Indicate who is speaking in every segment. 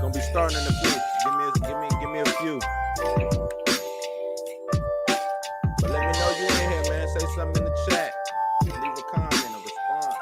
Speaker 1: Gonna be starting in a few. Give me a few. But let me know you in here, man. Say something in the chat. Leave a comment, a response.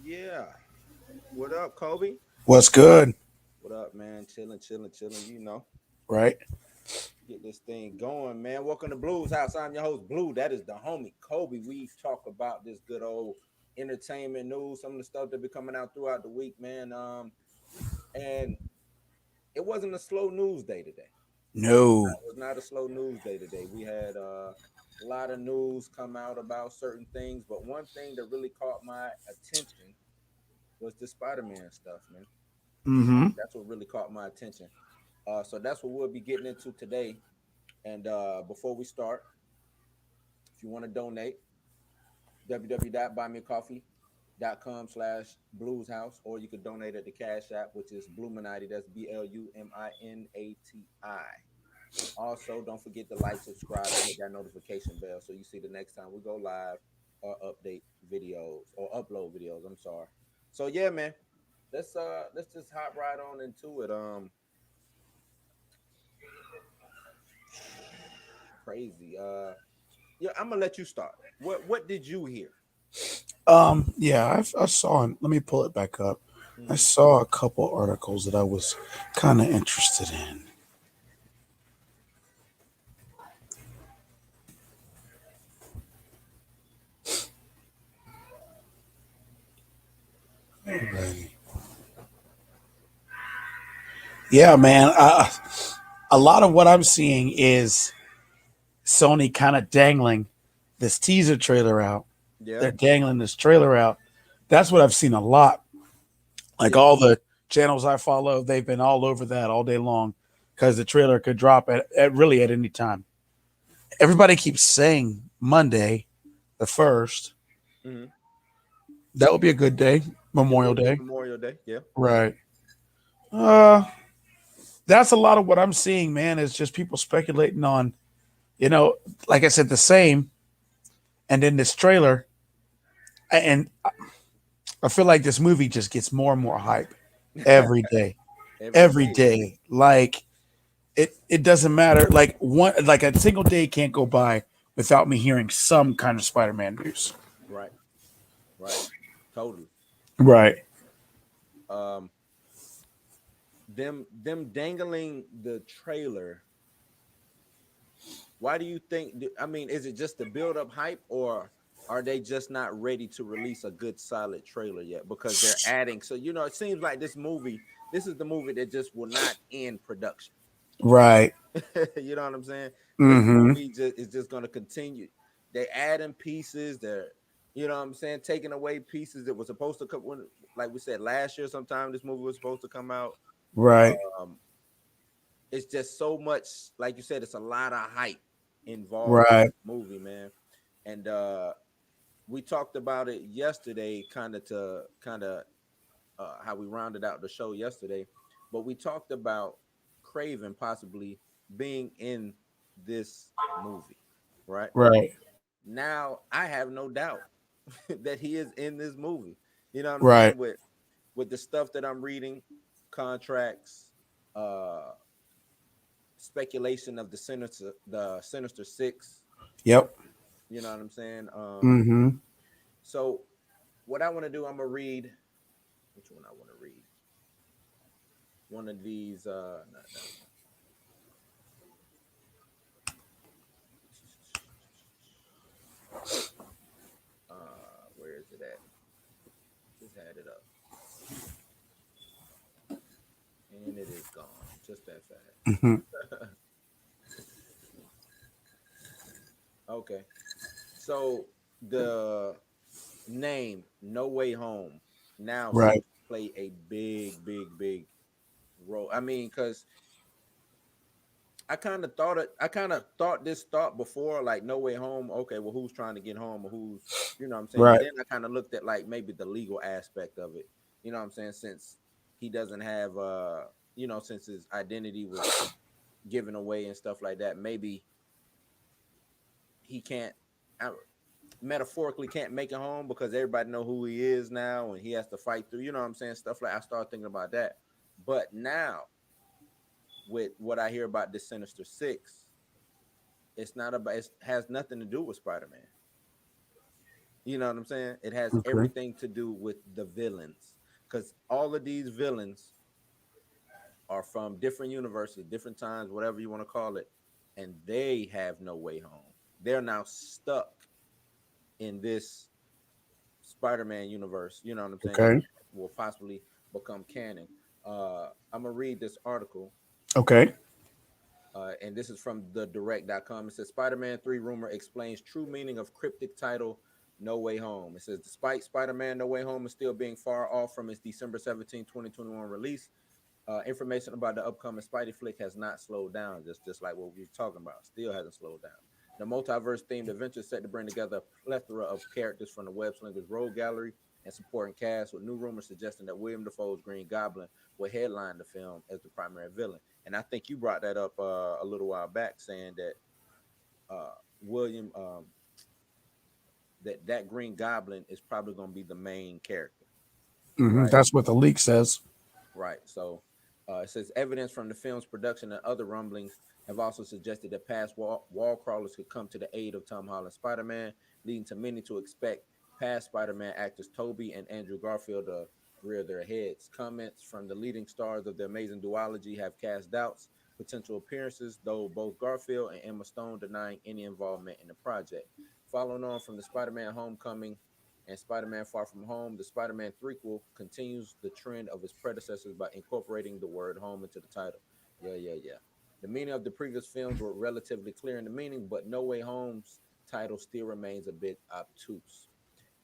Speaker 1: Yeah. What up, Kobe?
Speaker 2: What's good?
Speaker 1: What up, man? Chilling. You know,
Speaker 2: Right.
Speaker 1: get this thing going, man. Welcome to Blues House. I'm your host, Blue. That is the homie Kobe. We talk about this good old entertainment news, some of the stuff that be coming out throughout the week, man. And it wasn't a slow news day today.
Speaker 2: No.
Speaker 1: It was not a slow news day today. We had a lot of news come out about certain things, but one thing that really caught my attention was the Spider-Man stuff, man.
Speaker 2: Mm-hmm.
Speaker 1: That's what really caught my attention. So that's what we'll be getting into today. And before we start, if you want to donate, www.buymeacoffee.com/blueshouse, or you could donate at the Cash App, which is Bluminati. That's BLUMINATI. Also, don't forget to like, subscribe, and hit that notification bell so you see the next time we go live or update videos or upload videos. I'm sorry. So yeah, man, let's just hop right on into it. Crazy. Yeah, I'm gonna let you start. What did you hear?
Speaker 2: Yeah, I saw it. Let me pull it back up. I
Speaker 1: Hmm.
Speaker 2: saw a couple articles that I was kind of interested in. Alrighty. Yeah, man. A lot of what I'm seeing is Sony kind of dangling this teaser trailer out.
Speaker 1: Yeah,
Speaker 2: They're dangling this trailer out. That's what I've seen a lot. Like
Speaker 1: yeah,
Speaker 2: all the channels I follow, they've been all over that all day long because the trailer could drop at really at any time. Everybody keeps saying Monday, the 1st.
Speaker 1: hmm.
Speaker 2: That would be a good day,
Speaker 1: It
Speaker 2: Memorial
Speaker 1: would be
Speaker 2: Day.
Speaker 1: Memorial Day. Yeah,
Speaker 2: Right. Uh, that's a lot of what I'm seeing, man, is just people speculating on, like I said, the same. And then this trailer, and I feel like this movie just gets more and more hype every day.
Speaker 1: every
Speaker 2: Every
Speaker 1: day.
Speaker 2: day. Like it doesn't matter. Like a single day can't go by without me hearing some kind of Spider-Man news.
Speaker 1: Right, right, totally.
Speaker 2: Right.
Speaker 1: Um, them dangling the trailer. Why do you think? I mean, is it just to build up hype, or are they just not ready to release a good solid trailer yet? Because they're adding. So it seems like this movie. This is the movie that just will not end production.
Speaker 2: Right.
Speaker 1: You know what I'm saying? This
Speaker 2: Mm-hmm.
Speaker 1: movie just is just going to continue. They adding pieces. They're, what I'm saying, taking away pieces that were supposed to come. Like we said last year, sometime this movie was supposed to come out.
Speaker 2: Right.
Speaker 1: Um, it's just so much, like you said, it's a lot of hype involved in
Speaker 2: Right.
Speaker 1: this movie, man. And we talked about it yesterday, kind of how we rounded out the show yesterday. But we talked about Craven possibly being in this movie, right?
Speaker 2: Right.
Speaker 1: Now I have no doubt that he is in this movie. You know what I'm
Speaker 2: Right.
Speaker 1: saying? With the stuff that I'm reading, contracts, uh speculation of the Sinister Six.
Speaker 2: Yep.
Speaker 1: You know what I'm saying?
Speaker 2: Mm-hmm.
Speaker 1: So what I want to do, I'm gonna read which one I want to read. One of these, not that one. Where is it at? Just had it up, and it is gone. Just that
Speaker 2: Mm-hmm.
Speaker 1: fast. Okay, so the name No Way Home now
Speaker 2: Right.
Speaker 1: seems to play a big, big, big role. I mean, because I kind of thought this thought before, like No Way Home. Okay, well, who's trying to get home, or who's, what I'm saying. But
Speaker 2: Right.
Speaker 1: then I kind of looked at like maybe the legal aspect of it. You know what I'm saying? Since he doesn't have, since his identity was given away and stuff like that, maybe he can't, uh, metaphorically can't make it home because everybody know who he is now, and he has to fight through. You know what I'm saying? Stuff like I started thinking about that. But now with what I hear about this Sinister Six, it's not about. It has nothing to do with Spider-Man. You know what I'm saying? It has
Speaker 2: Okay.
Speaker 1: everything to do with the villains, because all of these villains are from different universes, different times, whatever you want to call it, and they have no way home. They're now stuck in this Spider-Man universe. You know what I'm saying? That
Speaker 2: Okay.
Speaker 1: will possibly become canon. I'm gonna read this article.
Speaker 2: Okay.
Speaker 1: And this is from the direct.com. It says Spider-Man 3 rumor explains true meaning of cryptic title No Way Home. It says despite Spider-Man No Way Home is still being far off from its December 17, 2021 release, information about the upcoming Spidey flick has not slowed down, just like what we were talking about. Still hasn't slowed down. The multiverse themed adventure is set to bring together a plethora of characters from the Web Slingers Rogue Gallery and supporting cast, with new rumors suggesting that William Dafoe's Green Goblin will headline the film as the primary villain. And I think you brought that up a little while back, saying that William, that Green Goblin is probably going to be the main character,
Speaker 2: Mm-hmm.
Speaker 1: right?
Speaker 2: That's what the leak says.
Speaker 1: Right. So it says evidence from the film's production and other rumblings have also suggested that past wall crawlers could come to the aid of Tom Holland's Spider-Man, leading to many to expect past Spider-Man actors Tobey and Andrew Garfield to rear their heads. Comments from the leading stars of the Amazing Duology have cast doubts potential appearances, though both Garfield and Emma Stone denying any involvement in the project. Following on from the Spider-Man Homecoming and Spider-Man Far From Home, the Spider-Man threequel continues the trend of its predecessors by incorporating the word home into the title. Yeah, yeah, yeah. The meaning of the previous films were relatively clear in the meaning, but No Way Home's title still remains a bit obtuse.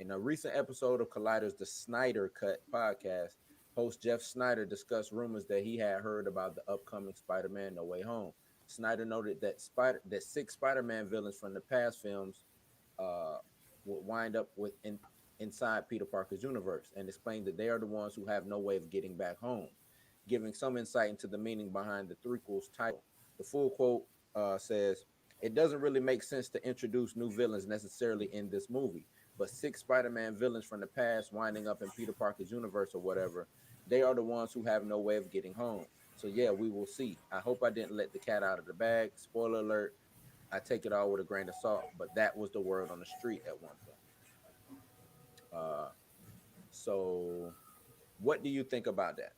Speaker 1: In a recent episode of Collider's The Snyder Cut podcast, host Jeff Snyder discussed rumors that he had heard about the upcoming Spider-Man No Way Home. Snyder noted that six Spider-Man villains from the past films would wind up inside Peter Parker's universe, and explained that they are the ones who have no way of getting back home, giving some insight into the meaning behind the threequel's title. The full quote says, "It doesn't really make sense to introduce new villains necessarily in this movie, but six Spider-Man villains from the past winding up in Peter Parker's universe or whatever, they are the ones who have no way of getting home. So yeah, we will see. I hope I didn't let the cat out of the bag. Spoiler alert, I take it all with a grain of salt, but that was the word on the street at one point." So what do you think about that?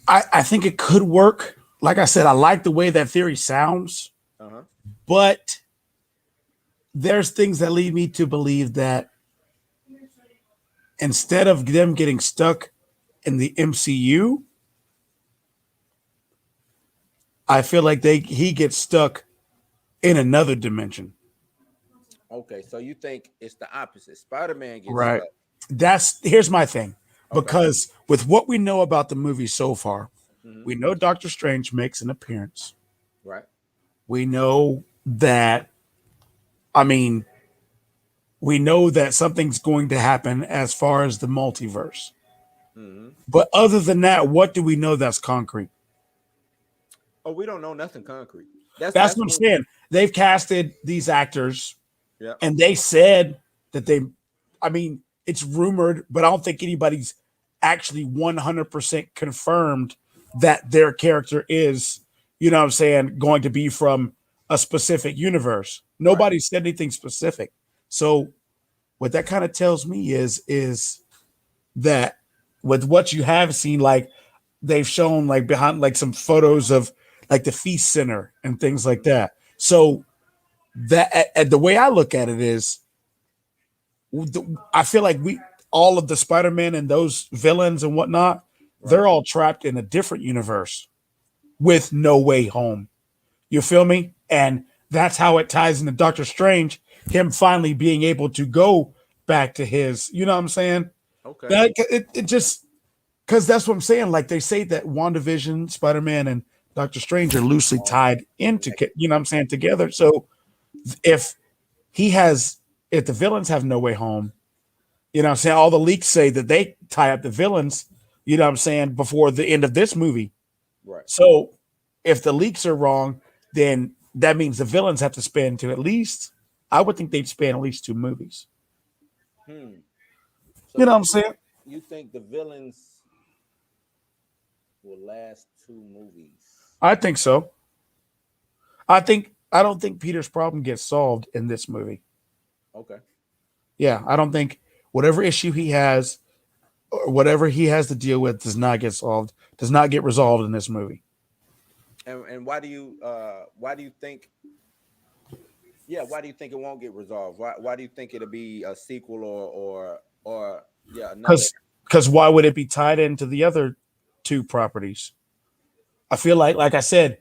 Speaker 2: I think it could work. Like I said, I like the way that theory sounds,
Speaker 1: Uh-huh.
Speaker 2: but there's things that lead me to believe that instead of them getting stuck in the MCU, I feel like he gets stuck in another dimension.
Speaker 1: Okay, so you think it's the opposite. Spider-Man gets
Speaker 2: Right.
Speaker 1: stuck.
Speaker 2: That's here's my thing.
Speaker 1: Okay.
Speaker 2: Because with what we know about the movie so far,
Speaker 1: Mm-hmm.
Speaker 2: we know Doctor Strange makes an appearance.
Speaker 1: Right.
Speaker 2: We know that I mean, we know that something's going to happen as far as the multiverse.
Speaker 1: Mm-hmm.
Speaker 2: But other than that, what do we know that's concrete?
Speaker 1: Oh, we don't know nothing concrete. That's
Speaker 2: That's
Speaker 1: that's
Speaker 2: what I'm
Speaker 1: what.
Speaker 2: saying. They've casted these actors
Speaker 1: Yeah.
Speaker 2: and they said that I mean, it's rumored, but I don't think anybody's actually 100% confirmed that their character is, you know what I'm saying, going to be from a specific universe.
Speaker 1: Right.
Speaker 2: Nobody said anything specific. So what that kind of tells me is that with what you have seen, like they've shown like behind like some photos of like the feast center and things like
Speaker 1: Mm-hmm.
Speaker 2: that. So the way I look at it is, I feel like we all of the Spider-Man and those villains and whatnot,
Speaker 1: Right.
Speaker 2: they're all trapped in a different universe with no way home. You feel me? And that's how it ties into Doctor Strange, him finally being able to go back to his, you know what I'm saying?
Speaker 1: Okay.
Speaker 2: That it just because that's what I'm saying. Like they say that WandaVision, Spider-Man, and Doctor Strange are loosely
Speaker 1: All
Speaker 2: tied into,
Speaker 1: connected.
Speaker 2: you know what I'm saying, together. So if he has, if the villains have no way home, you know what I'm saying, all the leaks say that they tie up the villains, you know what I'm saying, before the end of this movie.
Speaker 1: Right.
Speaker 2: So if the leaks are wrong, then that means the villains have to spend to at least, I would think they'd span at least two movies.
Speaker 1: Hmm. So
Speaker 2: You know what I'm saying?
Speaker 1: you think the villains will last two movies?
Speaker 2: I think so. I don't think Peter's problem gets solved in this movie.
Speaker 1: Okay.
Speaker 2: Yeah, I don't think whatever issue he has or whatever he has to deal with does not get solved, does not get resolved in this movie.
Speaker 1: And why do you think why do you think it won't get resolved? Why do you think it'll be a sequel or yeah, another.
Speaker 2: Because why would it be tied into the other two properties? I feel like I said,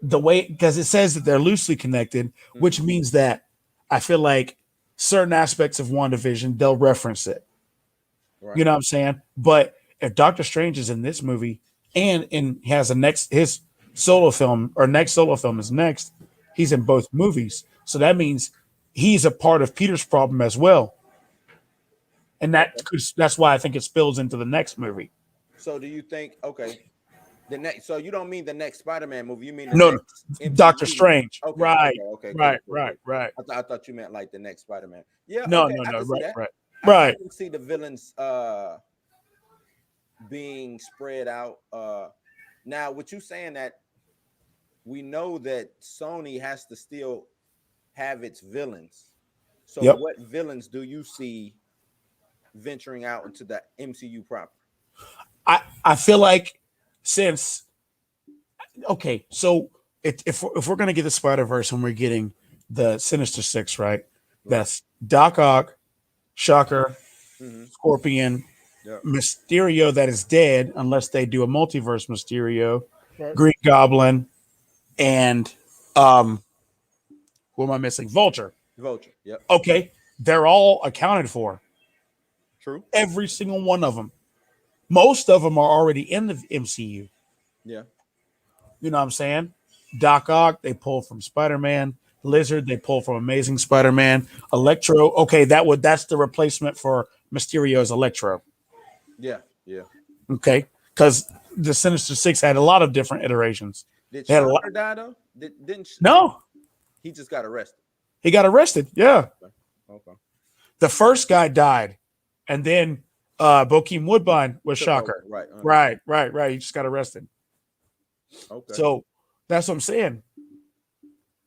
Speaker 2: the way because it says that they're loosely connected, which
Speaker 1: Mhm.
Speaker 2: means that I feel like certain aspects of WandaVision they'll reference it.
Speaker 1: Right.
Speaker 2: You know what I'm saying? But if Doctor Strange is in this movie and has a next his solo film or next solo film is next, he's in both movies. So that means he's a part of Peter's problem as well. And
Speaker 1: Okay.
Speaker 2: that's why I think it spills into the next movie.
Speaker 1: So do you think the next so you don't mean the next Spider-Man movie, you mean the
Speaker 2: No, no,
Speaker 1: next MCU
Speaker 2: Doctor
Speaker 1: movie.
Speaker 2: Strange.
Speaker 1: Okay,
Speaker 2: Right,
Speaker 1: okay, okay, cool,
Speaker 2: right,
Speaker 1: cool,
Speaker 2: right,
Speaker 1: cool.
Speaker 2: right.
Speaker 1: I thought you meant like the next Spider-Man. Yeah,
Speaker 2: No,
Speaker 1: okay,
Speaker 2: no,
Speaker 1: I
Speaker 2: no,
Speaker 1: can see
Speaker 2: right,
Speaker 1: that.
Speaker 2: right.
Speaker 1: I
Speaker 2: Right.
Speaker 1: can see the villains being spread out. Now, what you saying that we know that Sony has to still have its villains. So,
Speaker 2: Yep.
Speaker 1: what villains do you see venturing out into the MCU proper?
Speaker 2: I feel like since okay, so if we're gonna get the Spider Verse and we're getting the Sinister Six, right?
Speaker 1: Right.
Speaker 2: That's Doc Ock, Shocker,
Speaker 1: Mm-hmm.
Speaker 2: Scorpion,
Speaker 1: Yep.
Speaker 2: Mysterio that is dead unless they do a multiverse Mysterio,
Speaker 1: Right.
Speaker 2: Green Goblin, and um, who am I missing? Vulture.
Speaker 1: Vulture. Yep.
Speaker 2: Okay, they're all accounted for.
Speaker 1: True.
Speaker 2: Every single one of them. Most of them are already in the MCU.
Speaker 1: Yeah.
Speaker 2: You know what I'm saying? Doc Ock, they pull from Spider-Man. Lizard, they pull from Amazing Spider-Man. Electro, okay, that's the replacement for Mysterio's Electro.
Speaker 1: Yeah. Yeah.
Speaker 2: Okay, because the Sinister Six had a lot of different iterations.
Speaker 1: Did
Speaker 2: They had a lot.
Speaker 1: Shocker die though? Didn't
Speaker 2: No,
Speaker 1: he just got arrested?
Speaker 2: he got arrested. Yeah,
Speaker 1: Okay. Okay.
Speaker 2: the first guy died, and then Bokeem Woodbine was
Speaker 1: Took over.
Speaker 2: Shocker.
Speaker 1: Right.
Speaker 2: Right. He just got arrested.
Speaker 1: Okay.
Speaker 2: So that's what I'm saying.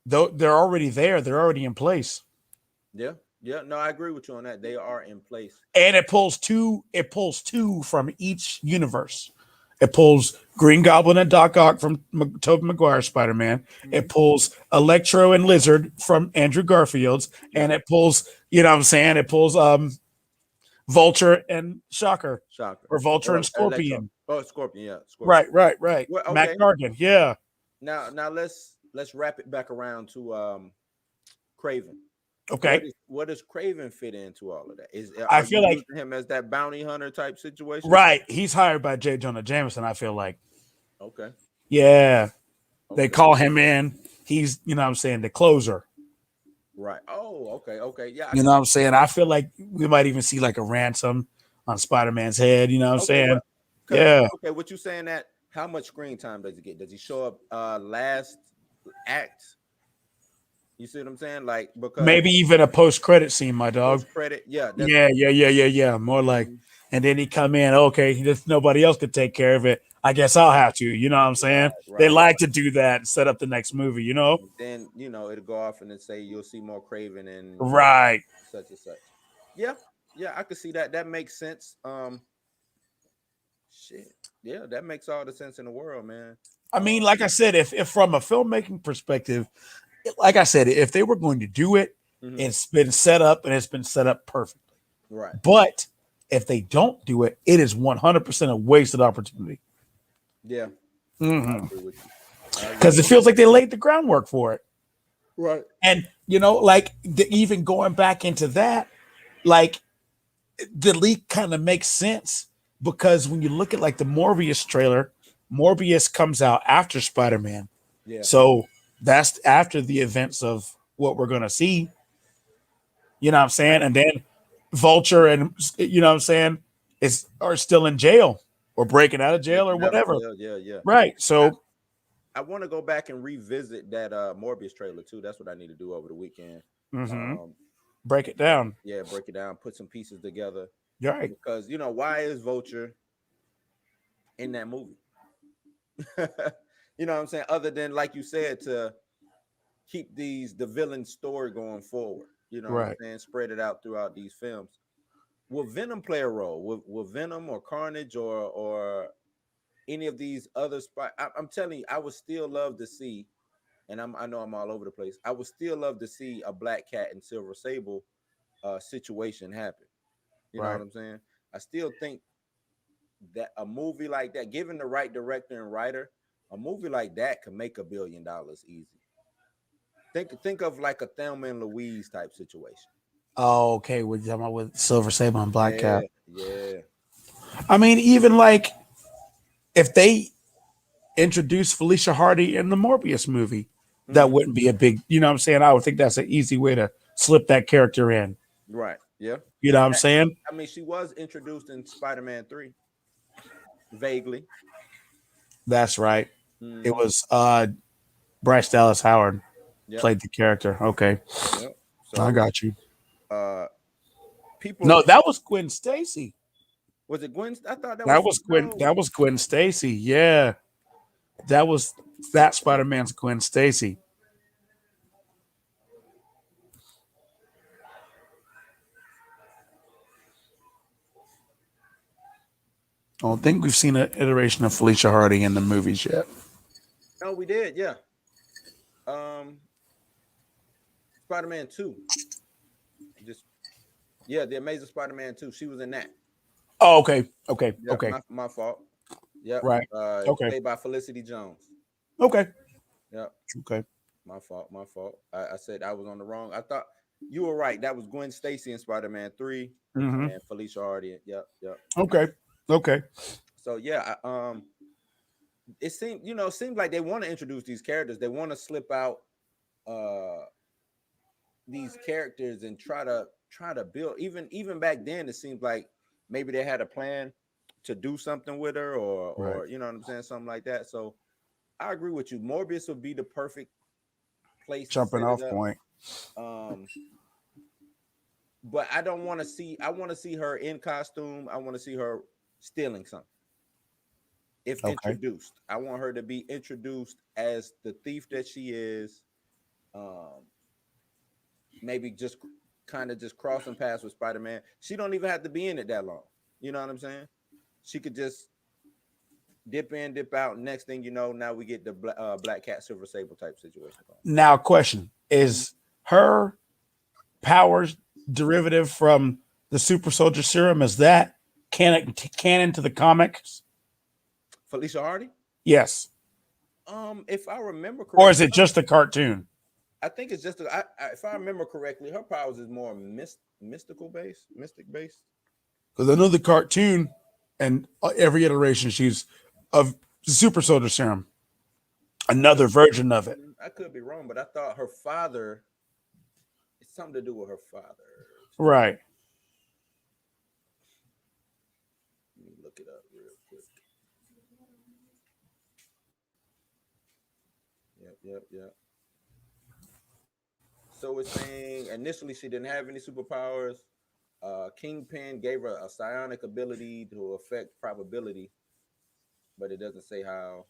Speaker 2: Though they're already there, they're already in place,
Speaker 1: Yeah. Yeah. No, I agree with you on that. They are in place.
Speaker 2: and it pulls two. It pulls two from each universe. It pulls Green Goblin and Doc Ock from Tobey Maguire's Spider-Man.
Speaker 1: Mm-hmm.
Speaker 2: It pulls Electro and Lizard from Andrew Garfield's, and it pulls, you know what I'm saying? It pulls Vulture and Shocker,
Speaker 1: Shocker.
Speaker 2: or Vulture and
Speaker 1: Electro.
Speaker 2: Scorpion.
Speaker 1: Oh, Scorpion. Yeah. Scorpion.
Speaker 2: Right.
Speaker 1: Well, okay.
Speaker 2: Mac Gargan, yeah.
Speaker 1: Now let's wrap it back around to Craven.
Speaker 2: Okay.
Speaker 1: What does Craven fit into all of that?
Speaker 2: I feel like
Speaker 1: him as that bounty hunter type situation?
Speaker 2: right. He's hired by J. Jonah Jameson, I feel like.
Speaker 1: Okay.
Speaker 2: Yeah.
Speaker 1: Okay.
Speaker 2: They call him in. He's, you know what I'm saying, the closer.
Speaker 1: Right. Oh, okay. Yeah.
Speaker 2: You know what I'm saying? I feel like we might even see like a ransom on Spider-Man's head. You know what I'm saying? Yeah.
Speaker 1: Okay. What you saying that? How much screen time does he get? Does he show up last act? You see what I'm saying? Like, because
Speaker 2: Maybe even a post-credit scene, my dog.
Speaker 1: Credit. Yeah.
Speaker 2: Yeah. More like, and then he come in. Okay, just nobody else could take care of it. I guess I'll have to. You know what I'm saying?
Speaker 1: Right.
Speaker 2: They like to do that and set up the next movie. You know?
Speaker 1: And then it'll go off and then say you'll see more Craven and
Speaker 2: right.
Speaker 1: Such and such. Yeah. I could see that. That makes sense. Shit. Yeah, that makes all the sense in the world, man.
Speaker 2: I mean, like I said, if from a filmmaking perspective, like I said, if they were going to do it, it's been set up and it's been set up perfectly.
Speaker 1: Right.
Speaker 2: But if they don't do it, it is 100% a wasted opportunity.
Speaker 1: Yeah.
Speaker 2: Because it feels like they laid the groundwork for it.
Speaker 1: Right.
Speaker 2: And, like even going back into that, like the leak kind of makes sense because when you look at like the Morbius trailer, Morbius comes out after Spider-Man.
Speaker 1: Yeah.
Speaker 2: So that's after the events of what we're going to see. You know what I'm saying? And then Vulture and, you know what I'm saying, are still in jail or breaking out of jail or whatever.
Speaker 1: Yeah.
Speaker 2: Right. So
Speaker 1: I want to go back and revisit that Morbius trailer too. That's what I need to do over the weekend.
Speaker 2: Break it down.
Speaker 1: Yeah, break it down, put some pieces together.
Speaker 2: You're right.
Speaker 1: Because, why is Vulture in that movie? You know what I'm saying? Other than, like you said, to keep the villain story going forward. You know what I'm saying? Spread it out throughout these films. Will Venom play a role? Will Venom or Carnage or any of these other I'm telling you, I would still love to see, and I know I'm all over the place. I would still love to see a Black Cat and Silver Sable situation happen. You know what I'm saying? I still think that a movie like that, given the right director and writer, a movie like that could make $1 billion easy. Think of like a Thelma and Louise type situation.
Speaker 2: Oh, okay. We're talking about with Silver Sable and Black Cat.
Speaker 1: Yeah.
Speaker 2: I mean, even like if they introduce Felicia Hardy in the Morbius movie, that wouldn't be a big, you know what I'm saying? I would think that's an easy way to slip that character in.
Speaker 1: Right. Yeah.
Speaker 2: You know what I'm saying?
Speaker 1: I mean, she was introduced in Spider-Man 3. Vaguely.
Speaker 2: That's right. It was Bryce Dallas Howard played the character. Okay.
Speaker 1: Yep. So,
Speaker 2: I got you.
Speaker 1: People.
Speaker 2: No, that was Gwen Stacy.
Speaker 1: Was it Gwen? I thought
Speaker 2: that was Gwen. That was Gwen Stacy. Yeah. That was that Spider-Man's Gwen Stacy. I don't think we've seen an iteration of Felicia Hardy in the movies yet.
Speaker 1: No, we did. Yeah. Um, Spider-Man 2. Just yeah, the Amazing Spider-Man 2. She was in that.
Speaker 2: Oh, okay, okay,
Speaker 1: Yeah,
Speaker 2: okay,
Speaker 1: my fault. Yep.
Speaker 2: right, okay,
Speaker 1: Played by Felicity Jones.
Speaker 2: okay,
Speaker 1: Yep.
Speaker 2: okay.
Speaker 1: My fault. My fault. I said I was on the wrong. I thought you were right. That was Gwen Stacy in Spider-Man 3
Speaker 2: Mm-hmm.
Speaker 1: and Felicia Hardy. Yep. Yep.
Speaker 2: Okay, okay.
Speaker 1: So yeah, it seemed like they want to introduce these characters. They want to slip out uh these characters and try to build. Even back then, it seems like maybe they had a plan to do something with her,
Speaker 2: Right.
Speaker 1: or you know what I'm saying, something like that. So I agree with you. Morbius would be the perfect place to
Speaker 2: Jumping
Speaker 1: set it
Speaker 2: off
Speaker 1: up.
Speaker 2: point.
Speaker 1: Um, but I don't want to see. I want to see her in costume. I want to see her stealing something. If
Speaker 2: Okay.
Speaker 1: introduced, I want her to be introduced as the thief that she is. Um, Maybe just kind of just crossing paths with Spider-Man. She don't even have to be in it that long. You know what I'm saying? She could just dip in, dip out. Next thing you know, now we get the Black Cat, Silver Sable type situation going.
Speaker 2: Now, question
Speaker 1: Mhm.
Speaker 2: is her powers derivative from the super soldier serum? Is that canon to the comics?
Speaker 1: Felicia Hardy.
Speaker 2: Yes.
Speaker 1: If I remember
Speaker 2: Or is
Speaker 1: correctly,
Speaker 2: it just a cartoon?
Speaker 1: I think it's just if I remember correctly, her powers is more mystic based.
Speaker 2: Because I know the cartoon and every iteration she's of super soldier serum, another version of it.
Speaker 1: I could be wrong, but I thought her father. It's something to do with her father.
Speaker 2: Right.
Speaker 1: Let me look it up real quick. Yep, yep, yep. So it's saying initially she didn't have any superpowers. Kingpin gave her a psionic ability to affect probability, but it doesn't say how.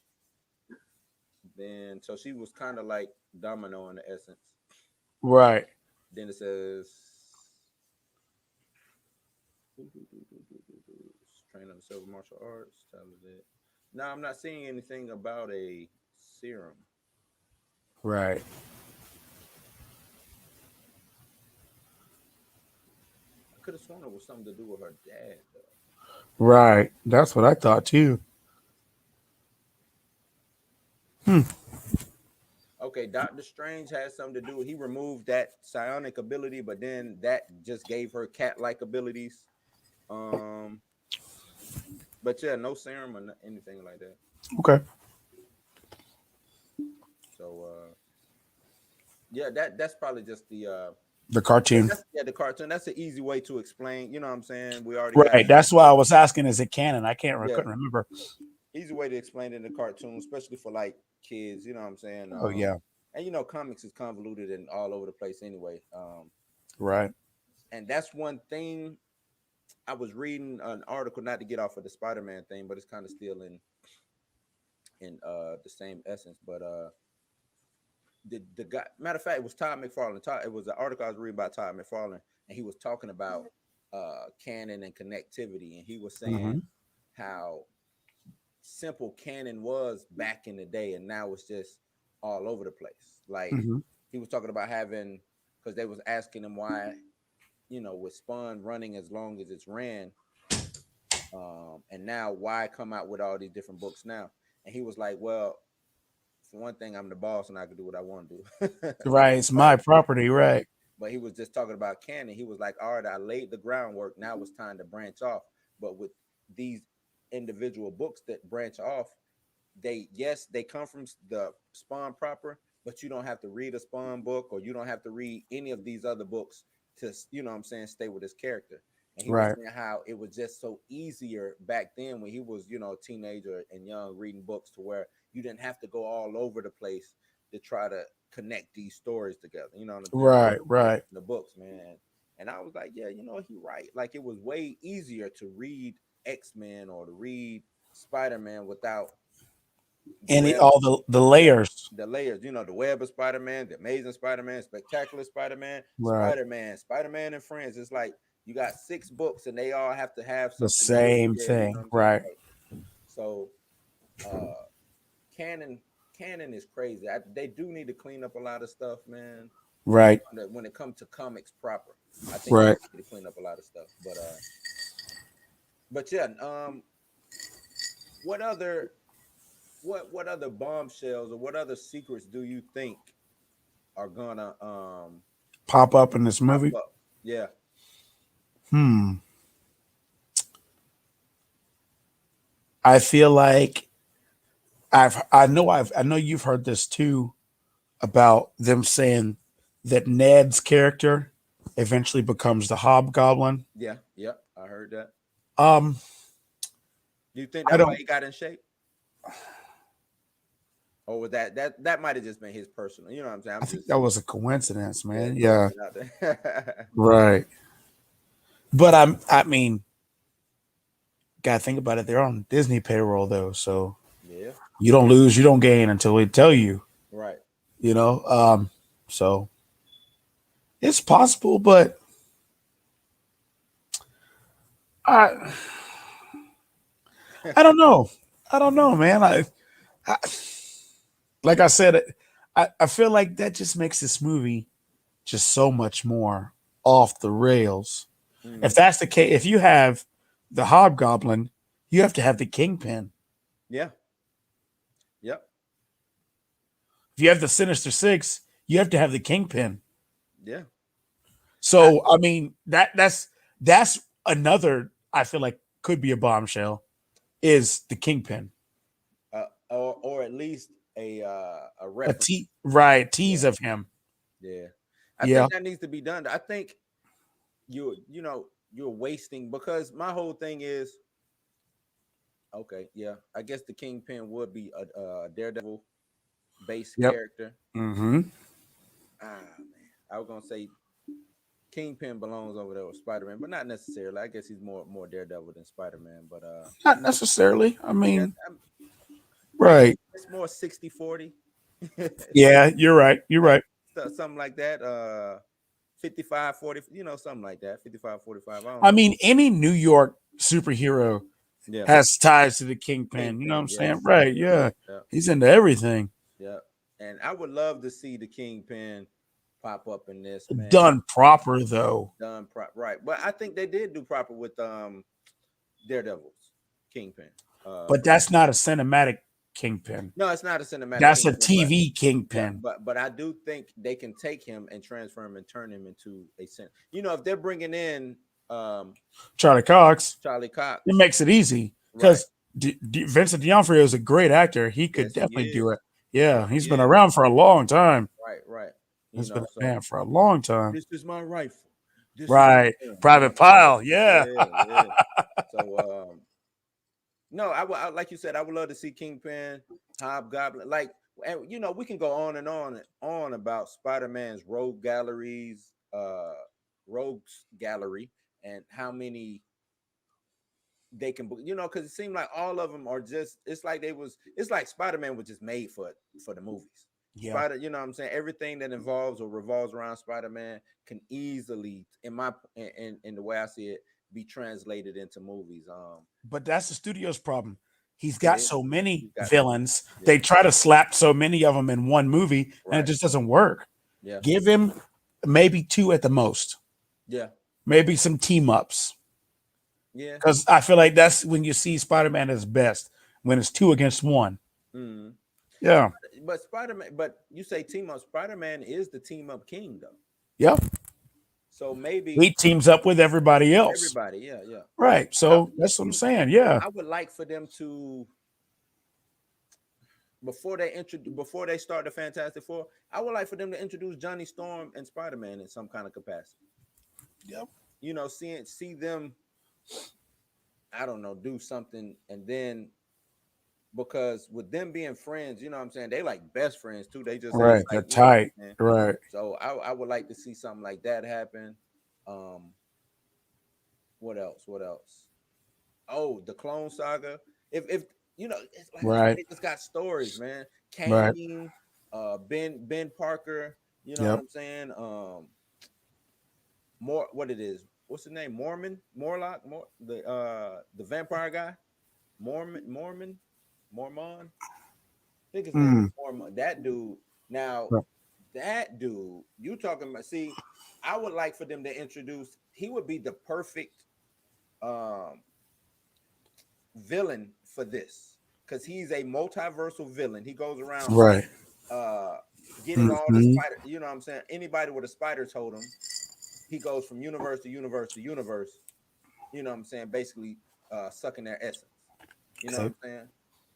Speaker 1: Then so she was kind of like Domino in the essence.
Speaker 2: Right.
Speaker 1: Then it says trained on silver martial arts. Talented. No, I'm not seeing anything about a serum.
Speaker 2: Right.
Speaker 1: I could have sworn it was something to do with her dad, though.
Speaker 2: Right. That's what I thought too. Hmm.
Speaker 1: Okay, Doctor Strange has something to do. He removed that psionic ability, but then that just gave her cat-like abilities. Um, but yeah, no serum or anything like that.
Speaker 2: Okay.
Speaker 1: So yeah, that's probably just
Speaker 2: The cartoon.
Speaker 1: the cartoon. That's an easy way to explain. You know what I'm saying? We already got
Speaker 2: Right. That's why I was asking, is it canon?
Speaker 1: yeah,
Speaker 2: Couldn't remember.
Speaker 1: easy way to explain it in the cartoon, especially for like kids. You know what I'm saying?
Speaker 2: Oh yeah.
Speaker 1: And comics is convoluted and all over the place anyway.
Speaker 2: Right.
Speaker 1: And that's one thing. I was reading an article, not to get off of the Spider-Man thing, but it's kind of still in the same essence. But the guy, matter of fact, it was Todd McFarlane. It was an article I was reading about Todd McFarlane, and he was talking about canon and connectivity, and he was
Speaker 2: Mm-hmm.
Speaker 1: saying how simple canon was back in the day, and now it's just all over the place. Like
Speaker 2: Mm-hmm.
Speaker 1: he was talking about having, because they was asking him why, with Spawn running as long as it's ran, and now why come out with all these different books now? And he was like, well, for one thing, I'm the boss and I can do what I want to do.
Speaker 2: Right. It's my
Speaker 1: But
Speaker 2: property. Right.
Speaker 1: but he was just talking about canon. He was like, all right, I laid the groundwork. Now it's time to branch off. But with these individual books that branch off, they come from the Spawn proper, but you don't have to read a Spawn book, or you don't have to read any of these other books to, what I'm saying, stay with his character. And he was
Speaker 2: Right.
Speaker 1: saying how it was just so easier back then when he was, a teenager and young, reading books, to where you didn't have to go all over the place to try to connect these stories together. You know what I'm saying?
Speaker 2: Right. Right.
Speaker 1: The books, man. And I was like, yeah, he right. Like it was way easier to read X-Men or to read Spider-Man without the
Speaker 2: And
Speaker 1: web,
Speaker 2: all the
Speaker 1: yeah,
Speaker 2: layers.
Speaker 1: the layers. The web of Spider-Man, the Amazing Spider-Man, Spectacular Spider-Man,
Speaker 2: Right.
Speaker 1: Spider-Man and Friends. It's like you got 6 books, and they all have to have
Speaker 2: The
Speaker 1: something to do.
Speaker 2: same
Speaker 1: Yeah, you know
Speaker 2: thing.
Speaker 1: what I'm saying.
Speaker 2: Right.
Speaker 1: So, uh, canon, canon is crazy. They do need to clean up a lot of stuff, man.
Speaker 2: Right.
Speaker 1: When it comes to comics proper, I think they
Speaker 2: Right.
Speaker 1: need to clean up a lot of stuff. But yeah, what other what other bombshells or what other secrets do you think are gonna
Speaker 2: Pop up in this
Speaker 1: pop
Speaker 2: movie.
Speaker 1: up? Yeah,
Speaker 2: Hmm. I feel like I know you've heard this too about them saying that Ned's character eventually becomes the Hobgoblin.
Speaker 1: yeah, yeah. I heard that.
Speaker 2: Um,
Speaker 1: Do you think
Speaker 2: I
Speaker 1: that's why
Speaker 2: don't.
Speaker 1: he got in shape, or was that might have just been his personal? You know what I'm saying?
Speaker 2: I
Speaker 1: I'm
Speaker 2: think
Speaker 1: just
Speaker 2: that was a coincidence,
Speaker 1: yeah
Speaker 2: man.
Speaker 1: throwing
Speaker 2: Yeah.
Speaker 1: it out there.
Speaker 2: Right. But I mean, gotta think about it. They're on Disney payroll though, so
Speaker 1: Yeah,
Speaker 2: you don't lose, you don't gain until they tell you.
Speaker 1: right.
Speaker 2: You know. So it's possible, but I I don't know. I don't know, man. I like I said, I feel like that just makes this movie just so much more off the rails. If
Speaker 1: Mhm.
Speaker 2: that's the case, if you have the Hobgoblin, you have to have the Kingpin.
Speaker 1: Yeah, yep,
Speaker 2: If you have the Sinister Six, you have to have the Kingpin.
Speaker 1: yeah. I,
Speaker 2: So I mean that's another I feel like could be a bombshell is the Kingpin.
Speaker 1: or at least a
Speaker 2: A
Speaker 1: reference.
Speaker 2: right tease
Speaker 1: Yeah,
Speaker 2: of him.
Speaker 1: yeah. I
Speaker 2: Yeah.
Speaker 1: think that needs to be done. I think you're wasting because my whole thing is okay. Yeah, I guess the Kingpin would be a Daredevil based
Speaker 2: Yep.
Speaker 1: character.
Speaker 2: Mm-hmm.
Speaker 1: Man, I was gonna say Kingpin belongs over there with Spider Man, but not necessarily. I guess he's more Daredevil than Spider Man. But
Speaker 2: Not necessarily. I
Speaker 1: yeah,
Speaker 2: mean,
Speaker 1: I
Speaker 2: right.
Speaker 1: it's more 60-40.
Speaker 2: Yeah, you're right. You're
Speaker 1: Like
Speaker 2: right.
Speaker 1: something like that. 55-40. Something like that. 55-45. I don't
Speaker 2: I
Speaker 1: know.
Speaker 2: mean, any New York superhero
Speaker 1: Yeah,
Speaker 2: has ties to the Kingpin. You know what I'm
Speaker 1: Kingpin.
Speaker 2: saying?
Speaker 1: Yes.
Speaker 2: Right.
Speaker 1: Yeah.
Speaker 2: Yeah.
Speaker 1: Yeah.
Speaker 2: He's into everything.
Speaker 1: Yeah. And I would love to see the Kingpin pop up in this, man.
Speaker 2: Done proper though.
Speaker 1: Done right. But I think they did do proper with Daredevil's Kingpin.
Speaker 2: But that's not a cinematic Kingpin.
Speaker 1: No, it's not a cinematic
Speaker 2: That's a
Speaker 1: Kingpin, but
Speaker 2: TV
Speaker 1: yeah,
Speaker 2: Kingpin.
Speaker 1: but I do think they can take him and transfer him and turn him into a sin. If they're bringing in
Speaker 2: Charlie Cox.
Speaker 1: Charlie
Speaker 2: It
Speaker 1: Cox,
Speaker 2: makes it easy
Speaker 1: right?
Speaker 2: because Vincent D'Onofrio is a great actor. He could
Speaker 1: Yes, he
Speaker 2: definitely do
Speaker 1: is.
Speaker 2: it. Yeah,
Speaker 1: Yes, he
Speaker 2: he's been
Speaker 1: is.
Speaker 2: around for a long time.
Speaker 1: Right, right.
Speaker 2: He's been a
Speaker 1: So
Speaker 2: man for a long time.
Speaker 1: this is my rifle. This is
Speaker 2: Right.
Speaker 1: my gun.
Speaker 2: Private Pile. Yeah.
Speaker 1: Yeah, yeah. So no, like you said, I would love to see Kingpin, Hobgoblin, like, and we can go on and on and on about Spider-Man's rogues gallery, and how many they can, because it seemed like all of them are just. It's like Spider-Man was just made for the movies.
Speaker 2: Yeah.
Speaker 1: You know what I'm saying? Everything that involves or revolves around Spider-Man can easily, in the way I see it, be translated into movies.
Speaker 2: But that's the studio's problem. He's
Speaker 1: It
Speaker 2: got
Speaker 1: is.
Speaker 2: so many
Speaker 1: He's got so many.
Speaker 2: villains.
Speaker 1: Yeah.
Speaker 2: They try to slap so many of them in one movie, and it
Speaker 1: Right.
Speaker 2: just doesn't work.
Speaker 1: Yeah.
Speaker 2: Give him maybe two at the most.
Speaker 1: Yeah.
Speaker 2: Maybe some team ups.
Speaker 1: Yeah.
Speaker 2: Because I feel like that's when you see Spider-Man at his best, when it's two against one.
Speaker 1: Mm.
Speaker 2: Yeah.
Speaker 1: But Spider-Man, but you say team up. Spider-Man is the team up king, though.
Speaker 2: Yep.
Speaker 1: So maybe
Speaker 2: He teams up with everybody else.
Speaker 1: everybody. Yeah. Yeah.
Speaker 2: Right. So that's what I'm saying. Yeah.
Speaker 1: I would like for them to, before they start the Fantastic Four, I would like for them to introduce Johnny Storm and Spider-Man in some kind of capacity.
Speaker 2: Yep.
Speaker 1: See them, I don't know, do something, and then, because with them being friends, you know what I'm saying, they like best friends too. They just
Speaker 2: Right.
Speaker 1: ain't
Speaker 2: They're
Speaker 1: like, you know what
Speaker 2: tight.
Speaker 1: I'm saying?
Speaker 2: Right.
Speaker 1: So I would like to see something like that happen. What else? Oh, the Clone Saga. If it's like I said,
Speaker 2: Right.
Speaker 1: they just got stories, man.
Speaker 2: Right.
Speaker 1: Kane, Ben Parker, you know what
Speaker 2: Yep.
Speaker 1: I'm saying? More what it is. What's the name? Morlock, the vampire guy, Mormon. I think his name is
Speaker 2: Mm.
Speaker 1: Mormon. That dude. Now,
Speaker 2: Right.
Speaker 1: that dude, you talking about? See, I would like for them to introduce. He would be the perfect um villain for this because he's a multiversal villain. He goes around
Speaker 2: Right.
Speaker 1: uh getting all the
Speaker 2: Hmm.
Speaker 1: spider. You know what I'm saying? Anybody with a spider totem, he goes from universe to universe to universe. You know what I'm saying? Basically, sucking their essence. You know what
Speaker 2: Okay.
Speaker 1: I'm saying?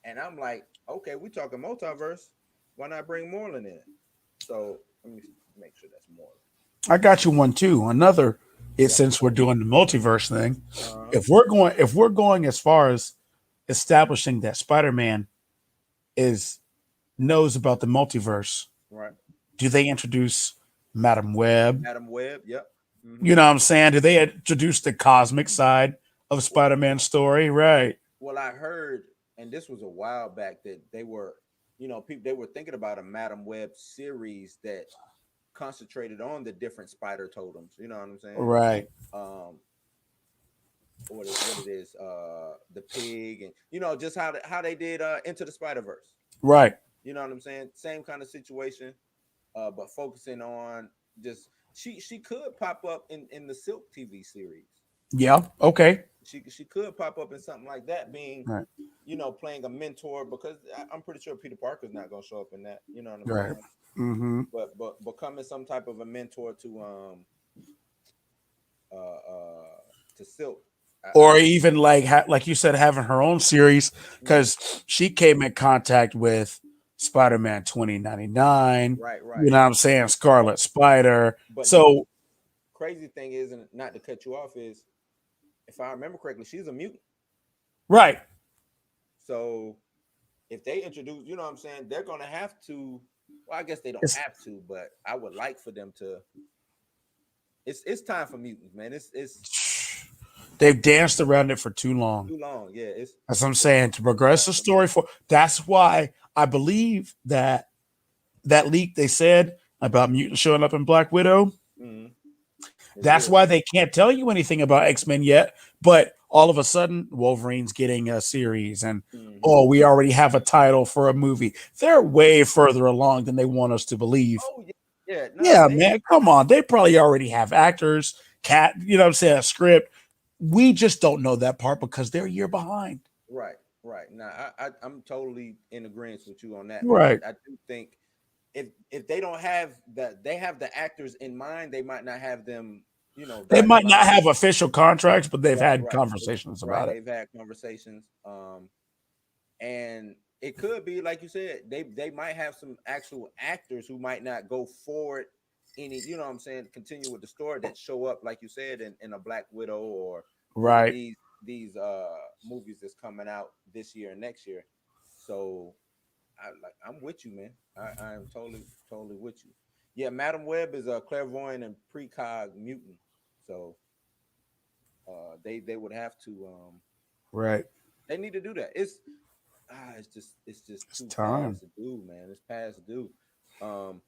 Speaker 1: And I'm like, okay, we talking multiverse. Why not bring Moreland in? So let me make sure that's Moreland.
Speaker 2: I got you one too. Another is
Speaker 1: Yeah.
Speaker 2: since we're doing the multiverse thing,
Speaker 1: Uh-huh.
Speaker 2: if we're going as far as establishing that Spider-Man is knows about the multiverse,
Speaker 1: Right.
Speaker 2: do they introduce Madam Web?
Speaker 1: Madam Web. Yep. Mm-hmm.
Speaker 2: You know what I'm saying? Do they introduce the cosmic side of Spider-Man's story? Right.
Speaker 1: Well, I heard, and this was a while back, that they were, people they were thinking about a Madam Web series that concentrated on the different spider totems. You know what I'm saying?
Speaker 2: Right.
Speaker 1: Um, what it is, the pig, and just how they did Into the Spider Verse.
Speaker 2: Right.
Speaker 1: You know what I'm saying? Same kind of situation, but focusing on just she could pop up in the Silk TV series.
Speaker 2: Yeah. Okay.
Speaker 1: She could pop up in something like that, being
Speaker 2: Right.
Speaker 1: playing a mentor, because I'm pretty sure Peter Parker's not gonna show up in that. You know what I'm
Speaker 2: Right.
Speaker 1: saying?
Speaker 2: Mm-hmm.
Speaker 1: But becoming some type of a mentor uh uh to Silk.
Speaker 2: Or even like like you said, having her own series
Speaker 1: Mhm.
Speaker 2: because she came in contact with Spider-Man 2099.
Speaker 1: Right, right.
Speaker 2: You know what I'm saying? Scarlet Spider.
Speaker 1: But the
Speaker 2: So
Speaker 1: crazy thing is, and not to cut you off, is if I remember correctly, she's a mutant.
Speaker 2: right.
Speaker 1: So if they introduce, you know what I'm saying, they're gonna have to. Well, I guess they don't
Speaker 2: It's
Speaker 1: have to, but I would like for them to. It's time for mutants, man. It's
Speaker 2: they've danced around it for too long.
Speaker 1: too long. Yeah,
Speaker 2: As I'm saying, to progress
Speaker 1: time
Speaker 2: the
Speaker 1: for
Speaker 2: story
Speaker 1: mutants.
Speaker 2: for that's why I believe that that leak they said about mutants showing up in Black Widow.
Speaker 1: Mm-hmm. It's
Speaker 2: That's
Speaker 1: real.
Speaker 2: why they can't tell you anything about X-Men yet. But all of a sudden, Wolverine's getting a series, and
Speaker 1: Mm-hmm.
Speaker 2: oh, we already have a title for a movie. They're way further along than they want us to believe.
Speaker 1: Oh yeah, yeah. No,
Speaker 2: Yeah,
Speaker 1: they
Speaker 2: man, come on. They probably already have actors, you know what I'm saying, a script. We just don't know that part because they're a year behind.
Speaker 1: right, right. Now I'm totally in agreement with you on that, man.
Speaker 2: Right.
Speaker 1: I do think if they don't have they have the actors in mind, they might not have them,
Speaker 2: They
Speaker 1: dotted
Speaker 2: might not
Speaker 1: line.
Speaker 2: have official contracts, but they've
Speaker 1: Right,
Speaker 2: had
Speaker 1: right,
Speaker 2: conversations
Speaker 1: right.
Speaker 2: about it.
Speaker 1: They've had conversations, and it could be like you said, they might have some actual actors who might not go forward any, you know what I'm saying, continue with the story, that show up like you said in a Black Widow, or
Speaker 2: Right.
Speaker 1: these movies that's coming out this year and next year. So I'm with you, man. I'm totally with you. Yeah, Madam Web is a clairvoyant and precog mutant, so they would have to
Speaker 2: Right.
Speaker 1: they need to do that. It's just
Speaker 2: It's
Speaker 1: too
Speaker 2: time.
Speaker 1: past due, man. It's past due. Um,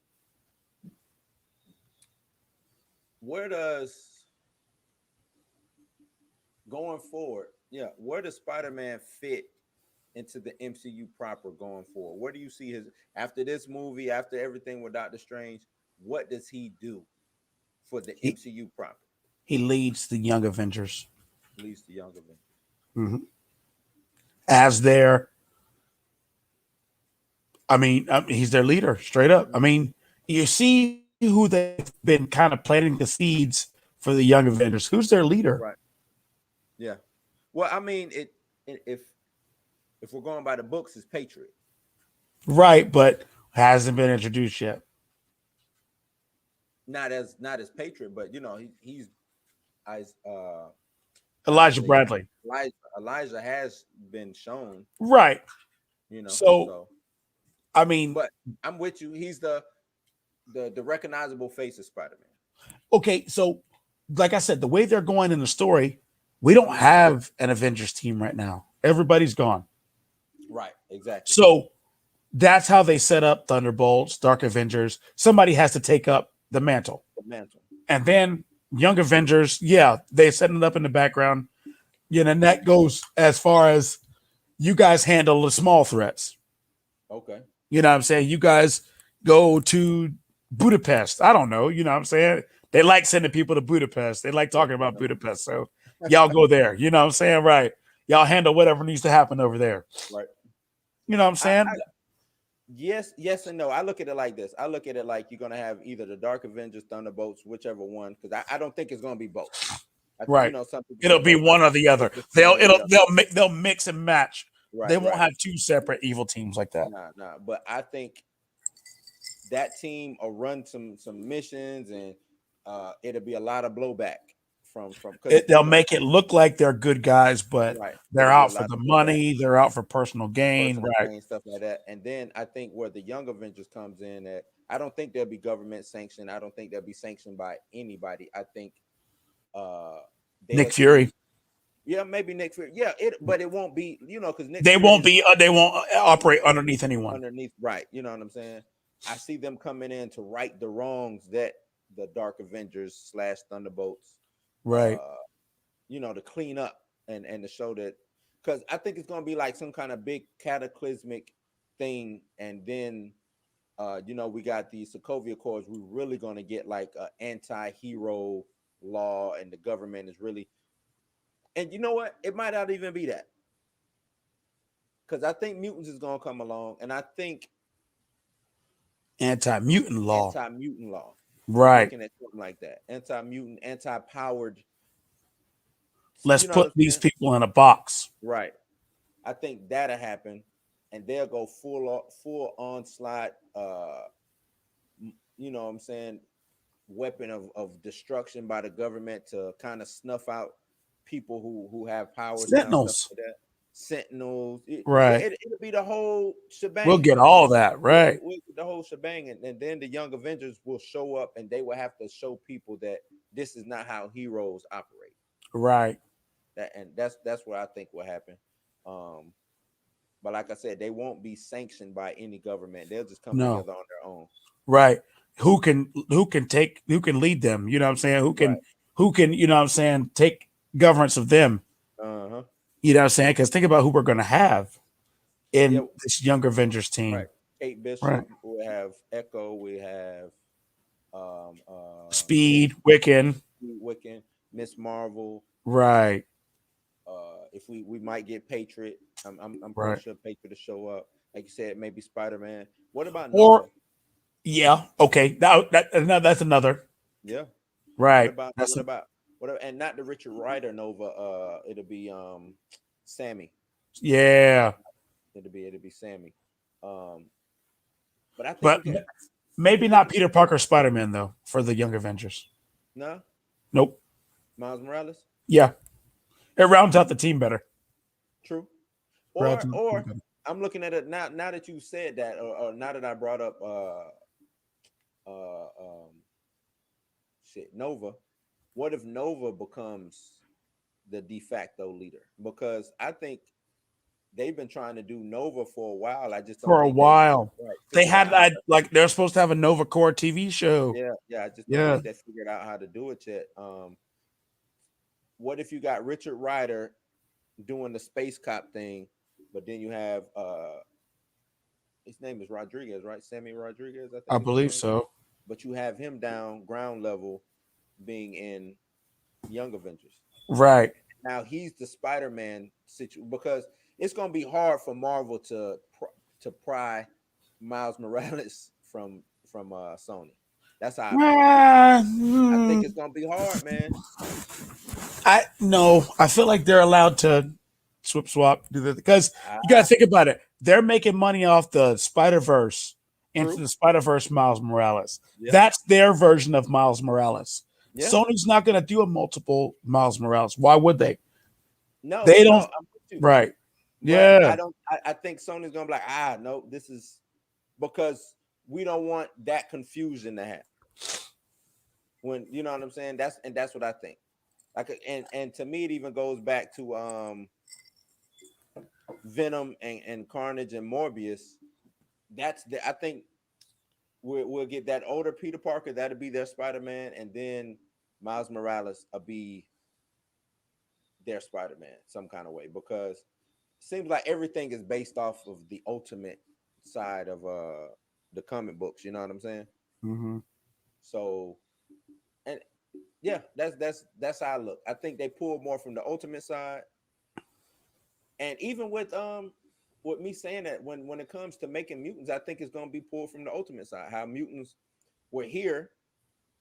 Speaker 1: where does going forward? Yeah, where does Spider-Man fit into the MCU proper going forward? Where do you see his after this movie, after everything with Doctor Strange? What does he do for the
Speaker 2: He
Speaker 1: MCU proper?
Speaker 2: he leads the Young Avengers.
Speaker 1: Leads the Young Avengers.
Speaker 2: Mhm. As their, he's their leader, straight up. I mean, you see who they've been kind of planting the seeds for the Young Avengers. Who's their leader?
Speaker 1: Right. Yeah. Well, I mean, if we're going by the books, it's Patriot.
Speaker 2: Right, but hasn't been introduced yet.
Speaker 1: Not as Patriot, but he's as how can I
Speaker 2: Elijah
Speaker 1: say,
Speaker 2: Bradley.
Speaker 1: Elijah has been shown,
Speaker 2: Right. So,
Speaker 1: so.
Speaker 2: I mean,
Speaker 1: But I'm with you. He's the recognizable face of Spider-Man.
Speaker 2: okay, so like I said, the way they're going in the story, we don't
Speaker 1: Mhm.
Speaker 2: have an Avengers team right now. Everybody's gone.
Speaker 1: Right. Exactly.
Speaker 2: So that's how they set up Thunderbolts, Dark Avengers. Somebody has to take up the mantle.
Speaker 1: The mantle.
Speaker 2: And then Young Avengers, yeah, they set it up in the background. You know, and that goes as far as you guys handle the small threats.
Speaker 1: Okay.
Speaker 2: You know what I'm saying? You guys go to Budapest. I don't know. You know what I'm saying? They like sending people to Budapest. They like talking about Budapest. So y'all go there. You know what I'm saying? Right. Y'all handle whatever needs to happen over there.
Speaker 1: Right.
Speaker 2: You know what I'm
Speaker 1: I,
Speaker 2: saying?
Speaker 1: I yes and no. I look at it like this. I look at it like you're gonna have either the Dark Avengers, Thunderbolts, whichever one, because I don't think it's gonna be both.
Speaker 2: Right.
Speaker 1: Some people
Speaker 2: It'll
Speaker 1: say
Speaker 2: be
Speaker 1: both.
Speaker 2: one or the other.
Speaker 1: Just one
Speaker 2: They'll
Speaker 1: or the other.
Speaker 2: they'll mix and match.
Speaker 1: Right,
Speaker 2: They won't
Speaker 1: right.
Speaker 2: have two separate evil teams like that.
Speaker 1: Nah. But I think that team will run some missions, and it'll be a lot of blowback from because
Speaker 2: They'll make it look like they're good guys, but
Speaker 1: right.
Speaker 2: they're
Speaker 1: It'll be a
Speaker 2: out for
Speaker 1: lot
Speaker 2: the
Speaker 1: of blowback,
Speaker 2: money. They're out for personal gain.
Speaker 1: personal
Speaker 2: Right.
Speaker 1: gain, stuff like that. And then I think where the Young Avengers comes in, that I don't think they'll be government sanctioned. I don't think they'll be sanctioned by anybody. I think
Speaker 2: Nick Fury.
Speaker 1: Yeah, maybe Nick Fury. Yeah, but it won't be, because Nick
Speaker 2: They
Speaker 1: Fury
Speaker 2: won't be. They won't operate underneath anyone.
Speaker 1: underneath, right? You know what I'm saying? I see them coming in to right the wrongs that the Dark Avengers / Thunderbolts,
Speaker 2: Right.
Speaker 1: To clean up and to show that, because I think it's gonna be like some kind of big cataclysmic thing, and then we got the Sokovia Accords. We're really gonna get like an anti-hero law, and the government is really. And you know what? It might not even be that. Because I think mutants is going to come along. And I think
Speaker 2: Anti-mutant law.
Speaker 1: Anti-mutant law.
Speaker 2: Right.
Speaker 1: Looking at something like that. Anti-mutant, anti-powered.
Speaker 2: Let's put these people in a box.
Speaker 1: Right. I think that'll happen. And they'll go full onslaught, weapon of destruction by the government to kind of snuff out people who have powers.
Speaker 2: Sentinels.
Speaker 1: Like that. Sentinels.
Speaker 2: Right.
Speaker 1: It'll be the whole shebang.
Speaker 2: We'll get all that. Right.
Speaker 1: We'll get the whole shebang. And then the Young Avengers will show up, and they will have to show people that this is not how heroes operate.
Speaker 2: Right.
Speaker 1: That's what I think will happen. But like I said, they won't be sanctioned by any government. They'll just come together on their own.
Speaker 2: Right. Who can lead them? You know what I'm saying? Who can, you know what I'm saying, take governance of them.
Speaker 1: Uh-huh.
Speaker 2: You know what I'm saying? Because think about who we're gonna have in this Young Avengers team.
Speaker 1: Right. Kate Bishop,
Speaker 2: right.
Speaker 1: We have Echo, we have
Speaker 2: Speed, Wiccan,
Speaker 1: Miss Marvel.
Speaker 2: Right.
Speaker 1: If we might get Patriot. I'm
Speaker 2: right.
Speaker 1: pretty sure Patriot to show up. Like you said, maybe Spider-Man. What about
Speaker 2: Nova?
Speaker 1: Or
Speaker 2: yeah, okay. That's another.
Speaker 1: Yeah.
Speaker 2: Right.
Speaker 1: What about and not the Richard Rider Nova, it'll be Sammy.
Speaker 2: Yeah.
Speaker 1: It'll be Sammy. But I think
Speaker 2: but maybe not Peter Parker Spider-Man though for the Young Avengers.
Speaker 1: No?
Speaker 2: Nope.
Speaker 1: Miles Morales?
Speaker 2: Yeah. It rounds out the team better.
Speaker 1: True. Or I'm looking at it now that you said that, or now that I brought up Nova. What if Nova becomes the de facto leader? Because I think they've been trying to do Nova for a while. I just don't
Speaker 2: for a while. They had that, like they're supposed to have a Nova Corps TV show.
Speaker 1: Yeah. I just don't think they figured out how to do it yet. What if you got Richard Rider doing the space cop thing, but then you have his name is Rodriguez, right? Sammy Rodriguez, I think.
Speaker 2: I believe so.
Speaker 1: But you have him down ground level being in Young Avengers.
Speaker 2: Right.
Speaker 1: Now he's the Spider-Man situation, because it's going to be hard for Marvel to pry Miles Morales from Sony. That's how I think it's going to be hard, man.
Speaker 2: I feel like they're allowed to swap do that, because you got to think about it. They're making money off the Spider-Verse, Into the Spider-Verse Miles Morales. Yep. That's their version of Miles Morales. Yep. Sony's not going to do a multiple Miles Morales. Why would they?
Speaker 1: No,
Speaker 2: they don't. Right.
Speaker 1: But
Speaker 2: yeah.
Speaker 1: I think Sony's going to be like, no, this is because we don't want that confusion to happen. When you know what I'm saying? That's what I think. Like, and to me, it even goes back to Venom and Carnage and Morbius, I think we'll get that older Peter Parker, that'll be their Spider-Man, and then Miles Morales will be their Spider-Man some kind of way, because it seems like everything is based off of the ultimate side of the comic books, you know what I'm saying?
Speaker 2: Mm-hmm.
Speaker 1: So, and yeah, that's how I look. I think they pull more from the ultimate side. And even with me saying that, when it comes to making mutants, I think it's going to be pulled from the ultimate side. How mutants were here,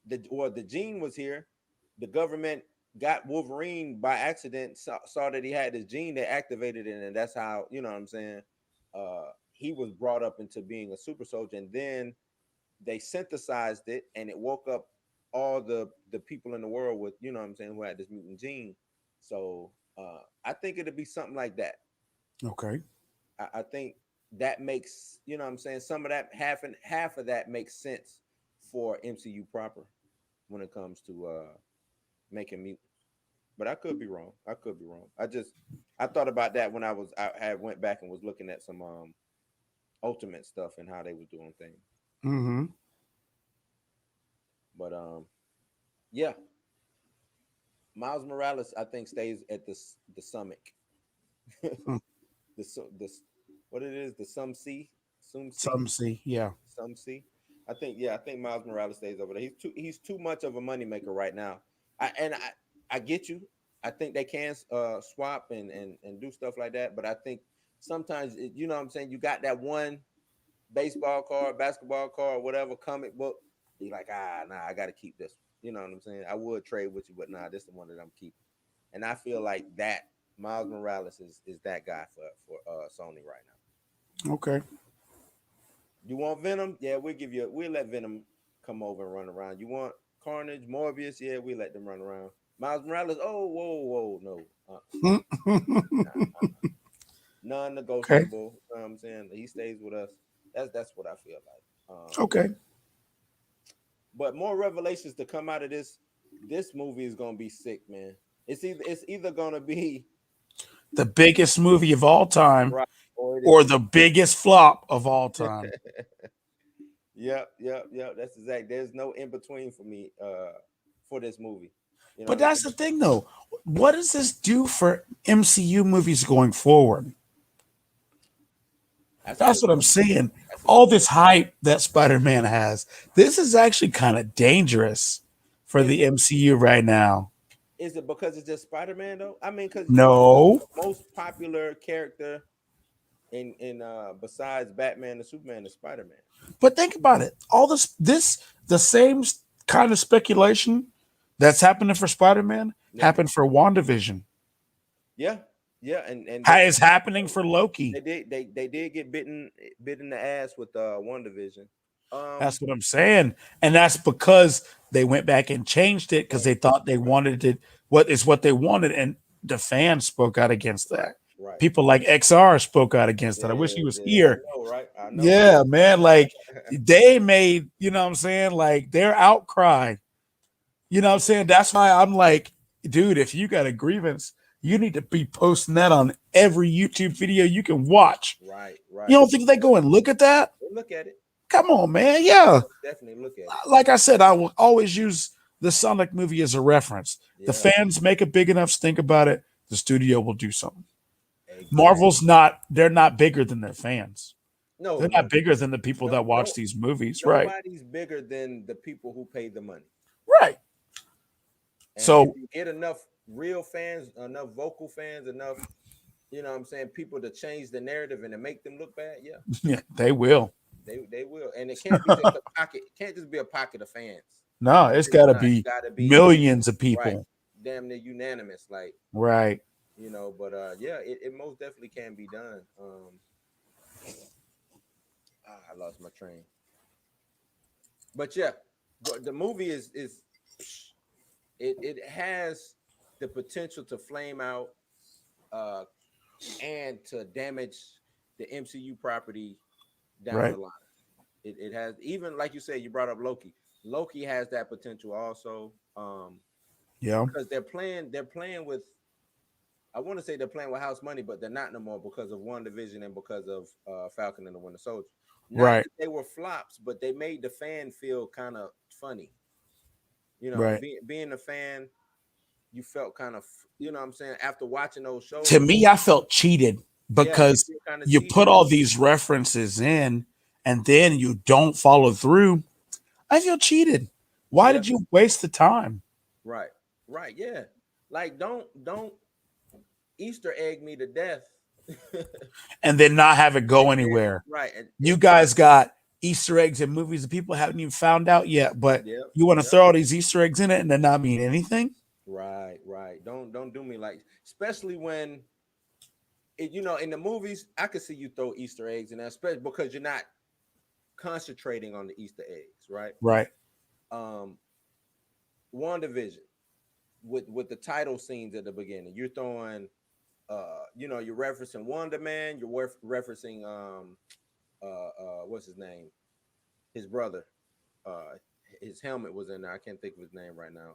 Speaker 1: the gene was here, the government got Wolverine by accident, saw that he had this gene, they activated it, and that's how, you know what I'm saying, he was brought up into being a super soldier, and then they synthesized it, and it woke up all the people in the world with, you know what I'm saying, who had this mutant gene. So I think it'll be something like that.
Speaker 2: Okay.
Speaker 1: I think that makes, you know what I'm saying, some of that, half of that makes sense for MCU proper when it comes to making mutants. But I could be wrong. I could be wrong. I thought about that when I had went back and was looking at some ultimate stuff and how they was doing things.
Speaker 2: Mm-hmm.
Speaker 1: But yeah, Miles Morales I think stays at the summit. the what it is, the some
Speaker 2: Some see, yeah.
Speaker 1: some C. I think Miles Morales stays over there. He's too much of a moneymaker right now. I get you. I think they can swap and do stuff like that, but I think sometimes you know what I'm saying, you got that one baseball card, basketball card, whatever comic book. Be like, nah, I got to keep this one. You know what I'm saying? I would trade with you, but nah, this is the one that I'm keeping. And I feel like that Miles Morales is that guy for Sony right now.
Speaker 2: Okay.
Speaker 1: You want Venom? Yeah, we'll let Venom come over and run around. You want Carnage, Morbius? Yeah, we let them run around. Miles Morales? Oh, whoa, no.
Speaker 2: Okay.
Speaker 1: Non-negotiable. You know what I'm saying? He stays with us. That's what I feel like.
Speaker 2: Okay.
Speaker 1: But more revelations to come out of this movie is gonna be sick, man. It's either gonna be
Speaker 2: The biggest movie of all time
Speaker 1: right or it
Speaker 2: or
Speaker 1: is.
Speaker 2: the biggest flop of all time.
Speaker 1: Yep. That's exact. There's no in between for me for this movie. You know
Speaker 2: But
Speaker 1: what I'm
Speaker 2: that's
Speaker 1: saying?
Speaker 2: the thing, though. What does this do for MCU movies going forward?
Speaker 1: That's a
Speaker 2: That's
Speaker 1: good
Speaker 2: what I'm
Speaker 1: question.
Speaker 2: saying.
Speaker 1: That's a
Speaker 2: All
Speaker 1: good
Speaker 2: this
Speaker 1: question.
Speaker 2: hype that Spider-Man has, this is actually kind of dangerous for
Speaker 1: Is
Speaker 2: the
Speaker 1: it
Speaker 2: MCU right now.
Speaker 1: is it because it's just Spider-Man though? I mean, because
Speaker 2: No,
Speaker 1: the most popular character in besides Batman and Superman is Spider-Man.
Speaker 2: but think about it. All the same kind of speculation that's happening for Spider-Man
Speaker 1: Yeah,
Speaker 2: happened for WandaVision.
Speaker 1: yeah, yeah, and they
Speaker 2: Is happening for Loki.
Speaker 1: they did get bit in the ass with WandaVision.
Speaker 2: That's what I'm saying. And that's because they went back and changed it because
Speaker 1: Change
Speaker 2: they
Speaker 1: it.
Speaker 2: thought they wanted it, what they wanted. And the fans spoke out against
Speaker 1: Right,
Speaker 2: that.
Speaker 1: right.
Speaker 2: People like XR spoke out against that. I wish he was
Speaker 1: I
Speaker 2: here.
Speaker 1: know, right? I know.
Speaker 2: Yeah, man. Like they made, you know what I'm saying? Like their outcry. You know what I'm saying? That's why I'm like, dude, if you got a grievance, you need to be posting that on every YouTube video you can watch.
Speaker 1: Right,
Speaker 2: You
Speaker 1: right.
Speaker 2: don't think they go and look at that?
Speaker 1: We'll look at it.
Speaker 2: Come on, man. Yeah.
Speaker 1: Definitely look at it.
Speaker 2: Like I said, I will always use the Sonic movie as a reference. The
Speaker 1: Yeah,
Speaker 2: fans make a big enough stink about it, the studio will do something.
Speaker 1: exactly.
Speaker 2: Marvel's not, they're not bigger than their fans.
Speaker 1: No,
Speaker 2: They're
Speaker 1: no,
Speaker 2: not bigger than the people
Speaker 1: no,
Speaker 2: that watch
Speaker 1: no.
Speaker 2: these movies. Right.
Speaker 1: Nobody's bigger than the people who pay the money.
Speaker 2: Right.
Speaker 1: And if
Speaker 2: So,
Speaker 1: you get enough real fans, enough vocal fans, enough, you know what I'm saying, people to change the narrative and to make them look bad, yeah,
Speaker 2: yeah, they will.
Speaker 1: they will. And it can't be just a pocket, it can't just be a pocket of fans.
Speaker 2: No, it's
Speaker 1: It's
Speaker 2: got to
Speaker 1: not. It
Speaker 2: be
Speaker 1: gotta be
Speaker 2: millions of
Speaker 1: right,
Speaker 2: people.
Speaker 1: damn near unanimous, like,
Speaker 2: Right.
Speaker 1: but yeah, it most definitely can be done. I lost my train. But yeah, the movie is it has the potential to flame out uh and to damage the MCU property down
Speaker 2: Right.
Speaker 1: the line. It has, even like you said, you brought up Loki. Loki has that potential also.
Speaker 2: Yeah.
Speaker 1: Because they're playing with I want to say they're playing with house money, but they're not no more because of WandaVision and because of Falcon and the Winter Soldier. Not
Speaker 2: Right.
Speaker 1: that they were flops, but they made the fan feel kind of funny. You know,
Speaker 2: Right.
Speaker 1: being a fan, you felt kind of, you know what I'm saying, after watching those
Speaker 2: To
Speaker 1: shows.
Speaker 2: me, I felt cheated
Speaker 1: Yeah, you
Speaker 2: because
Speaker 1: feel kind of
Speaker 2: you
Speaker 1: cheated.
Speaker 2: put all these references in and then you don't follow through. I feel cheated. Why
Speaker 1: Yeah,
Speaker 2: did you waste the time?
Speaker 1: right, right, yeah. Like don't Easter egg me to death.
Speaker 2: And then not have it go
Speaker 1: And then
Speaker 2: anywhere.
Speaker 1: right,
Speaker 2: You guys got Easter eggs in movies that people haven't even found out yet, but
Speaker 1: yeah,
Speaker 2: you want to
Speaker 1: yeah.
Speaker 2: throw all these Easter eggs in it and then not mean anything?
Speaker 1: Right, right. Don't do me like, especially when it, you know, in the movies, I could see you throw Easter eggs in there, especially because you're not concentrating on the Easter eggs, right?
Speaker 2: Right.
Speaker 1: Um, WandaVision with the title scenes at the beginning, you're throwing, you know, you're referencing Wonder Man, you're referencing, what's his name, his brother, his helmet was in there. I can't think of his name right now.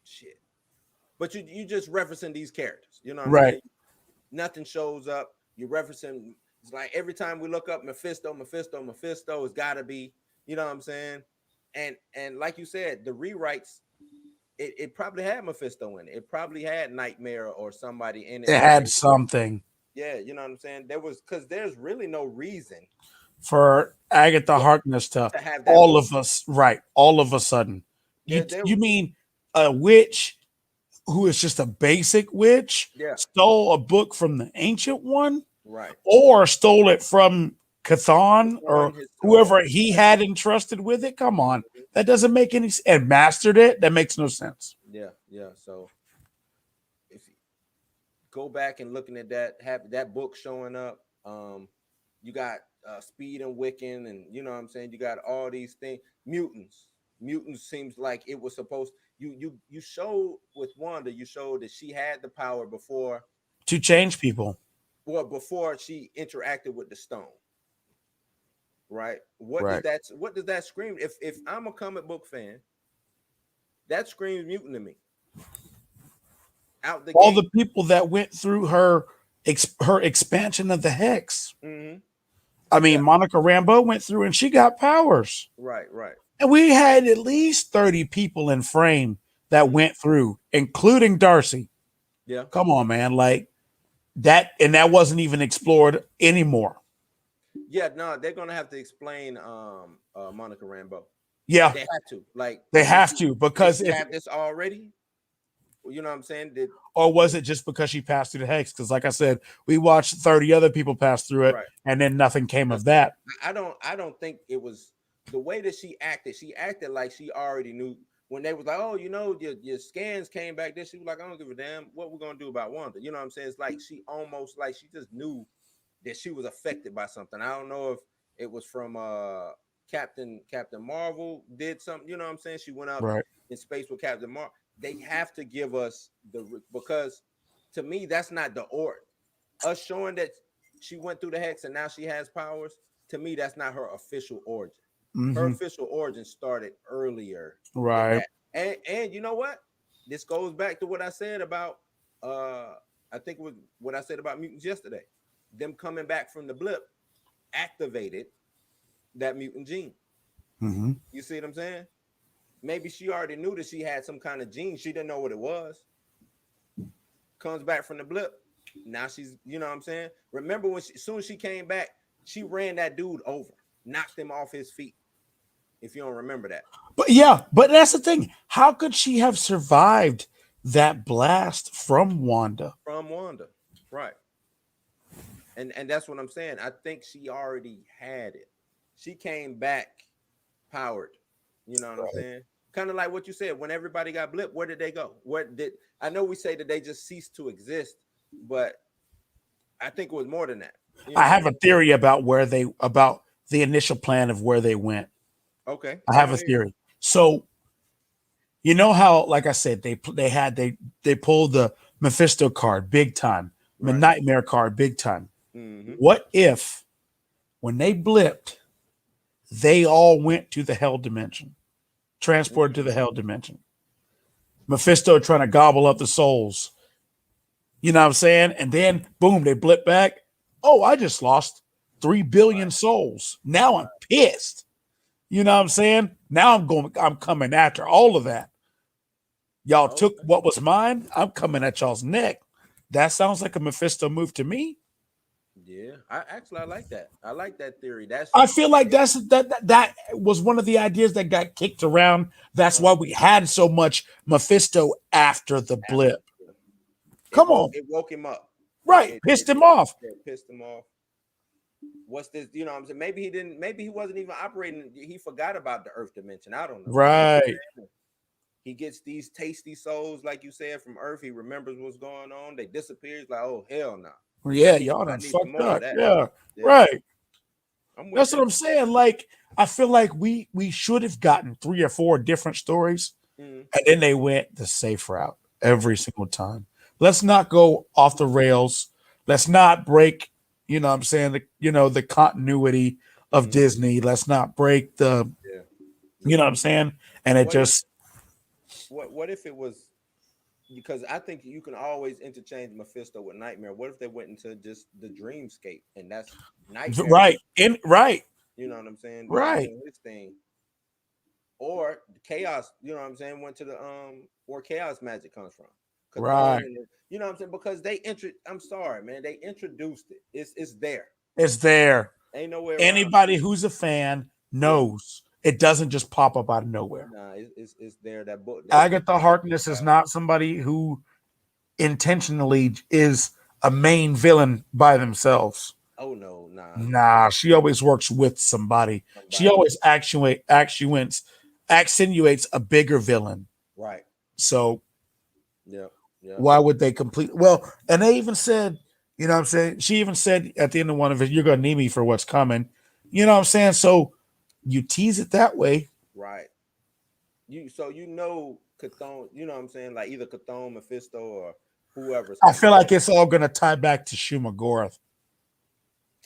Speaker 1: Shit. But you just referencing these characters. You know what I'm
Speaker 2: Right.
Speaker 1: saying? Nothing shows up. You're referencing. It's like every time we look up Mephisto, it's got to be. You know what I'm saying? And like you said, the rewrites. It probably had Mephisto in it. It probably had Nightmare or somebody in it.
Speaker 2: It had something
Speaker 1: Yeah, you know what I'm saying. There was, because there's really no reason
Speaker 2: for Agatha
Speaker 1: yeah,
Speaker 2: Harkness to
Speaker 1: to have that
Speaker 2: all
Speaker 1: book.
Speaker 2: of us, right? All of a sudden,
Speaker 1: There,
Speaker 2: you mean a witch who is just a basic witch
Speaker 1: yeah,
Speaker 2: stole a book from the ancient one,
Speaker 1: right.
Speaker 2: or stole it from Cthulhu or
Speaker 1: On his
Speaker 2: whoever he had entrusted with it? Come on, that doesn't make any sense. And mastered it. That makes no sense.
Speaker 1: yeah, yeah. So if you go back and looking at that, have that book showing up, you got Speed and Wiccan, and you know what I'm saying. You got all these things. Mutants seems like it was supposed. You showed with Wanda. You showed that she had the power before,
Speaker 2: To change people.
Speaker 1: well, before she interacted with the stone. Right?
Speaker 2: Right.
Speaker 1: What does that scream? If I'm a comic book fan, that screams mutant to me. Out the
Speaker 2: All
Speaker 1: gate.
Speaker 2: the people that went through her her expansion of the hex.
Speaker 1: Mm-hmm.
Speaker 2: I
Speaker 1: Yeah.
Speaker 2: mean, Monica Rambeau went through and she got powers.
Speaker 1: Right. Right.
Speaker 2: And we had at least 30 people in frame that
Speaker 1: Mm-hmm.
Speaker 2: went through, including Darcy.
Speaker 1: Yeah.
Speaker 2: Come on, man. Like that, and that wasn't even explored anymore.
Speaker 1: Yeah. No, they're gonna have to explain Monica Rambeau.
Speaker 2: Yeah,
Speaker 1: They have to. Like,
Speaker 2: they have to,
Speaker 1: did
Speaker 2: because
Speaker 1: she
Speaker 2: if,
Speaker 1: have this already? You know what I'm saying?
Speaker 2: or was it just because she passed through the hex? Because, like I said, we watched 30 other people pass through it,
Speaker 1: Right.
Speaker 2: and then nothing came of that.
Speaker 1: I don't think it was the way that she acted. She acted like she already knew when they was like, oh, you know, your scans came back. This, she was like, I don't give a damn what we're gonna do about Wanda. You know what I'm saying? It's like she almost like she just knew that she was affected by something. I don't know if it was from Captain Marvel did something. You know what I'm saying? She went up
Speaker 2: Right.
Speaker 1: in space with Captain Marvel. They have to give us because to me that's not the order. Us showing that she went through the hex and now she has powers. To me, that's not her official origin. Her
Speaker 2: Mm-hmm.
Speaker 1: official origin started earlier than
Speaker 2: Right.
Speaker 1: that. And you know what? This goes back to what I said about I think it was what I said about mutants yesterday. Them coming back from the blip activated that mutant gene.
Speaker 2: Mm-hmm.
Speaker 1: You see what I'm saying? Maybe she already knew that she had some kind of gene. She didn't know what it was. Comes back from the blip. Now she's, you know what I'm saying? Remember when as soon as she came back, she ran that dude over, knocked him off his feet. If you don't remember that.
Speaker 2: But yeah, but that's the thing. How could she have survived that blast from Wanda?
Speaker 1: From Wanda. Right. And that's what I'm saying. I think she already had it. She came back powered. You know what I'm saying? Kind of like what you said. When everybody got blipped, where did they go? Where did I know we say that they just ceased to exist, but I think it was more than that. You
Speaker 2: I
Speaker 1: know?
Speaker 2: have a theory about about the initial plan of where they went.
Speaker 1: Okay.
Speaker 2: I have a theory. So you know how, like I said, they pulled the Mephisto card big time, the
Speaker 1: Right.
Speaker 2: Nightmare card big time.
Speaker 1: Mm-hmm.
Speaker 2: What if when they blipped, they all went to the hell dimension, transported to the hell dimension? Mephisto trying to gobble up the souls. You know what I'm saying? And then boom, they blip back. Oh, I just lost 3 billion
Speaker 1: Right.
Speaker 2: souls. Now I'm pissed. You know what I'm saying? Now I'm coming after all of that. Y'all took
Speaker 1: Okay.
Speaker 2: what was mine. I'm coming at y'all's neck. That sounds like a Mephisto move to me.
Speaker 1: Yeah. I like that. I like that theory. That's
Speaker 2: I feel like that was one of the ideas that got kicked around. That's
Speaker 1: uh,
Speaker 2: why we had so much Mephisto after the
Speaker 1: after
Speaker 2: blip.
Speaker 1: it
Speaker 2: Come
Speaker 1: woke
Speaker 2: on.
Speaker 1: it woke him up.
Speaker 2: Right. Pissed him off.
Speaker 1: It pissed him off. What's this? You know what I'm saying? Maybe he didn't, maybe he wasn't even operating. He forgot about the Earth dimension. I don't know. You know what I'm
Speaker 2: Right.
Speaker 1: saying? He gets these tasty souls, like you said, from Earth. He remembers what's going on. They disappear. He's like, oh hell no.
Speaker 2: Well,
Speaker 1: I
Speaker 2: yeah,
Speaker 1: need
Speaker 2: y'all
Speaker 1: I
Speaker 2: done
Speaker 1: need some
Speaker 2: fucked
Speaker 1: more of
Speaker 2: up.
Speaker 1: that.
Speaker 2: Yeah.
Speaker 1: Yeah.
Speaker 2: Right.
Speaker 1: I'm with
Speaker 2: That's what
Speaker 1: that.
Speaker 2: I'm saying. Like, I feel like we should have gotten 3 or 4 different stories,
Speaker 1: Mm,
Speaker 2: and then they went the safe route every single time. Let's not go off the rails. Let's not break, you know what I'm saying, the continuity of
Speaker 1: mm,
Speaker 2: Disney. Let's not break the,
Speaker 1: yeah.
Speaker 2: you
Speaker 1: Yeah.
Speaker 2: know what I'm saying? And it
Speaker 1: What if
Speaker 2: just
Speaker 1: what if it was, because I think you can always interchange Mephisto with Nightmare. What if they went into just the dreamscape and that's Nightmare?
Speaker 2: right. In right.
Speaker 1: You know what I'm saying?
Speaker 2: Right.
Speaker 1: Doing his thing. Or chaos, you know what I'm saying, went to the where chaos magic comes from. Cthulhu,
Speaker 2: Right.
Speaker 1: you know what I'm saying? Because I'm sorry, man, they introduced it. It's there.
Speaker 2: It's there.
Speaker 1: Ain't no way around.
Speaker 2: Anybody who's a fan
Speaker 1: Yeah.
Speaker 2: knows it doesn't just pop up out of nowhere.
Speaker 1: Nah, it's there. That book, that
Speaker 2: Agatha Harkness is not somebody who intentionally is a main villain by themselves.
Speaker 1: oh no, nah.
Speaker 2: Nah, she always works with somebody. She
Speaker 1: Somebody.
Speaker 2: always accentuates a bigger villain.
Speaker 1: Right.
Speaker 2: So
Speaker 1: Yeah. Yeah.
Speaker 2: why would they complete? Well, and they even said, you know what I'm saying? She even said at the end of one of it, you're going to need me for what's coming. You know what I'm saying? So you tease it that way.
Speaker 1: Right. You know Cthulhu, you know what I'm saying? Like either Cthulhu, Mephisto, or whoever's
Speaker 2: I
Speaker 1: coming.
Speaker 2: feel like it's all going to tie back to Shumagorath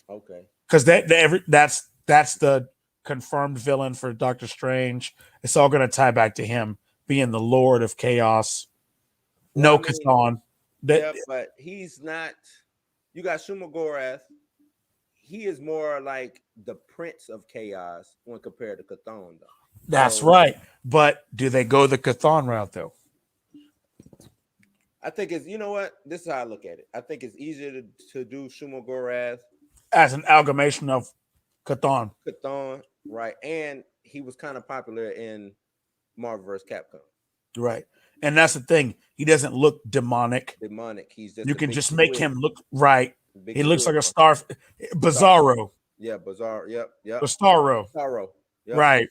Speaker 1: Okay.
Speaker 2: because that's the confirmed villain for Doctor Strange. It's all going to tie back to him being the Lord of Chaos.
Speaker 1: Well, I
Speaker 2: No
Speaker 1: mean,
Speaker 2: Cthulhu. That
Speaker 1: yeah, but he's not. You got Shumagorath. He is more like the Prince of Chaos when compared to Cthulhu, though.
Speaker 2: that's
Speaker 1: So
Speaker 2: right. But do they go the Cthulhu route though?
Speaker 1: I think it's, you know what? This is how I look at it. I think it's easier to do Shumagorath,
Speaker 2: As an amalgamation of Cthulhu.
Speaker 1: Cthulhu, right? And he was kind of popular in Marvel vs. Capcom.
Speaker 2: Right. And that's the thing. He doesn't look demonic.
Speaker 1: Demonic. He's just
Speaker 2: You
Speaker 1: a
Speaker 2: can
Speaker 1: big
Speaker 2: just make
Speaker 1: squid.
Speaker 2: him look right.
Speaker 1: Big
Speaker 2: He looks
Speaker 1: squid
Speaker 2: like a
Speaker 1: monster.
Speaker 2: star Bizarro.
Speaker 1: Yeah, bizarre. Yep, yep.
Speaker 2: Bizarro.
Speaker 1: Sorrow. Yep.
Speaker 2: Right.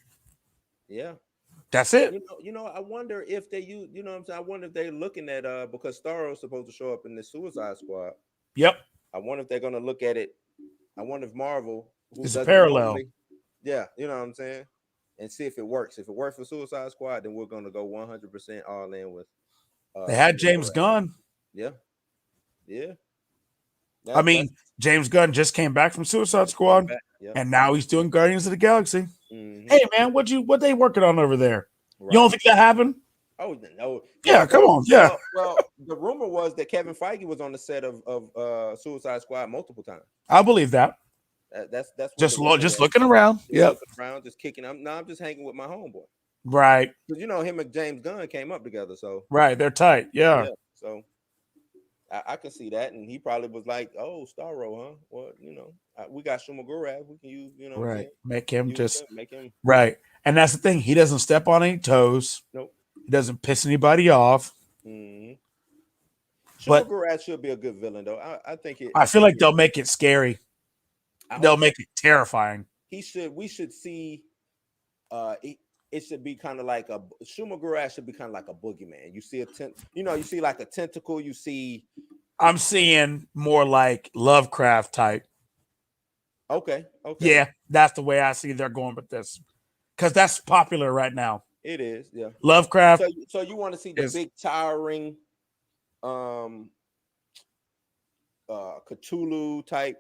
Speaker 1: Yeah.
Speaker 2: That's it.
Speaker 1: I wonder if they use, you know what I'm saying? I wonder if they're looking at because Starro's supposed to show up in the Suicide Squad.
Speaker 2: Yep.
Speaker 1: I wonder if they're gonna look at it. I wonder if Marvel, who
Speaker 2: It's a
Speaker 1: doesn't
Speaker 2: parallel.
Speaker 1: normally, yeah, you know what I'm saying? And see if it works. If it works for Suicide Squad, then we're gonna go 100% all in with
Speaker 2: They had
Speaker 1: Shuma
Speaker 2: James
Speaker 1: Gorath.
Speaker 2: Gunn.
Speaker 1: Yeah. Yeah.
Speaker 2: I
Speaker 1: That's
Speaker 2: mean, James Gunn just came back from Suicide
Speaker 1: came
Speaker 2: Squad,
Speaker 1: back. Yep.
Speaker 2: and now he's doing Guardians of the Galaxy.
Speaker 1: Hmm.
Speaker 2: Hey man, what they working on over there? You don't
Speaker 1: Right.
Speaker 2: think that happened?
Speaker 1: Oh no.
Speaker 2: Yeah, come on. Yeah.
Speaker 1: Well, the rumor was that Kevin Feige was on the set of Suicide Squad multiple times.
Speaker 2: I believe that.
Speaker 1: That's what the rumor
Speaker 2: Just
Speaker 1: was.
Speaker 2: looking around.
Speaker 1: Just
Speaker 2: Yep.
Speaker 1: looking around, just kicking. I'm just hanging with my homeboy
Speaker 2: Right.
Speaker 1: because him and James Gunn came up together. So
Speaker 2: Right. They're tight. Yeah.
Speaker 1: yeah, so I can see that, and he probably was like, "Oh, Starro, huh? Well, we got Shumagorath. We can use, what I'm
Speaker 2: Right.
Speaker 1: saying,
Speaker 2: Make him
Speaker 1: use
Speaker 2: just
Speaker 1: him, make him
Speaker 2: right. And that's the thing. He doesn't step on any toes.
Speaker 1: nope."
Speaker 2: He doesn't piss anybody off.
Speaker 1: Mm-hmm.
Speaker 2: But
Speaker 1: Shumagorath should be a good villain, though. I think it.
Speaker 2: I feel like they'll make it scary.
Speaker 1: I
Speaker 2: They'll
Speaker 1: hope so.
Speaker 2: make it terrifying.
Speaker 1: We should see. It should be kind of like Shumagorath should be kind of like a boogeyman. You see you see like a tentacle. You see.
Speaker 2: I'm seeing more like Lovecraft type.
Speaker 1: Okay.
Speaker 2: Yeah, that's the way I see they're going with this. Because that's popular right now.
Speaker 1: It is, yeah.
Speaker 2: Lovecraft
Speaker 1: So you want to see the
Speaker 2: is
Speaker 1: big towering, Cthulhu type?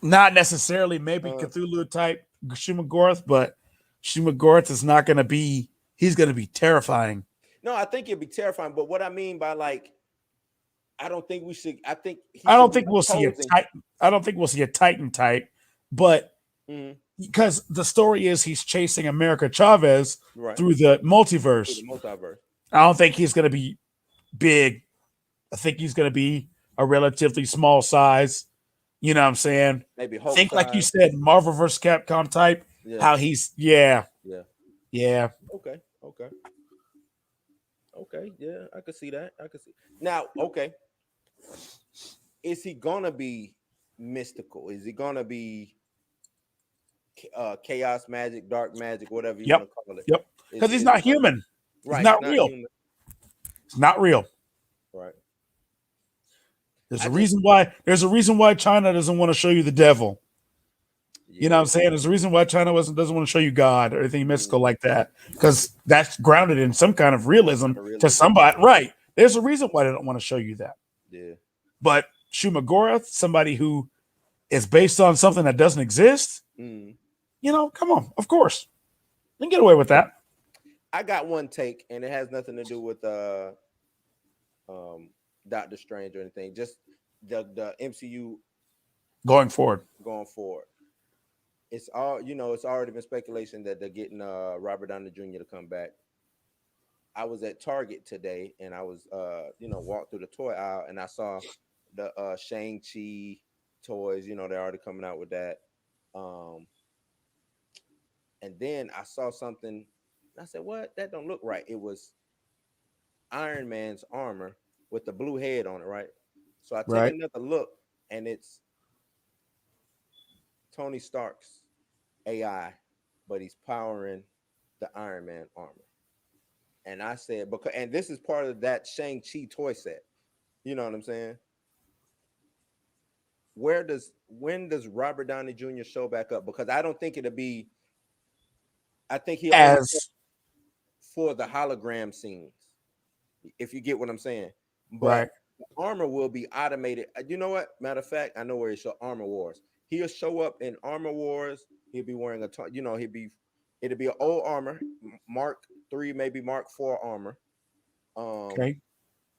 Speaker 2: not necessarily maybe Cthulhu type Shumagorath, but Shumagorath is not going to be. He's going to be terrifying.
Speaker 1: No, I think it'd be terrifying. But what I mean by like, I don't think we should. I think he
Speaker 2: I
Speaker 1: should
Speaker 2: don't
Speaker 1: be
Speaker 2: think we'll see a
Speaker 1: opposing.
Speaker 2: Titan. I don't think we'll see a Titan type, but
Speaker 1: Mhm.
Speaker 2: because the story is he's chasing America Chavez
Speaker 1: Right
Speaker 2: through the
Speaker 1: through the
Speaker 2: multiverse.
Speaker 1: multiverse.
Speaker 2: I don't think he's going to be big. I think he's going to be a relatively small size. You know what I'm saying?
Speaker 1: Maybe Hulk
Speaker 2: Think like you
Speaker 1: size.
Speaker 2: said, Marvel vs. Capcom type.
Speaker 1: Yeah,
Speaker 2: How he's yeah,
Speaker 1: yeah.
Speaker 2: yeah.
Speaker 1: Okay, okay, okay. Yeah, I could see that. I could see. Now, okay, is he gonna be mystical? Is he gonna be chaos magic, dark magic, whatever you want
Speaker 2: Yep,
Speaker 1: to call it?
Speaker 2: yep. Because he's
Speaker 1: Is
Speaker 2: not
Speaker 1: it gonna
Speaker 2: human. He's
Speaker 1: right? He's
Speaker 2: not
Speaker 1: not
Speaker 2: real.
Speaker 1: human.
Speaker 2: It's not real.
Speaker 1: Right.
Speaker 2: There's
Speaker 1: I
Speaker 2: a
Speaker 1: just
Speaker 2: reason why. There's a reason why China doesn't want to show you the devil. You know what
Speaker 1: yeah.
Speaker 2: I'm saying? There's a reason why China doesn't want to show you God or anything mystical
Speaker 1: Mm,
Speaker 2: like that, because that's grounded in some kind of realism
Speaker 1: kind of
Speaker 2: to
Speaker 1: realism.
Speaker 2: somebody. Right? There's a reason why they don't want to show you that.
Speaker 1: Yeah.
Speaker 2: But Shumagorath, somebody who is based on something that doesn't exist,
Speaker 1: Mm.
Speaker 2: come on, of course, you can get away with that.
Speaker 1: I got one take, and it has nothing to do with um Doctor Strange or anything. Just the MCU
Speaker 2: Going forward,
Speaker 1: going forward. It's all it's already been speculation that they're getting Robert Downey Jr. to come back. I was at Target today and I was walked through the toy aisle and I saw the Shang-Chi toys, they're already coming out with that. Um and then I saw something and I said, "What? That don't look right." It was Iron Man's armor with the blue head on it, right? So I take
Speaker 2: right?
Speaker 1: another look and it's Tony Stark's AI, but he's powering the Iron Man armor. And I said, and this is part of that Shang-Chi toy set. You know what I'm saying? When does Robert Downey Jr. show back up? Because I don't think it'll be, I think he'll only
Speaker 2: As
Speaker 1: for the hologram scenes, if you get what I'm saying. But
Speaker 2: right,
Speaker 1: the armor will be automated. You know what? Matter of fact, I know where he show Armor Wars. He'll show up in Armor Wars. He'll be wearing it'll be an old armor, Mark 3, maybe Mark 4 armor.
Speaker 2: okay,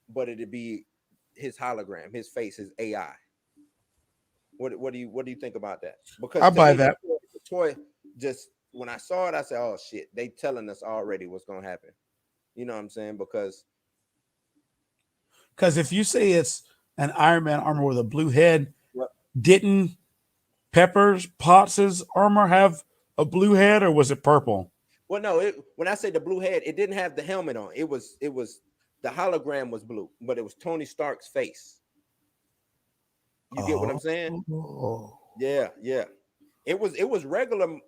Speaker 1: But it'd be his hologram, his face, his AI. What do you think about that? Because
Speaker 2: I
Speaker 1: to
Speaker 2: buy
Speaker 1: me,
Speaker 2: that.
Speaker 1: the toy just when I saw it, I said, "Oh shit, they telling us already what's gonna happen." You know what I'm saying? Because
Speaker 2: Because if you say it's an Iron Man armor with a blue head,
Speaker 1: well,
Speaker 2: didn't Pepper's Potts's armor have a blue head, or was it purple?
Speaker 1: no, when I say the blue head, it didn't have the helmet on. It was the hologram was blue, but it was Tony Stark's face. You get what I'm saying?
Speaker 2: Oh,
Speaker 1: Yeah, yeah. It was regular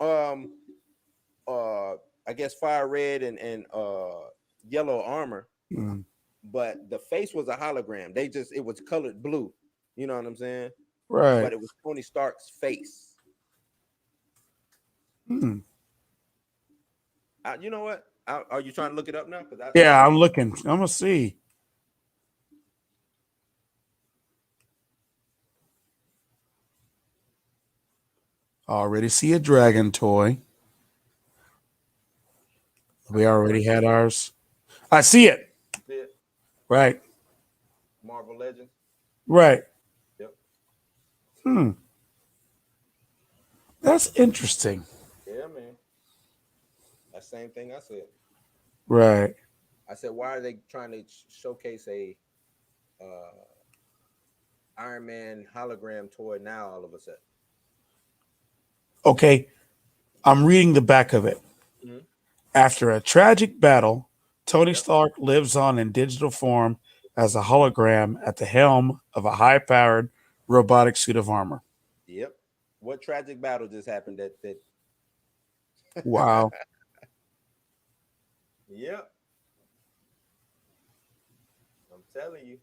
Speaker 1: I guess fire red and yellow armor,
Speaker 2: mm,
Speaker 1: but the face was a hologram. It was colored blue. You know what I'm saying?
Speaker 2: right.
Speaker 1: But it was Tony Stark's face.
Speaker 2: Mm.
Speaker 1: You know what? Are you trying to look it up now? Because I
Speaker 2: Yeah,
Speaker 1: think
Speaker 2: I'm looking. I'm gonna see. Already see a dragon toy. We
Speaker 1: I'm trying
Speaker 2: already
Speaker 1: to
Speaker 2: had ours. I see it.
Speaker 1: see it.
Speaker 2: Right,
Speaker 1: Marvel Legends.
Speaker 2: right.
Speaker 1: Yep.
Speaker 2: Hmm. That's interesting.
Speaker 1: Yeah, man. That same thing I said.
Speaker 2: Right.
Speaker 1: I said, why are they trying to showcase a uh, Iron Man hologram toy now? All of a sudden.
Speaker 2: Okay. I'm reading the back of it.
Speaker 1: Mhm.
Speaker 2: After a tragic battle, Tony
Speaker 1: Yep.
Speaker 2: Stark lives on in digital form as a hologram at the helm of a high powered robotic suit of armor.
Speaker 1: Yep. What tragic battle just happened?
Speaker 2: Wow.
Speaker 1: Yep. I'm telling you.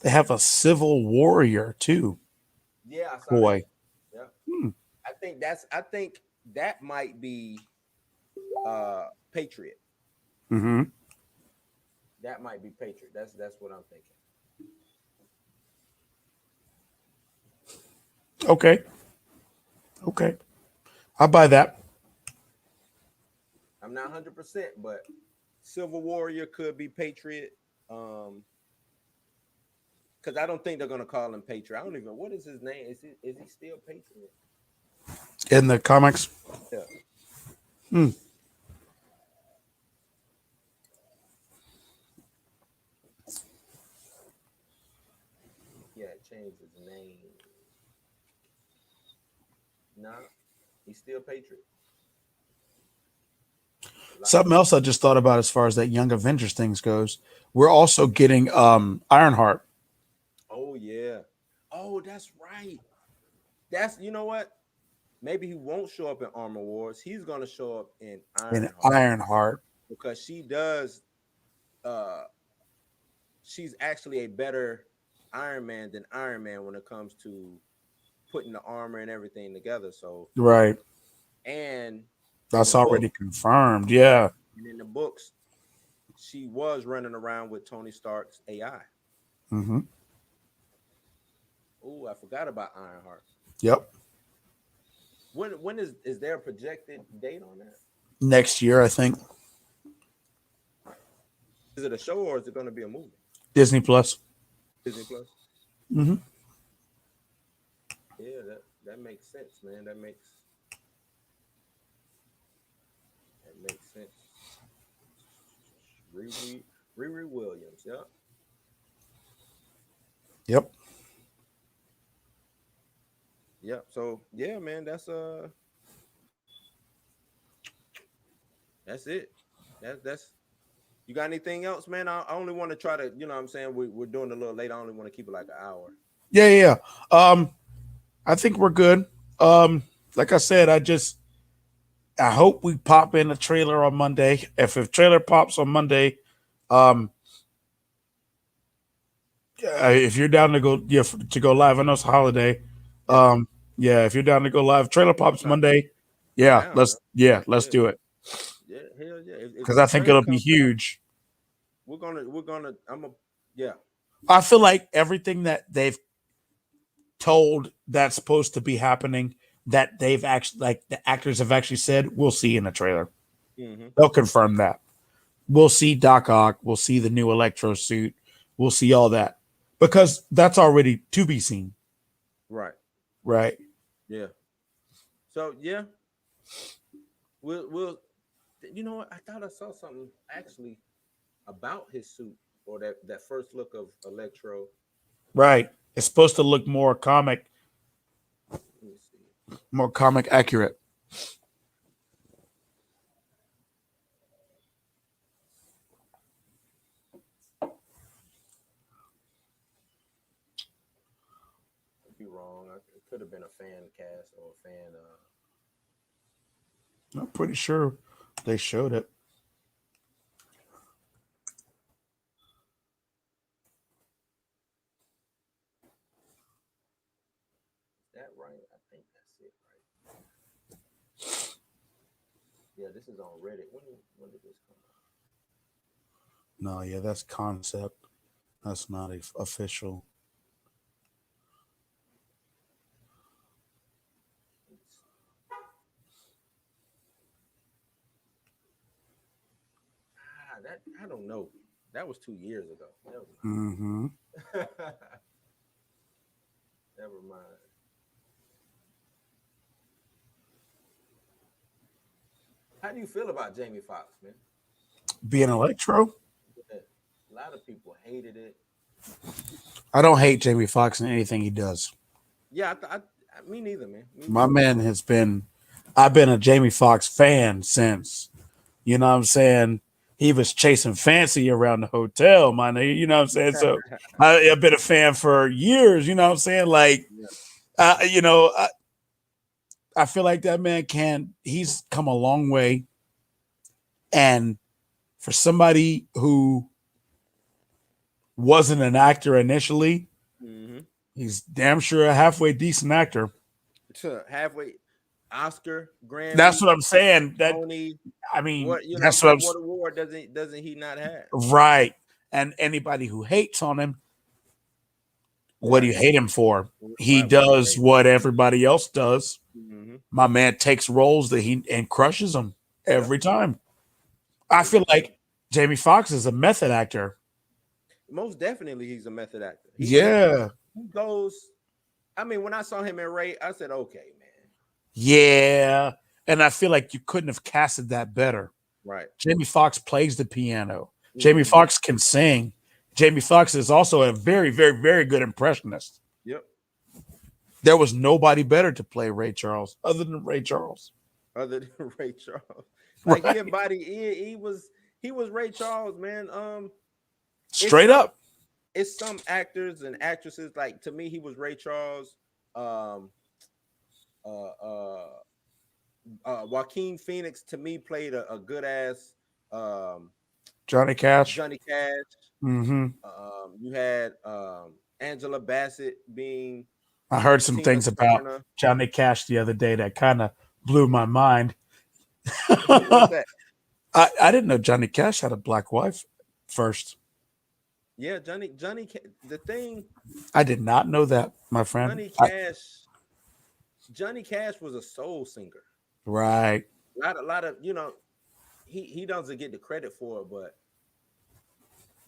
Speaker 2: They have a civil warrior too.
Speaker 1: Yeah, I saw that.
Speaker 2: Boy.
Speaker 1: Yeah.
Speaker 2: Hmm.
Speaker 1: I think that might be Patriot.
Speaker 2: Mm-hmm.
Speaker 1: That might be Patriot. That's what I'm thinking.
Speaker 2: Okay. Okay. I'll buy that.
Speaker 1: I'm not 100%, but Silver Warrior could be Patriot. Because I don't think they're gonna call him Patriot. I don't even. What is his name? Is he still Patriot?
Speaker 2: In the comics.
Speaker 1: Yeah.
Speaker 2: Hmm.
Speaker 1: Yeah, changed his name. Nah, he's still Patriot.
Speaker 2: Something else I just thought about as far as that Young Avengers things goes. We're also getting Ironheart.
Speaker 1: Oh yeah. Oh, that's right. That's you know what? Maybe he won't show up in Armor Wars. He's gonna show up in
Speaker 2: In
Speaker 1: Ironheart
Speaker 2: Ironheart.
Speaker 1: because she does. Uh, she's actually a better Iron Man than Iron Man when it comes to putting the armor and everything together. So,
Speaker 2: Right.
Speaker 1: and in
Speaker 2: That's
Speaker 1: the book,
Speaker 2: already confirmed. Yeah.
Speaker 1: and in the books, she was running around with Tony Stark's AI.
Speaker 2: Mm-hmm.
Speaker 1: Oh, I forgot about Ironheart.
Speaker 2: Yep.
Speaker 1: When is there a projected date on that?
Speaker 2: Next year, I think.
Speaker 1: Is it a show or is it going to be a movie?
Speaker 2: Disney Plus.
Speaker 1: Disney Plus.
Speaker 2: Mm-hmm.
Speaker 1: Yeah, that makes sense, man. That makes sense. Riri Williams. Yeah.
Speaker 2: Yep.
Speaker 1: Yeah. So yeah, man, that's it. That's you got anything else, man? I only want to try to, you know what I'm saying? We're doing a little late. I only want to keep it like an hour.
Speaker 2: Yeah. I think we're good. Like I said, I hope we pop in a trailer on Monday. If a trailer pops on Monday, if you're down to go, yeah, to go live, I know it's a holiday. Yeah, if you're down to go live, trailer pops Monday. Yeah,
Speaker 1: Down,
Speaker 2: let's do it.
Speaker 1: Yeah, hell yeah.
Speaker 2: Because I think it'll be huge.
Speaker 1: We're gonna. Yeah.
Speaker 2: I feel like everything that they've told that's supposed to be happening, that they've actually, like the actors have actually said, we'll see in the trailer.
Speaker 1: Mm-hmm.
Speaker 2: They'll confirm that. We'll see Doc Ock. We'll see the new Electro suit. We'll see all that because that's already to be seen.
Speaker 1: Right.
Speaker 2: Right.
Speaker 1: Yeah. So yeah, we'll. You know what? I thought I saw something actually about his suit or that first look of Electro.
Speaker 2: Right. It's supposed to look more comic.
Speaker 1: Let me see.
Speaker 2: More comic accurate.
Speaker 1: I'd be wrong. It could have been a fan cast or a fan.
Speaker 2: I'm pretty sure they showed it.
Speaker 1: Is that right? I think that's it, right? Yeah, this is on Reddit. When did this come out?
Speaker 2: No, yeah, that's concept. That's not official.
Speaker 1: That I don't know. That was 2 years ago.
Speaker 2: Mm-hmm.
Speaker 1: Never mind. How do you feel about Jamie Foxx, man?
Speaker 2: Being Electro?
Speaker 1: A lot of people hated it.
Speaker 2: I don't hate Jamie Foxx in anything he does.
Speaker 1: Yeah, me neither, man.
Speaker 2: My man has been. I've been a Jamie Foxx fan since. You know what I'm saying? He was chasing Fancy around the hotel, man. You know what I'm saying? So I've been a fan for years. You know what I'm saying? Like, I feel like that man he's come a long way. And for somebody who wasn't an actor initially, he's damn sure a halfway decent actor.
Speaker 1: Halfway Oscar, Grammy.
Speaker 2: That's what I'm saying.
Speaker 1: Tony,
Speaker 2: that's what
Speaker 1: award doesn't he not have?
Speaker 2: Right. And anybody who hates on him, what do you hate him for? He does what everybody else does. Mm-hmm. My man takes roles that and crushes them every time. I feel like Jamie Foxx is a method actor.
Speaker 1: Most definitely, he's a method actor.
Speaker 2: Yeah.
Speaker 1: He goes. I mean, when I saw him in Ray, I said, "Okay, man."
Speaker 2: Yeah. And I feel like you couldn't have casted that better.
Speaker 1: Right.
Speaker 2: Jamie Foxx plays the piano. Jamie
Speaker 1: Mm-hmm.
Speaker 2: Foxx can sing. Jamie Foxx is also a very, very, very good impressionist.
Speaker 1: Yep.
Speaker 2: There was nobody better to play Ray Charles other than Ray Charles.
Speaker 1: Other than Ray Charles, like
Speaker 2: Right.
Speaker 1: he was Ray Charles, man. It's
Speaker 2: Straight
Speaker 1: some
Speaker 2: up.
Speaker 1: it's some actors and actresses, like, to me he was Ray Charles. Um, uh, uh, Joaquin Phoenix to me played a good ass um
Speaker 2: Johnny Cash.
Speaker 1: Johnny Cash.
Speaker 2: Mm-hmm.
Speaker 1: You had Angela Bassett being
Speaker 2: I heard some
Speaker 1: Tina
Speaker 2: things about
Speaker 1: Turner.
Speaker 2: Johnny Cash the other day that kind of blew my mind.
Speaker 1: What was that?
Speaker 2: I didn't know Johnny Cash had a black wife first.
Speaker 1: Yeah, the thing,
Speaker 2: I did not know that, my friend.
Speaker 1: Johnny Cash was a soul singer.
Speaker 2: Right.
Speaker 1: A lot of he doesn't get the credit for it, but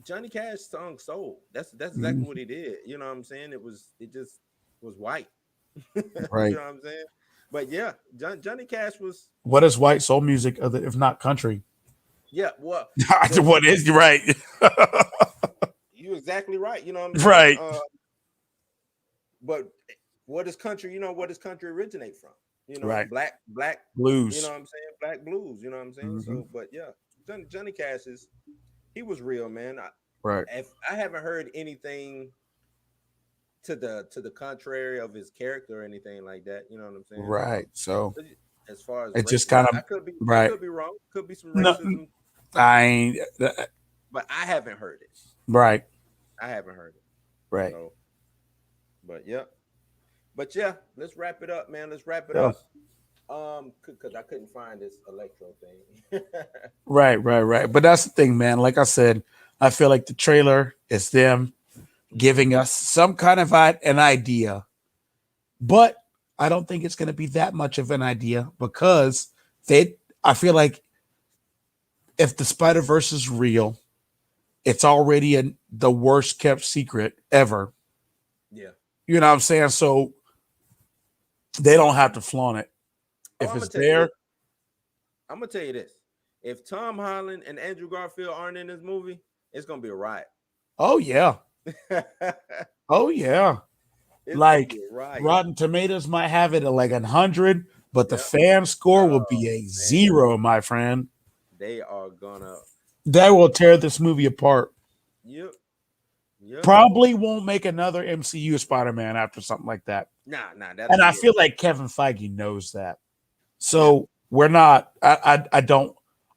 Speaker 1: Johnny Cash sung soul. That's exactly what he did. You know what I'm saying? It just was white. You
Speaker 2: Right.
Speaker 1: know what I'm saying? But yeah, Johnny Cash was,
Speaker 2: What is white soul music other if not country?
Speaker 1: yeah. Well,
Speaker 2: What is right?
Speaker 1: you exactly right. You know what I'm saying?
Speaker 2: Right.
Speaker 1: But what does country? What does country originate from?
Speaker 2: Right.
Speaker 1: Black
Speaker 2: Blues.
Speaker 1: You know what I'm saying? Black blues. You know what I'm saying? So, but yeah, Johnny Cash he was real, man.
Speaker 2: Right.
Speaker 1: If I haven't heard anything to the contrary of his character or anything like that, you know what I'm saying?
Speaker 2: Right. So
Speaker 1: as far as
Speaker 2: it just kind of
Speaker 1: I could be wrong. Could be some
Speaker 2: no,
Speaker 1: racism,
Speaker 2: I ain't
Speaker 1: but I haven't heard it.
Speaker 2: right.
Speaker 1: I haven't heard it.
Speaker 2: Right.
Speaker 1: So, but yeah, let's wrap it up, man. Let's wrap it
Speaker 2: Yeah.
Speaker 1: up. Because I couldn't find this electro thing.
Speaker 2: Right. But that's the thing, man. Like I said, I feel like the trailer is them giving us some kind of an idea, but I don't think it's going to be that much of an idea because I feel like if the Spider-Verse is real, it's already the worst kept secret ever.
Speaker 1: Yeah.
Speaker 2: You know what I'm saying? So they don't have to flaunt it. If it's there,
Speaker 1: I'm gonna tell you this: if Tom Holland and Andrew Garfield aren't in this movie, it's gonna be a riot.
Speaker 2: Oh yeah, oh yeah. Like Rotten Tomatoes might have it at like 100, but the fan score will be a 0, my friend.
Speaker 1: They are gonna.
Speaker 2: That will tear this movie apart.
Speaker 1: Yep.
Speaker 2: Probably won't make another MCU Spider-Man after something like that.
Speaker 1: Nah.
Speaker 2: And I feel like Kevin Feige knows that. So we're not. I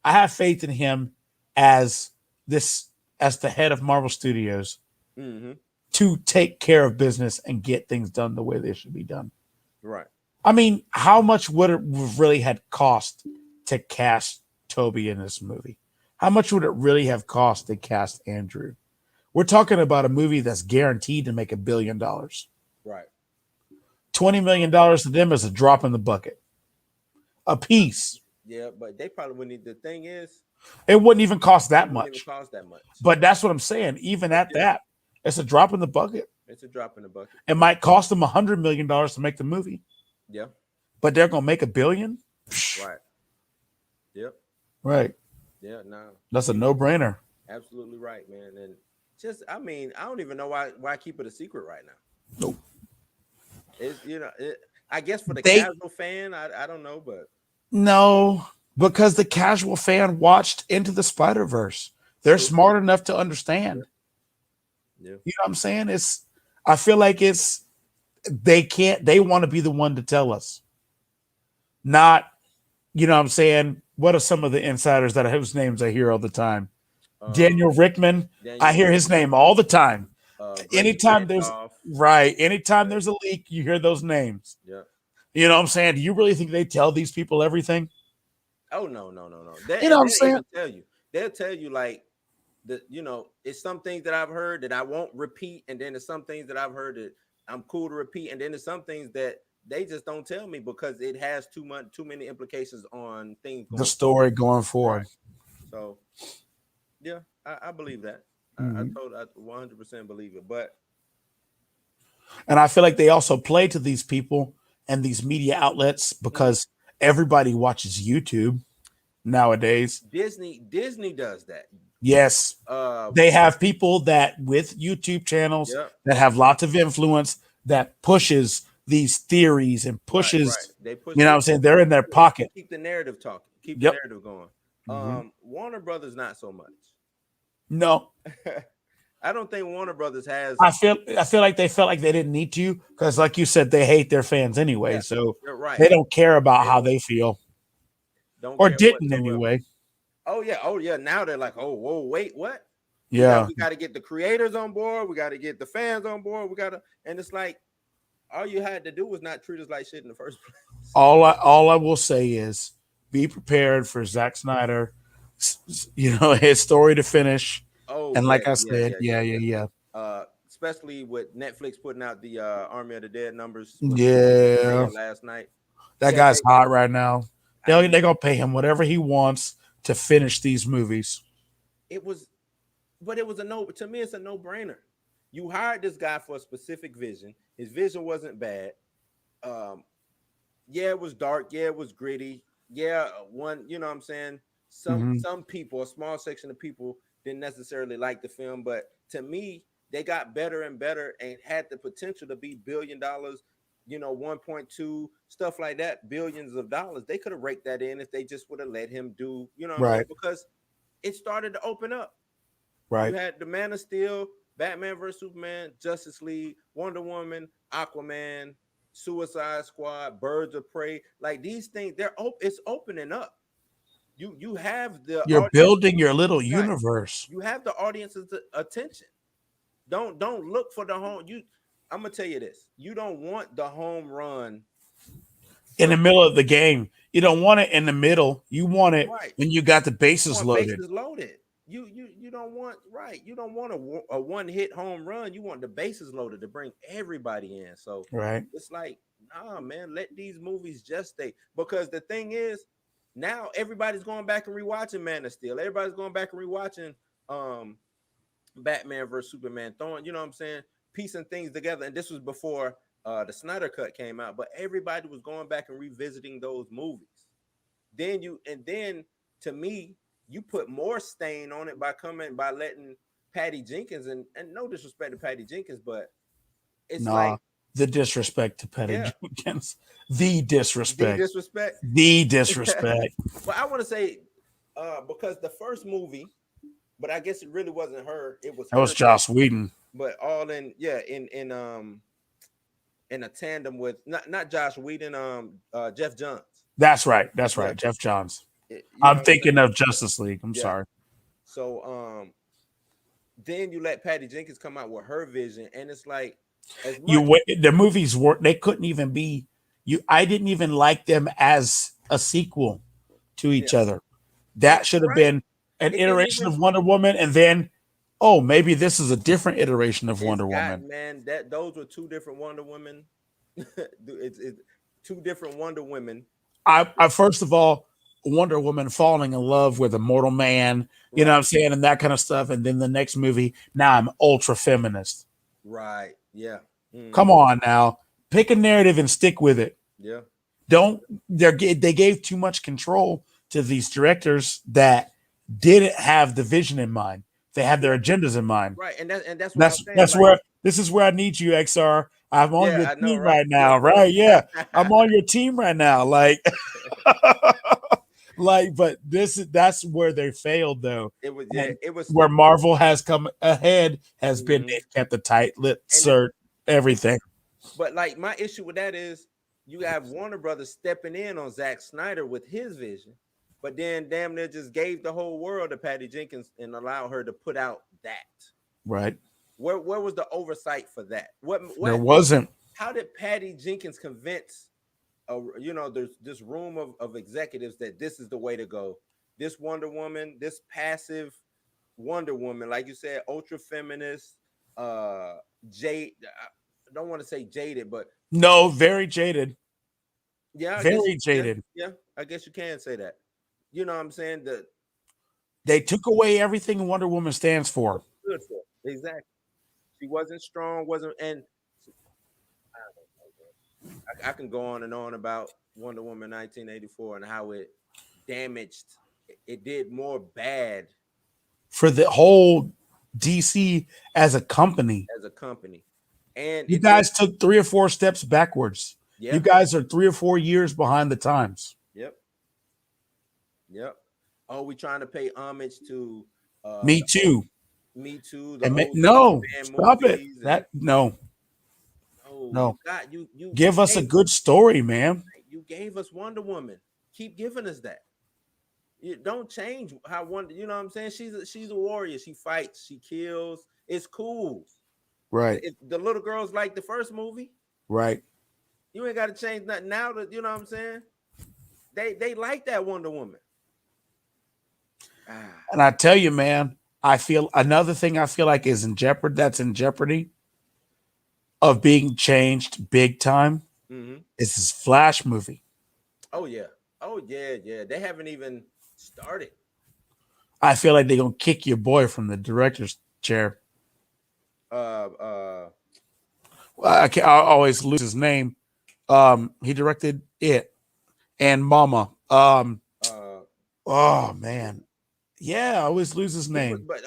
Speaker 2: have faith in him as the head of Marvel Studios to take care of business and get things done the way they should be done.
Speaker 1: Right.
Speaker 2: I mean, how much would it really had cost to cast Toby in this movie? How much would it really have cost to cast Andrew? We're talking about a movie that's guaranteed to make $1 billion.
Speaker 1: Right.
Speaker 2: $20 million to them is a drop in the bucket. A piece.
Speaker 1: Yeah, but they probably wouldn't. The thing is,
Speaker 2: it wouldn't even cost that much.
Speaker 1: But
Speaker 2: that's what I'm saying. Even at that, it's a drop in the bucket.
Speaker 1: It's a drop in the bucket.
Speaker 2: It might cost them $100 million to make the movie.
Speaker 1: Yeah.
Speaker 2: But they're gonna make $1 billion.
Speaker 1: Right. Yep.
Speaker 2: Right.
Speaker 1: Yeah. No.
Speaker 2: That's a no-brainer.
Speaker 1: Absolutely right, man. And I don't even know why keep it a secret right now.
Speaker 2: Nope.
Speaker 1: It's I guess for the casual fan, I don't know, but
Speaker 2: no, because the casual fan watched Into the Spider-Verse. They're smart enough to understand.
Speaker 1: Yeah.
Speaker 2: You know what I'm saying? I feel like they want to be the one to tell us. Not, you know what I'm saying? What are some of the insiders whose names I hear all the time? Daniel Rickman. I hear his name all the time. Anytime there's a leak, you hear those names.
Speaker 1: Yeah.
Speaker 2: You know what I'm saying? Do you really think they tell these people everything?
Speaker 1: Oh no.
Speaker 2: You know what I'm saying?
Speaker 1: They'll tell you like it's some things that I've heard that I won't repeat, and then there's some things that I've heard that I'm cool to repeat, and then there's some things that they just don't tell me because it has too many implications on things.
Speaker 2: The story going forward.
Speaker 1: Right. So, Yeah, I believe that. I
Speaker 2: Mhm.
Speaker 1: told I 100% believe it. But
Speaker 2: And I feel like they also play to these people and these media outlets
Speaker 1: mm,
Speaker 2: because everybody watches YouTube nowadays.
Speaker 1: Disney does that.
Speaker 2: Yes,
Speaker 1: Uh,
Speaker 2: they have people that with YouTube channels
Speaker 1: yeah,
Speaker 2: that have lots of influence that pushes these theories and
Speaker 1: right.
Speaker 2: pushes,
Speaker 1: They push
Speaker 2: you know what
Speaker 1: it.
Speaker 2: I'm saying? They're in their pocket.
Speaker 1: Keep the narrative talking. Keep the
Speaker 2: Yep.
Speaker 1: narrative going.
Speaker 2: Hmm.
Speaker 1: Warner Brothers not so much.
Speaker 2: No,
Speaker 1: I don't think Warner Brothers has.
Speaker 2: I feel like they felt like they didn't need to because, like you said, they hate their fans anyway,
Speaker 1: Yeah,
Speaker 2: so
Speaker 1: you're right.
Speaker 2: they don't care about
Speaker 1: They
Speaker 2: how they feel
Speaker 1: don't
Speaker 2: or
Speaker 1: care
Speaker 2: didn't
Speaker 1: whatsoever.
Speaker 2: anyway.
Speaker 1: Oh yeah. Now they're like, oh whoa, wait, what?
Speaker 2: Yeah.
Speaker 1: We got to get the creators on board. We got to get the fans on board. We got to, and it's like all you had to do was not treat us like shit in the first place.
Speaker 2: All I will say is be prepared for Zack Snyder, his story to finish.
Speaker 1: Oh
Speaker 2: And
Speaker 1: yeah,
Speaker 2: like I
Speaker 1: yeah,
Speaker 2: said,
Speaker 1: yeah, yeah,
Speaker 2: yeah, yeah,
Speaker 1: yeah.
Speaker 2: yeah,
Speaker 1: Especially with Netflix putting out the Army of the Dead numbers was today
Speaker 2: yeah.
Speaker 1: or last night.
Speaker 2: That
Speaker 1: Yeah,
Speaker 2: guy's hot right now.
Speaker 1: I
Speaker 2: They're gonna pay him whatever he wants to finish these movies.
Speaker 1: it was, but it was a no. To me, it's a no brainer. You hired this guy for a specific vision. His vision wasn't bad. Um, yeah, it was dark. Yeah, it was gritty. Yeah, one, you know what I'm saying?
Speaker 2: Hmm.
Speaker 1: Some people, a small section of people didn't necessarily like the film, but to me, they got better and better and had the potential to be $1 billion, 1.2, stuff like that, billions of dollars. They could have raked that in if they just would have let him do, you know what I'm saying?
Speaker 2: Right,
Speaker 1: Because it started to open up. You
Speaker 2: right.
Speaker 1: had the Man of Steel, Batman vs Superman, Justice League, Wonder Woman, Aquaman, Suicide Squad, Birds of Prey. Like these things, it's opening up. You have the
Speaker 2: You're
Speaker 1: audience,
Speaker 2: building your little
Speaker 1: right?
Speaker 2: universe
Speaker 1: You have the audience's attention. Don't look for the home. I'm gonna tell you this. You don't want the home run
Speaker 2: in the
Speaker 1: from
Speaker 2: middle of the game. You don't want it in the middle. You want it
Speaker 1: right.
Speaker 2: when you got the
Speaker 1: You
Speaker 2: bases
Speaker 1: want
Speaker 2: loaded.
Speaker 1: bases loaded. You don't want right. You don't want a one hit home run. You want the bases loaded to bring everybody in. So
Speaker 2: Right.
Speaker 1: it's like, nah, man, let these movies just stay. Because the thing is, now everybody's going back and rewatching Man of Steel. Everybody's going back and rewatching um Batman versus Superman, throwing, you know what I'm saying, piecing things together. And this was before the Snyder Cut came out, but everybody was going back and revisiting those movies. Then to me, you put more stain on it by letting Patty Jenkins, and no disrespect to Patty Jenkins, but it's
Speaker 2: Nah,
Speaker 1: like,
Speaker 2: the disrespect to Petty
Speaker 1: yeah,
Speaker 2: Jenkins. The
Speaker 1: the
Speaker 2: disrespect.
Speaker 1: disrespect.
Speaker 2: The disrespect.
Speaker 1: But I want to say, because the first movie, but I guess it really wasn't her, it was
Speaker 2: That was
Speaker 1: her vision,
Speaker 2: Joss Whedon.
Speaker 1: but all in, yeah, in a tandem with not Josh Whedon, Jeff Johns.
Speaker 2: That's right. That's
Speaker 1: Yeah,
Speaker 2: right. Jeff Johns.
Speaker 1: you know
Speaker 2: I'm
Speaker 1: what I'm
Speaker 2: thinking
Speaker 1: saying.
Speaker 2: of Justice League. I'm
Speaker 1: Yeah.
Speaker 2: sorry.
Speaker 1: So then you let Patty Jenkins come out with her vision, and it's like, as much,
Speaker 2: The movies were they couldn't even be you. I didn't even like them as a sequel to
Speaker 1: yeah,
Speaker 2: each other. That should have
Speaker 1: right.
Speaker 2: been an
Speaker 1: It didn't
Speaker 2: iteration
Speaker 1: even.
Speaker 2: of Wonder Woman, and then oh, maybe this is a different iteration of
Speaker 1: It's
Speaker 2: Wonder
Speaker 1: got,
Speaker 2: Woman.
Speaker 1: man, that those were two different Wonder Women. It's two different Wonder Women.
Speaker 2: I first of all, Wonder Woman falling in love with a mortal man, you know what
Speaker 1: Right.
Speaker 2: I'm saying, and that kind of stuff. And then the next movie, now I'm ultra feminist.
Speaker 1: Right. Yeah.
Speaker 2: Come
Speaker 1: Hmm.
Speaker 2: on now, pick a narrative and stick with it.
Speaker 1: Yeah.
Speaker 2: Don't they gave too much control to these directors that didn't have the vision in mind. They had
Speaker 1: Yeah.
Speaker 2: their agendas in mind.
Speaker 1: Right. And that's what I'm saying.
Speaker 2: That's
Speaker 1: Like,
Speaker 2: where this is where I need you, XR. I'm on
Speaker 1: yeah,
Speaker 2: your
Speaker 1: I know,
Speaker 2: team
Speaker 1: right?
Speaker 2: right
Speaker 1: Yeah.
Speaker 2: now, right? Yeah, I'm on your team right now. Like, like, but that's where they failed though,
Speaker 1: It was, yeah,
Speaker 2: and
Speaker 1: it was.
Speaker 2: where Marvel has come ahead has been
Speaker 1: Mhm.
Speaker 2: they've kept a tight lip,
Speaker 1: And it,
Speaker 2: cert, everything.
Speaker 1: but like my issue with that is you have Warner Brothers stepping in on Zack Snyder with his vision, but then damn near just gave the whole world to Patty Jenkins and allowed her to put out that.
Speaker 2: Right?
Speaker 1: Where was the oversight for that?
Speaker 2: There
Speaker 1: What
Speaker 2: wasn't.
Speaker 1: How did Patty Jenkins convince there's this room of executives that this is the way to go? This Wonder Woman, this passive Wonder Woman, like you said, ultra feminist, jade. I don't want to say jaded, but
Speaker 2: No, very jaded.
Speaker 1: yeah, I guess,
Speaker 2: Very
Speaker 1: yeah,
Speaker 2: jaded.
Speaker 1: yeah, I guess you can say that. You know what I'm saying?
Speaker 2: They took away everything Wonder Woman stands for.
Speaker 1: Good for her. Exactly. She wasn't strong, wasn't, and I don't know, man. I can go on and on about Wonder Woman 1984 and how it damaged. It did more bad
Speaker 2: For the whole DC as a company.
Speaker 1: as a company, and
Speaker 2: You
Speaker 1: it did.
Speaker 2: guys took 3 or 4 steps backwards. You
Speaker 1: Yep,
Speaker 2: guys are 3 or 4 years behind the times.
Speaker 1: yep, yep. Oh, we trying to pay homage to
Speaker 2: Me
Speaker 1: the old
Speaker 2: too.
Speaker 1: Me Too, the
Speaker 2: And
Speaker 1: old
Speaker 2: no,
Speaker 1: Superman
Speaker 2: stop it.
Speaker 1: movies, and
Speaker 2: That no,
Speaker 1: oh, you
Speaker 2: no.
Speaker 1: got you
Speaker 2: Give us a
Speaker 1: gave
Speaker 2: good story, man.
Speaker 1: you gave us Wonder Woman. Keep giving us that. You don't change how Wonder. You know what I'm saying? She's a warrior. She fights. She kills. It's cool.
Speaker 2: Right,
Speaker 1: If the little girls like the first movie,
Speaker 2: right.
Speaker 1: you ain't got to change nothing now. That you know what I'm saying? They like that Wonder Woman. Ah,
Speaker 2: And I tell you, man, I feel another thing I feel like is in jeopardy. That's in jeopardy of being changed big time.
Speaker 1: mm-hmm.
Speaker 2: Is this Flash movie?
Speaker 1: Oh yeah. Oh yeah, yeah. They haven't even started.
Speaker 2: I feel like they're gonna kick your boy from the director's chair.
Speaker 1: Uh, uh,
Speaker 2: I always lose his name. He directed it and Mama.
Speaker 1: uh.
Speaker 2: Oh man, yeah, I always lose his name.
Speaker 1: But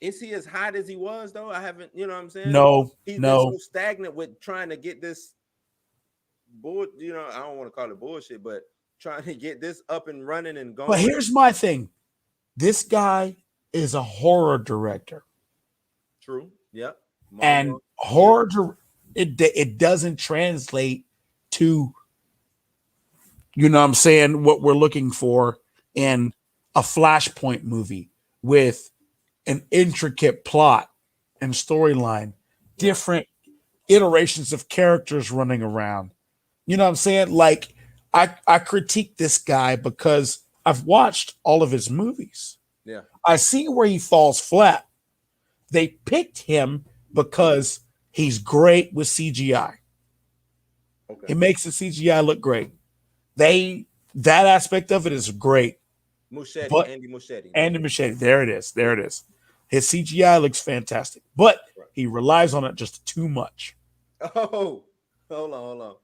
Speaker 1: is he as hot as he was though? I haven't. You know what I'm saying?
Speaker 2: No,
Speaker 1: He's been so
Speaker 2: no.
Speaker 1: stagnant with trying to get this bull. You know, I don't want to call it bullshit, but trying to get this up and running and
Speaker 2: But
Speaker 1: going.
Speaker 2: here's my thing: this guy is a horror director,
Speaker 1: True. Yep.
Speaker 2: and
Speaker 1: Mama. Yep.
Speaker 2: it doesn't translate to what I'm saying, what we're looking for in a Flashpoint movie with an intricate plot and storyline, different iterations of characters running around. You know what I'm saying? Like I critique this guy because I've watched all of his movies.
Speaker 1: Yeah.
Speaker 2: I see where he falls flat. They picked him because he's great with CGI.
Speaker 1: Okay.
Speaker 2: He makes the CGI look great. That aspect of it is great.
Speaker 1: Muschietti,
Speaker 2: But
Speaker 1: Andy Muschietti.
Speaker 2: Andy Machete, there it is. There it is. His CGI looks fantastic, but
Speaker 1: Right.
Speaker 2: he relies on it just too much.
Speaker 1: Oh, hold on.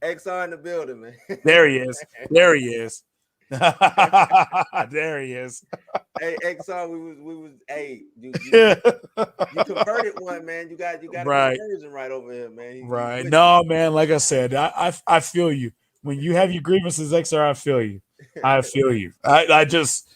Speaker 1: XR in the building, man.
Speaker 2: There he is. There he is. There he is.
Speaker 1: Hey, XR, we was hey, you converted one, man. You got a
Speaker 2: Right.
Speaker 1: conversion right over here, man. He's
Speaker 2: Right.
Speaker 1: with you.
Speaker 2: No, man, like I said, I feel you. When you have your grievances, XR, I feel you. I feel you. I just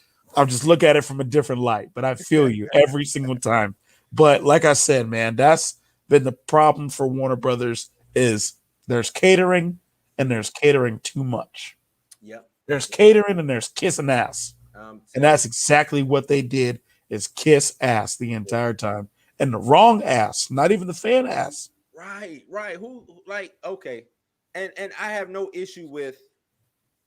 Speaker 2: look at it from a different light, but I feel you every single time. But like I said, man, that's been the problem for Warner Brothers is there's catering and there's catering too much.
Speaker 1: Yep.
Speaker 2: There's catering and there's kissing ass. And that's
Speaker 1: You.
Speaker 2: exactly what they did is kiss ass the entire time. And the wrong ass, not even the fan ass.
Speaker 1: Right. Who like okay. And I have no issue with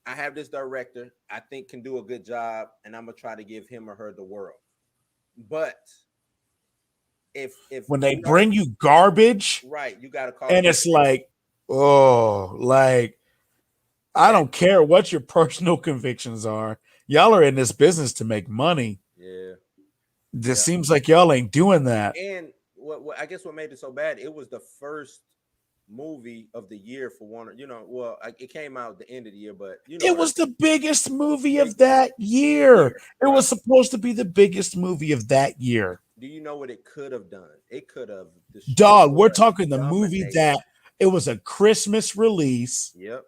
Speaker 1: I have this director I think can do a good job, and I'm gonna try to give him or her the world. But if
Speaker 2: When they
Speaker 1: we are
Speaker 2: bring you garbage,
Speaker 1: right, you gotta call
Speaker 2: and
Speaker 1: it
Speaker 2: it's like, oh, like I
Speaker 1: that.
Speaker 2: don't care what your personal convictions are. Y'all are in this business to make money.
Speaker 1: Yeah.
Speaker 2: This seems like y'all ain't doing that.
Speaker 1: And what I guess what made it so bad, it was the first movie of the year for Warner. You know, well, it came out the end of the year, but you know,
Speaker 2: It was the biggest movie
Speaker 1: big
Speaker 2: of that year. It
Speaker 1: right.
Speaker 2: was supposed to be the biggest movie of that year.
Speaker 1: Do you know what it could have done? It could have
Speaker 2: Dog, we're
Speaker 1: destroyed,
Speaker 2: talking the movie
Speaker 1: dominated.
Speaker 2: that it was a Christmas release,
Speaker 1: Yep.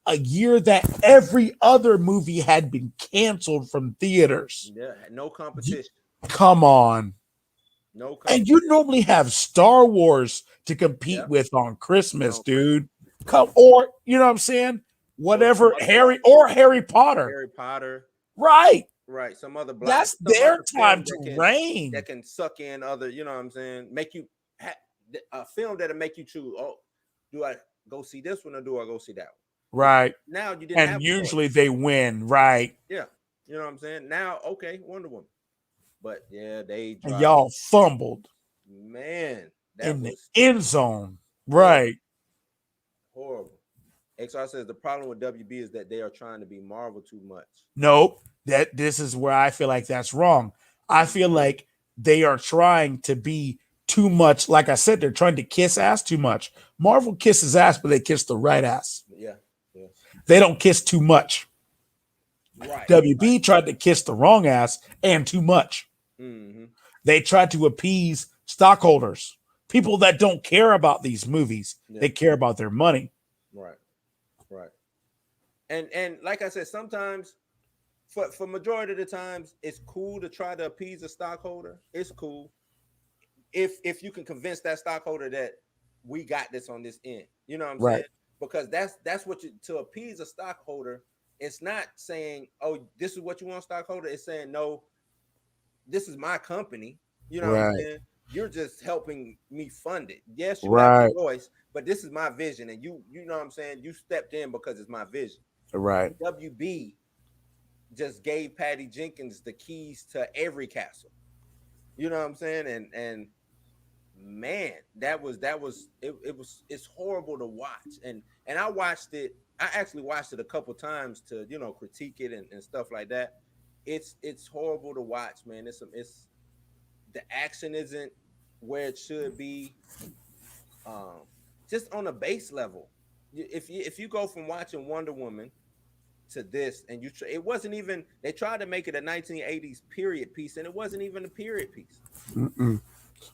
Speaker 2: a year that every other movie had been canceled from theaters.
Speaker 1: Yeah. No competition.
Speaker 2: Come on.
Speaker 1: No
Speaker 2: And
Speaker 1: competition.
Speaker 2: you normally have Star Wars to compete
Speaker 1: Yep.
Speaker 2: with on Christmas,
Speaker 1: No.
Speaker 2: dude. Come, or you know what I'm saying? Whatever,
Speaker 1: some
Speaker 2: Harry Potter.
Speaker 1: Harry Potter.
Speaker 2: Right.
Speaker 1: Right. Some other
Speaker 2: That's
Speaker 1: some
Speaker 2: their
Speaker 1: other
Speaker 2: time
Speaker 1: film
Speaker 2: to reign.
Speaker 1: that can suck in other, you know what I'm saying? Make you a film that'll make you choose, oh, do I go see this one or do I go see that one?
Speaker 2: Right.
Speaker 1: Now you didn't
Speaker 2: And
Speaker 1: have a
Speaker 2: usually
Speaker 1: choice.
Speaker 2: they win, right?
Speaker 1: Yeah. You know what I'm saying? Now, okay, Wonder Woman. But yeah, they
Speaker 2: And
Speaker 1: dropped
Speaker 2: y'all fumbled
Speaker 1: man, that
Speaker 2: in the
Speaker 1: was
Speaker 2: end zone. Right.
Speaker 1: horrible. XR says the problem with WB is that they are trying to be Marvel too much.
Speaker 2: Nope. This is where I feel like that's wrong. I feel like they are trying to be too much. Like I said, they're trying to kiss ass too much. Marvel kisses ass, but they kiss the right ass.
Speaker 1: Yeah. Yeah.
Speaker 2: They don't kiss too much.
Speaker 1: Right.
Speaker 2: WB tried to kiss the wrong ass and too much.
Speaker 1: Mm-hmm.
Speaker 2: They tried to appease stockholders, people that don't care about these movies.
Speaker 1: Yeah.
Speaker 2: They care about their money.
Speaker 1: Right. Right. And like I said, sometimes for majority of the times, it's cool to try to appease a stockholder. It's cool if you can convince that stockholder that we got this on this end. You know what I'm saying? Because that's what you, to appease a stockholder. It's not saying, oh, this is what you want, stockholder. It's saying, no, this is my company. You know what I'm saying? You're just helping me fund it. Yes, you have a voice, but this is my vision, and you know what I'm saying? You stepped in because it's my vision.
Speaker 2: Right.
Speaker 1: WB just gave Patty Jenkins the keys to every castle. You know what I'm saying? And man, it's horrible to watch. And I watched it. I actually watched it a couple times to, you know, critique it and stuff like that. It's horrible to watch, man. It's the action isn't where it should be. Just on a base level. If you go from watching Wonder Woman to this, and it wasn't even, they tried to make it a 1980s period piece, and it wasn't even a period piece.
Speaker 2: Mm-mm.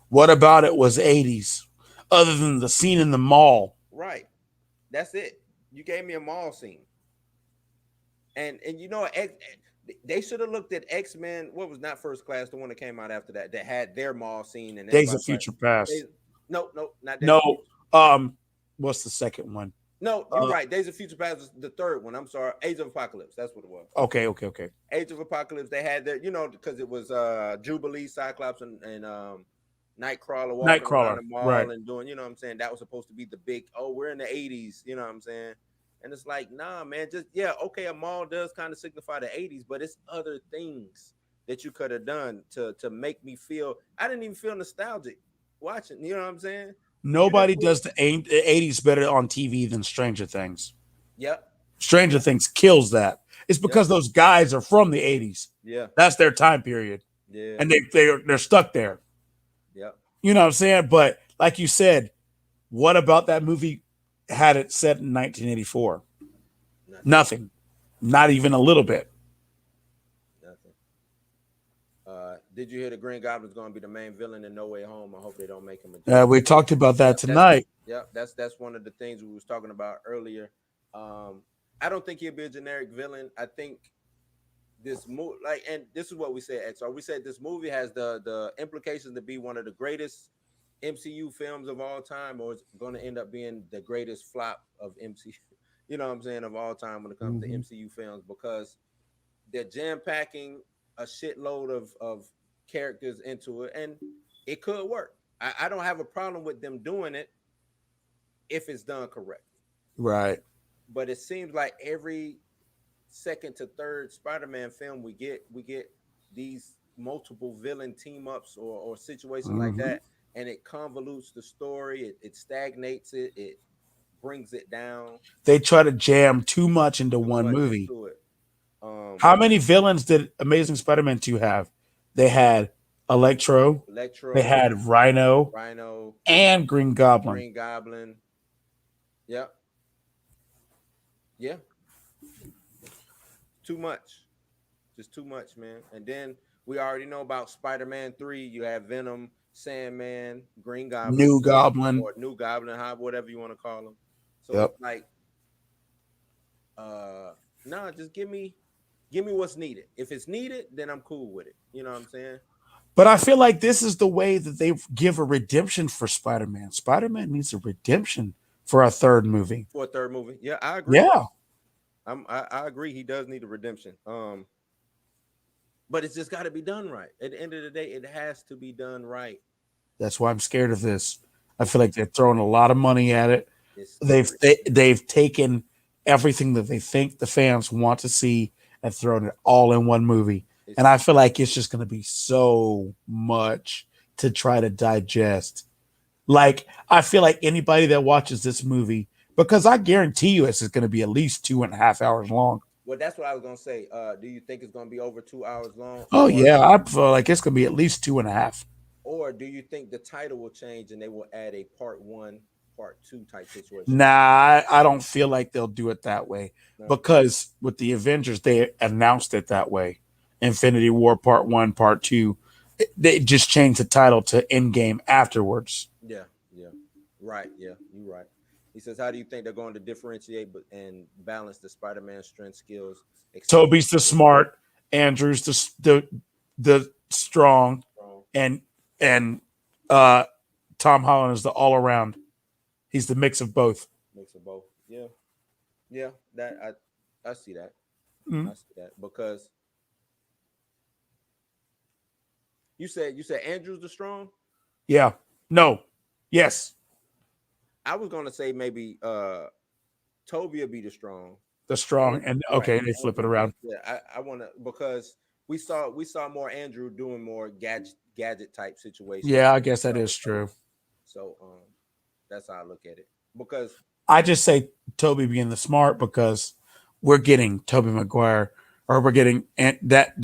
Speaker 2: What about it was 80s, other than the scene in the mall?
Speaker 1: Right. That's it. You gave me a mall scene. And you know, they should have looked at X-Men. What was not First Class, the one that came out after that had their mall scene. And
Speaker 2: Days of Future Past.
Speaker 1: No, not Days of
Speaker 2: Future. What's the second one?
Speaker 1: No, you're right. Days of Future Past was the third one. I'm sorry. Age of Apocalypse. That's what it was.
Speaker 2: Okay.
Speaker 1: Age of Apocalypse. They had their, you know, because it was Jubilee, Cyclops, and Nightcrawler walking around the mall and doing, you know what I'm saying? That was supposed to be the big, we're in the 80s, you know what I'm saying? And it's like, nah, man, just, okay, a mall does kind of signify the 80s, but it's other things that you could have done to make me feel, I didn't even feel nostalgic watching, you know what I'm saying?
Speaker 2: Nobody does the 80s better on TV than Stranger Things.
Speaker 1: Yep.
Speaker 2: Stranger Things kills that. It's because those guys are from the 80s.
Speaker 1: Yeah.
Speaker 2: That's their time period.
Speaker 1: Yeah.
Speaker 2: And they're stuck there.
Speaker 1: Yeah.
Speaker 2: You know what I'm saying? But like you said, what about that movie had it set in 1984? Nothing. Not even a little bit.
Speaker 1: Nothing. Did you hear the Green Goblin's going to be the main villain in No Way Home? I hope they don't make him a
Speaker 2: we talked about that tonight.
Speaker 1: That's one of the things we was talking about earlier. I don't think he'll be a generic villain. I think this movie, and this is what we said, XR. We said this movie has the implications to be one of the greatest MCU films of all time, or it's going to end up being the greatest flop of MCU, you know what I'm saying, of all time when it comes to MCU films, because they're jam-packing a shitload of characters into it, and it could work. I don't have a problem with them doing it if it's done correctly.
Speaker 2: Right.
Speaker 1: But it seems like every second to third Spider-Man film we get these multiple villain team ups or situations like that, and it convolutes the story, it stagnates it brings it down. They
Speaker 2: try to jam too much into one movie. How many villains did Amazing Spider-Man 2 have? They had Electro, they had Rhino, and Green Goblin.
Speaker 1: Yep. Yeah. Too much. Just too much, man. And then we already know about Spider-Man 3. You have Venom, Sandman, Green Goblin,
Speaker 2: New Goblin,
Speaker 1: whatever you want to call them. So it's like, just give me what's needed. If it's needed, then I'm cool with it. You know what I'm saying?
Speaker 2: But I feel like this is the way that they give a redemption for Spider-Man. Spider-Man needs a redemption for a third movie.
Speaker 1: Yeah, I agree.
Speaker 2: Yeah.
Speaker 1: I agree. He does need a redemption. But it's just got to be done right. At the end of the day, it has to be done right.
Speaker 2: That's why I'm scared of this. I feel like they're throwing a lot of money at it. They've taken everything that they think the fans want to see and thrown it all in one movie. And I feel like it's just going to be so much to try to digest. Like, I feel like anybody that watches this movie because I guarantee you it's going to be at least 2.5 hours long.
Speaker 1: Well, that's what I was gonna say. Do you think it's gonna be over 2 hours long,
Speaker 2: Oh yeah, I feel like it's going to be at least 2.5.
Speaker 1: or do you think the title will change and they will add a part one, part two type situation?
Speaker 2: Nah, I don't feel like they'll do it that way
Speaker 1: No.
Speaker 2: because with the Avengers, they announced it that way. Infinity War Part 1, Part 2. They just changed the title to Endgame afterwards.
Speaker 1: Yeah, yeah, right. Yeah, you're right. He says, "How do you think they're going to differentiate and balance the Spider-Man strength, skills, etc."
Speaker 2: Toby's the smart, Andrew's the strong,
Speaker 1: Strong
Speaker 2: and and uh Tom Holland is the all around. He's the mix of both.
Speaker 1: mix of both. Yeah, yeah. That I see that. I
Speaker 2: Mm.
Speaker 1: see that because you said Andrew's the strong.
Speaker 2: Yeah. No. Yes.
Speaker 1: I was gonna say maybe Toby will be the strong.
Speaker 2: The strong.
Speaker 1: And,
Speaker 2: And
Speaker 1: right.
Speaker 2: okay, they flip it around.
Speaker 1: Yeah, I want to because we saw more Andrew doing more gadget type situations.
Speaker 2: Yeah, I guess that is true.
Speaker 1: So that's how I look at it. Because
Speaker 2: I just say Toby being the smart because we're getting Toby Maguire or we're getting that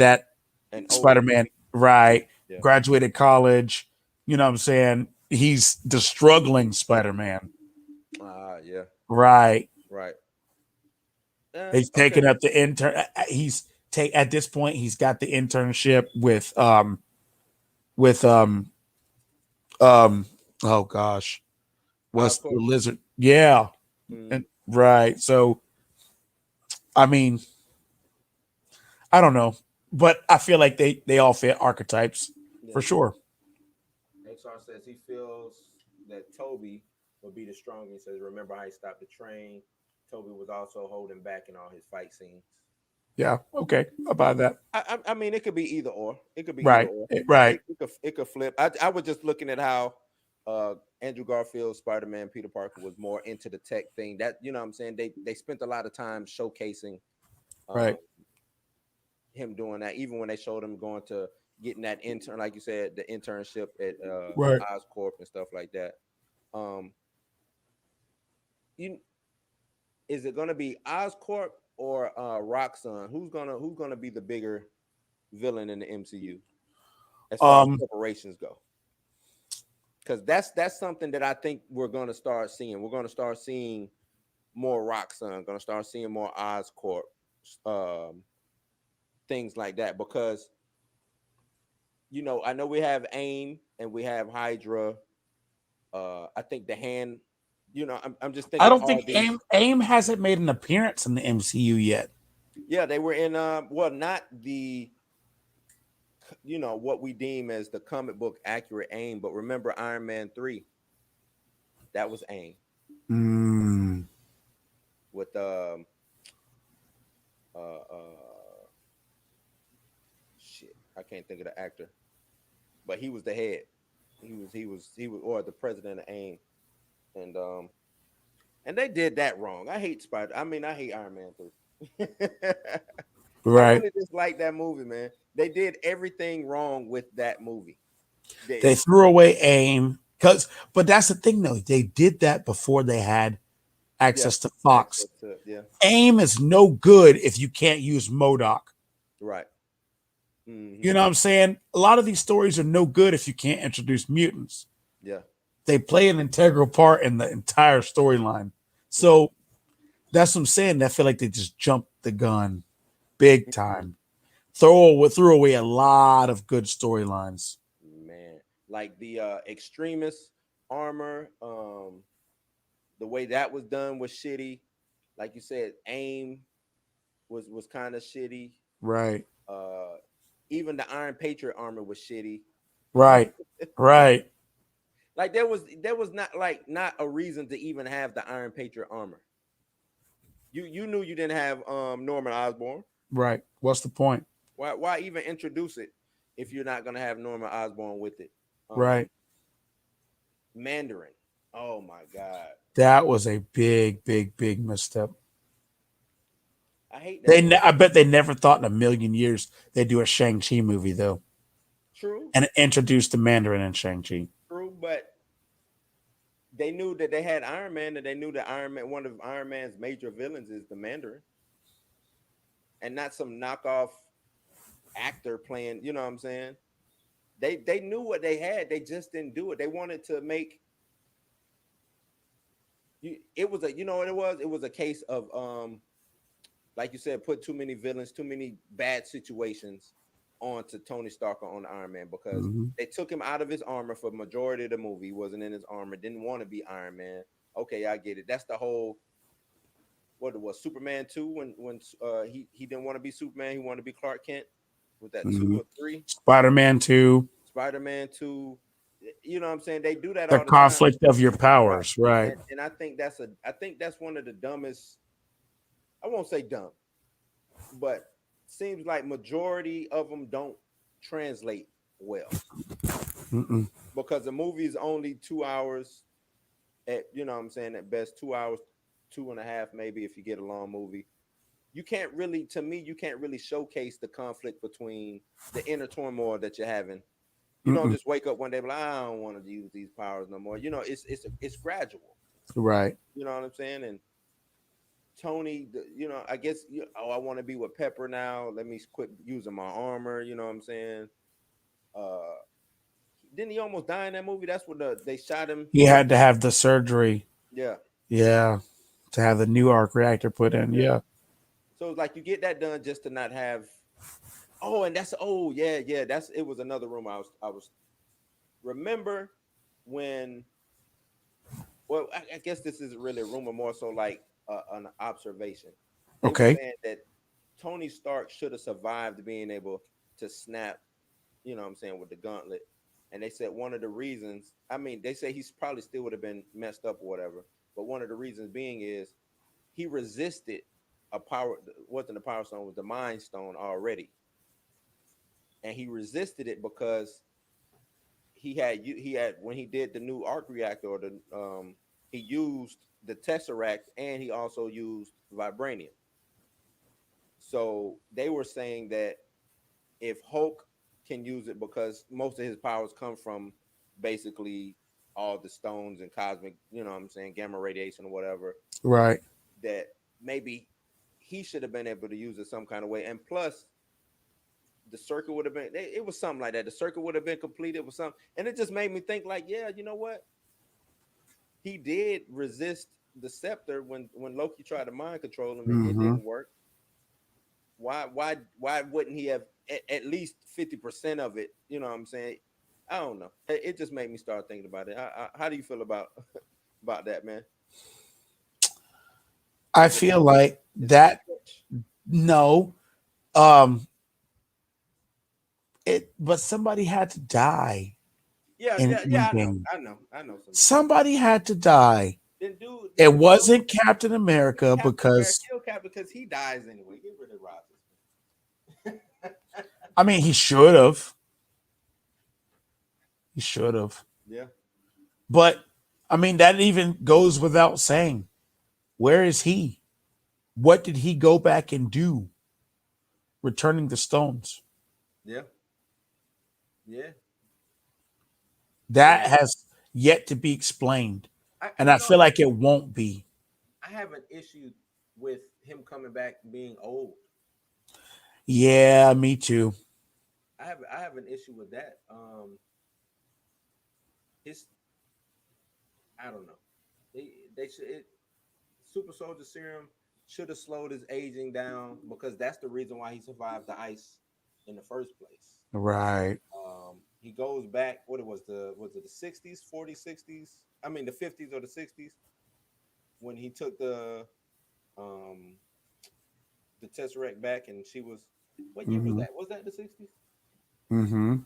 Speaker 1: and older,
Speaker 2: Spider-Man right,
Speaker 1: yeah,
Speaker 2: graduated college. You know what I'm saying? He's the struggling Spider-Man.
Speaker 1: yeah,
Speaker 2: Right.
Speaker 1: right.
Speaker 2: He's
Speaker 1: Okay.
Speaker 2: taken up the intern. He's take at this point. He's got the internship with um. Oh gosh, what's the
Speaker 1: Oscorp.
Speaker 2: lizard? Yeah,
Speaker 1: Mm,
Speaker 2: and right. So I mean, I don't know, but I feel like they all fit archetypes
Speaker 1: yeah.
Speaker 2: for sure.
Speaker 1: XR says he feels that Toby will be the strongest. He says, remember how he stopped the train? Toby was also holding back in all his fight scenes.
Speaker 2: Yeah. Okay. I'll buy that.
Speaker 1: I mean, it could be either or. It could be either
Speaker 2: Right.
Speaker 1: or.
Speaker 2: Right.
Speaker 1: It could flip. I was just looking at how Andrew Garfield's Spider-Man Peter Parker was more into the tech thing. That you know what I'm saying they spent a lot of time showcasing um,
Speaker 2: Right.
Speaker 1: him doing that. Even when they showed him going to getting that intern, like you said, the internship at
Speaker 2: Right.
Speaker 1: Oscorp and stuff like that. Um, you is it gonna be Oscorp or Roxxon? Who's gonna be the bigger villain in the MCU as far as
Speaker 2: Um.
Speaker 1: corporations go? Because that's something that I think we're gonna start seeing. We're gonna start seeing more Roxxon, gonna start seeing more Oscorp, um, things like that. Because I know we have AIM and we have Hydra. I think the hand. I'm just
Speaker 2: I
Speaker 1: thinking of
Speaker 2: don't
Speaker 1: all
Speaker 2: think
Speaker 1: these.
Speaker 2: AIM hasn't made an appearance in the MCU yet.
Speaker 1: Yeah, they were in. Well, not the what we deem as the comic book accurate AIM, but remember Iron Man 3, that was AIM
Speaker 2: Mm,
Speaker 1: with shit, I can't think of the actor, but he was the head. He was or the president of AIM, and they did that wrong. I hate Spider. I mean, I hate Iron Man 3. I
Speaker 2: right.
Speaker 1: really dislike that movie, man. They did everything wrong with that movie.
Speaker 2: They threw away AIM but that's the thing though. They did that before they had
Speaker 1: Yeah,
Speaker 2: access to Fox.
Speaker 1: access to yeah,
Speaker 2: AIM is no good if you can't use Modoc.
Speaker 1: right.
Speaker 2: You
Speaker 1: Hmm.
Speaker 2: know what I'm saying? A lot of these stories are no good if you can't introduce mutants.
Speaker 1: Yeah,
Speaker 2: They play an integral part in the entire storyline.
Speaker 1: yeah.
Speaker 2: So that's what I'm saying. I feel like they just jumped the gun big time. Threw away a lot of good storylines.
Speaker 1: Man, like the extremist armor, the way that was done was shitty. Like you said, AIM was kind of shitty.
Speaker 2: Right.
Speaker 1: Uh, even the Iron Patriot armor was shitty.
Speaker 2: Right. Right.
Speaker 1: Like there was not a reason to even have the Iron Patriot armor. You knew you didn't have Norman Osborn.
Speaker 2: Right. What's the point?
Speaker 1: Why even introduce it if you're not gonna have Norman Osborn with it? Um,
Speaker 2: Right.
Speaker 1: Mandarin. Oh my god,
Speaker 2: That was a big, big, big misstep.
Speaker 1: I hate that movie.
Speaker 2: I bet they never thought in a million years they'd do a Shang-Chi movie though,
Speaker 1: True,
Speaker 2: and introduce the Mandarin in Shang-Chi.
Speaker 1: true, but they knew that they had Iron Man, and they knew that Iron Man, one of Iron Man's major villains, is the Mandarin, and not some knockoff actor playing. You know what I'm saying? They knew what they had. They just didn't do it. They wanted to make it was a, you know what it was? It was a case of like you said, put too many villains, too many bad situations onto Tony Stark or on Iron Man, because
Speaker 2: Mm-hmm.
Speaker 1: they took him out of his armor for the majority of the movie. He wasn't in his armor, didn't want to be Iron Man. Okay, I get it. That's the whole what it was, Superman 2, when he didn't want to be Superman, he wanted to be Clark Kent. Was that 2
Speaker 2: Mm-hmm.
Speaker 1: or 3?
Speaker 2: Spider-Man 2.
Speaker 1: Spider-Man 2. You know what I'm saying? They do that
Speaker 2: The
Speaker 1: all the time.
Speaker 2: conflict of your
Speaker 1: Right.
Speaker 2: powers, right?
Speaker 1: And I think that's one of the dumbest, I won't say dumb, but seems like majority of them don't translate well,
Speaker 2: Mm-mm.
Speaker 1: because the movie is only 2 hours at, you know what I'm saying, at best 2 hours, 2.5 maybe if you get a long movie. You can't really, to me, you can't really showcase the conflict between the inner turmoil that you're having. You don't
Speaker 2: Mm-mm.
Speaker 1: just wake up one day like, I don't want to use these powers no more. You know, it's gradual.
Speaker 2: Right.
Speaker 1: You know what I'm saying? And Tony, you know, I guess, oh, I want to be with Pepper now. Let me quit using my armor. You know what I'm saying? Uh, didn't he almost die in that movie? That's what they shot him.
Speaker 2: He had to have the surgery.
Speaker 1: Yeah,
Speaker 2: Yeah. To have the new arc reactor put in.
Speaker 1: yeah.
Speaker 2: Yeah.
Speaker 1: So it's like you get that done just to not have. Oh, and that's, oh yeah, yeah. That's, it was another room I was. Remember when? Well, I guess this isn't really a rumor, more so like an observation. They were
Speaker 2: Okay.
Speaker 1: saying that Tony Stark should have survived being able to snap, you know what I'm saying, with the gauntlet. And they said one of the reasons, I mean, they say he's probably still would have been messed up or whatever, but one of the reasons being is he resisted a power, wasn't the power stone, was the mind stone already. And he resisted it because he had when he did the new arc reactor, or the he used the tesseract, and he also used vibranium. So they were saying that if Hulk can use it, because most of his powers come from basically all the stones and cosmic, you know what I'm saying, gamma radiation or whatever,
Speaker 2: Right.
Speaker 1: that maybe he should have been able to use it some kind of way. And plus, the circuit would have been, it was something like that. The circuit would have been completed with something. And it just made me think like, yeah, you know what? He did resist the scepter when Loki tried to mind control him. It
Speaker 2: Mm-hmm.
Speaker 1: didn't work. Why wouldn't he have at least 50% of it? You know what I'm saying? I don't know. It just made me start thinking about it. How do you feel about about that, man?
Speaker 2: I
Speaker 1: Is it
Speaker 2: feel like
Speaker 1: is it
Speaker 2: that.
Speaker 1: too much?
Speaker 2: No. Um. But somebody had to die
Speaker 1: Yeah,
Speaker 2: in
Speaker 1: yeah, yeah.
Speaker 2: Endgame.
Speaker 1: I know somebody.
Speaker 2: Somebody had to die.
Speaker 1: Then dude,
Speaker 2: It
Speaker 1: then
Speaker 2: wasn't Captain America
Speaker 1: Captain America,
Speaker 2: because
Speaker 1: kill Cap because he dies anyway. Get rid of Rogers.
Speaker 2: I mean he should have. He should have.
Speaker 1: Yeah,
Speaker 2: But I mean that even goes without saying. Where is he? What did he go back and do? Returning the stones.
Speaker 1: yeah, yeah.
Speaker 2: That
Speaker 1: And
Speaker 2: has yet to be explained.
Speaker 1: I,
Speaker 2: And
Speaker 1: you
Speaker 2: I
Speaker 1: know,
Speaker 2: feel like it won't be.
Speaker 1: I have an issue with him coming back being old.
Speaker 2: Yeah, me too.
Speaker 1: I have an issue with that. It's, I don't know. They should, super soldier serum should have slowed his aging down, because that's the reason why he survived the ice in the first place.
Speaker 2: Right.
Speaker 1: He goes back, what it was it the 60s, 40s, 60s? I mean the 50s or the 60s, when he took um the Tesseract back, and she was, what year was
Speaker 2: Mm-hmm.
Speaker 1: that? Was that the 60s?
Speaker 2: Mm-hmm.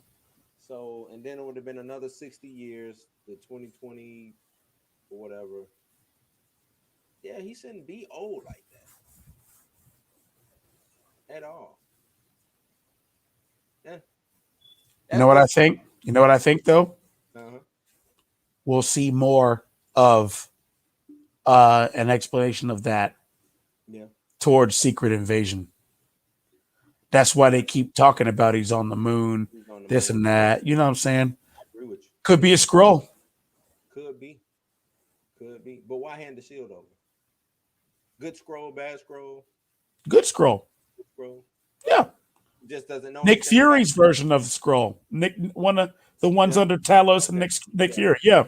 Speaker 1: So, and then it would have been another 60 years, the 2020 or whatever. Yeah, he shouldn't be old like that at all. Yeah,
Speaker 2: You know
Speaker 1: that's
Speaker 2: what I
Speaker 1: just,
Speaker 2: think? You know what I think though?
Speaker 1: uh-huh.
Speaker 2: We'll see more of an explanation of that
Speaker 1: Yeah,
Speaker 2: towards Secret Invasion. That's why they keep talking about he's on the moon,
Speaker 1: he's on the
Speaker 2: this
Speaker 1: moon.
Speaker 2: and that. You know what I'm saying?
Speaker 1: I agree with you.
Speaker 2: Could be a scroll.
Speaker 1: Could be. Could be, but why hand the shield over? Good scroll, bad scroll,
Speaker 2: Good scroll.
Speaker 1: good scroll.
Speaker 2: Yeah.
Speaker 1: Just doesn't know
Speaker 2: Nick
Speaker 1: anything about.
Speaker 2: Fury's version of the scroll. One of the ones
Speaker 1: Yeah.
Speaker 2: under Talos and
Speaker 1: Okay.
Speaker 2: Nick
Speaker 1: Yeah.
Speaker 2: Fury. Yeah.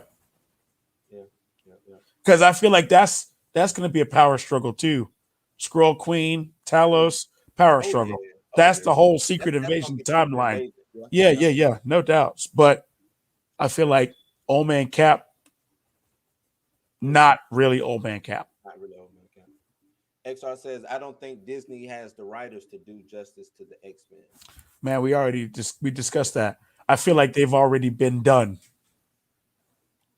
Speaker 1: Yeah. Yeah. Yeah.
Speaker 2: Because I feel like that's going to be a power struggle too. Scroll Queen,
Speaker 1: Mm.
Speaker 2: Talos, power
Speaker 1: Oh yeah.
Speaker 2: struggle.
Speaker 1: Oh
Speaker 2: That's
Speaker 1: yeah.
Speaker 2: the whole Secret
Speaker 1: That's gonna
Speaker 2: Invasion
Speaker 1: be Secret
Speaker 2: timeline.
Speaker 1: Invasion. Yeah.
Speaker 2: Yeah,
Speaker 1: Yeah.
Speaker 2: yeah, yeah, no doubts. But I feel like Old Man Cap,
Speaker 1: Mm.
Speaker 2: not really Old Man Cap.
Speaker 1: Not really old man count. XR says, I don't think Disney has the writers to do justice to the X-Men.
Speaker 2: Man, we discussed that. I feel like they've already been done.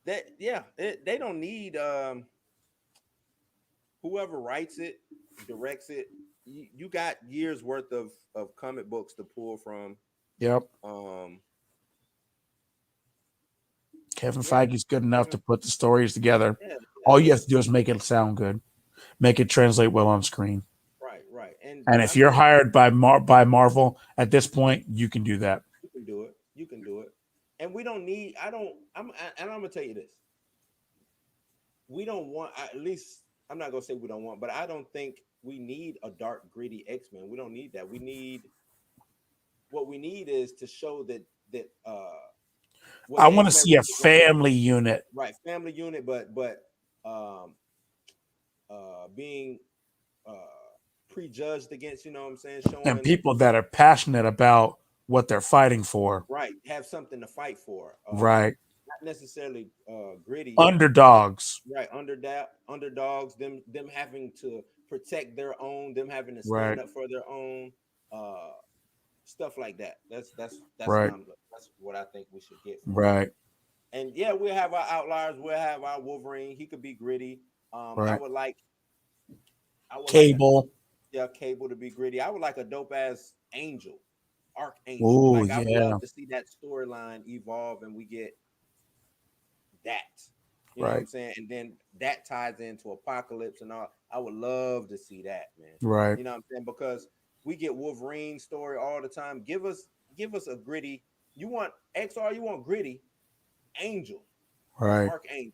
Speaker 1: That yeah, they don't need whoever writes it, directs it. You got years worth of comic books to pull from.
Speaker 2: Yep.
Speaker 1: Um,
Speaker 2: Kevin
Speaker 1: yeah,
Speaker 2: Feige's good enough to put the stories together.
Speaker 1: yeah,
Speaker 2: All you have to do is make it sound good, make it translate well on screen.
Speaker 1: right, right. And
Speaker 2: And
Speaker 1: I
Speaker 2: if you're
Speaker 1: mean,
Speaker 2: hired by Marvel at this point, you can do that.
Speaker 1: you can do it. You can do it. And we don't need. I don't. And I'm gonna tell you this. We don't want. At least I'm not gonna say we don't want, but I don't think we need a dark, gritty X-Men. We don't need that. We need what we need is to show that what
Speaker 2: I want to
Speaker 1: X-Men
Speaker 2: see a
Speaker 1: really going
Speaker 2: family unit
Speaker 1: right family unit, but um being uh prejudged against, you know what I'm saying,
Speaker 2: and
Speaker 1: showing
Speaker 2: people that are passionate about what they're fighting for.
Speaker 1: right, have something to fight for.
Speaker 2: Right.
Speaker 1: Not necessarily gritty,
Speaker 2: Underdogs.
Speaker 1: right, underdogs, them having to protect their own, them having to
Speaker 2: Right.
Speaker 1: stand up for their own, uh stuff like that. That's
Speaker 2: Right.
Speaker 1: that's what I think we should get from it.
Speaker 2: Right.
Speaker 1: And yeah, we'll have our outliers. We'll have our Wolverine. He could be gritty. I
Speaker 2: Right.
Speaker 1: would like, a
Speaker 2: Cable.
Speaker 1: yeah, Cable to be gritty. I would like a dope ass Angel, Archangel.
Speaker 2: Oh
Speaker 1: Like I would
Speaker 2: yeah.
Speaker 1: love to see that storyline evolve, and we get that. You know what I'm
Speaker 2: Right.
Speaker 1: saying? And then that ties into Apocalypse and all. I would love to see that, man.
Speaker 2: Right.
Speaker 1: You know what I'm saying? Because we get Wolverine story all the time. Give us a gritty. You want XR? You want gritty? Angel,
Speaker 2: Right.
Speaker 1: Archangel.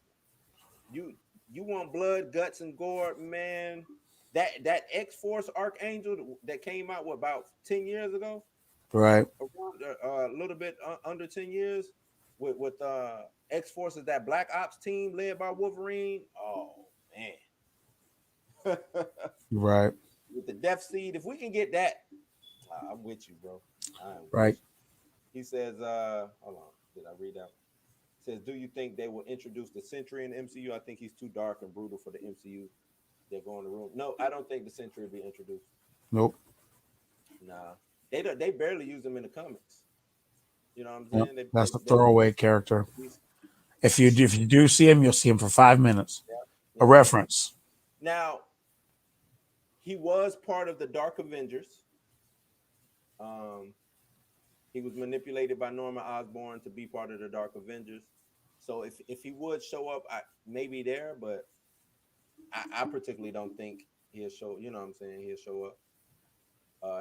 Speaker 1: You want blood, guts, and gore, man. That X Force Archangel that came out about 10 years ago,
Speaker 2: Right.
Speaker 1: around a little bit under 10 years, with X Force is that Black Ops team led by Wolverine. Oh man,
Speaker 2: Right.
Speaker 1: with the Death Seed, if we can get that, I'm with you, bro. I'm with
Speaker 2: Right.
Speaker 1: you. He says, hold on, did I read that? Says, do you think they will introduce the Sentry in the MCU? I think he's too dark and brutal for the MCU. They're going to room. No, I don't think the Sentry will be introduced.
Speaker 2: Nope.
Speaker 1: Nah, they barely use him in the comics. You know what I'm
Speaker 2: Yep.
Speaker 1: saying?
Speaker 2: That's a throwaway character.
Speaker 1: He's-
Speaker 2: If you do see him, you'll see him for 5 minutes.
Speaker 1: yeah.
Speaker 2: A reference.
Speaker 1: Now, he was part of the Dark Avengers. He was manipulated by Norman Osborn to be part of the Dark Avengers. So if he would show up, maybe there, but I particularly don't think he'll show. You know what I'm saying? He'll show up.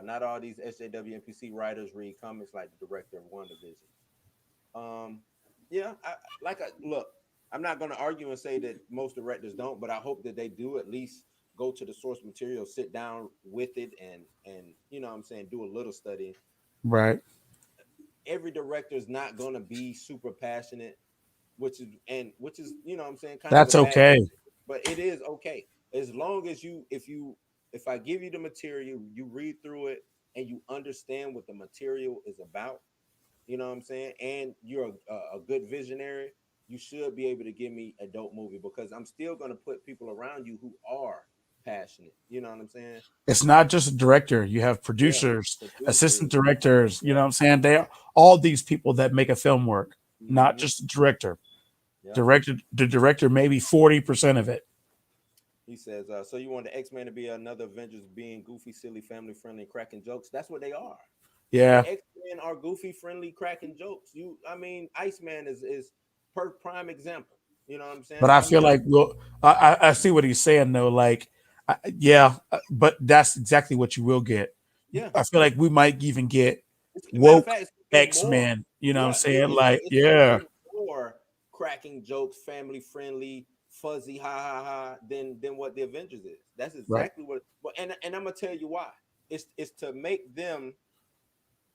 Speaker 1: Not all these SJW NPC writers read comics like the director of WandaVision. Yeah, look. I'm not going to argue and say that most directors don't, but I hope that they do at least go to the source material, sit down with it, and you know what I'm saying, do a little study.
Speaker 2: Right.
Speaker 1: Every director is not going to be super passionate, which is you know what I'm saying, kind
Speaker 2: That's
Speaker 1: of a bad
Speaker 2: okay.
Speaker 1: thing, but it is okay as long as if I give you the material, you read through it and you understand what the material is about. You know what I'm saying, and you're a good visionary. You should be able to give me a dope movie because I'm still going to put people around you who are passionate. You know what I'm saying?
Speaker 2: It's not just a director. You have
Speaker 1: Yeah,
Speaker 2: producers, assistant
Speaker 1: producers.
Speaker 2: directors. You
Speaker 1: Yeah.
Speaker 2: know what I'm saying? They are all these people that make a film work, not
Speaker 1: Mm-hmm.
Speaker 2: just the director.
Speaker 1: Yeah.
Speaker 2: The director, maybe 40% of it.
Speaker 1: He says, so you want the X-Men to be another Avengers being goofy, silly, family friendly, cracking jokes? That's what they are.
Speaker 2: Yeah.
Speaker 1: The X-Men are goofy, friendly, cracking jokes. Iceman is prime example. You know what I'm saying?
Speaker 2: But I feel like, well, I see what he's saying though. Like, but that's exactly what you will get.
Speaker 1: yeah.
Speaker 2: I feel like we might even get
Speaker 1: Matter of
Speaker 2: woke
Speaker 1: fact, it's gonna be more.
Speaker 2: X-Men. You know what I'm
Speaker 1: Yeah,
Speaker 2: saying?
Speaker 1: it's
Speaker 2: Like,
Speaker 1: gonna
Speaker 2: yeah,
Speaker 1: be more cracking jokes, family friendly, fuzzy ha ha ha than what the Avengers is. That's
Speaker 2: Right.
Speaker 1: exactly what. But and I'm gonna tell you why. It's to make them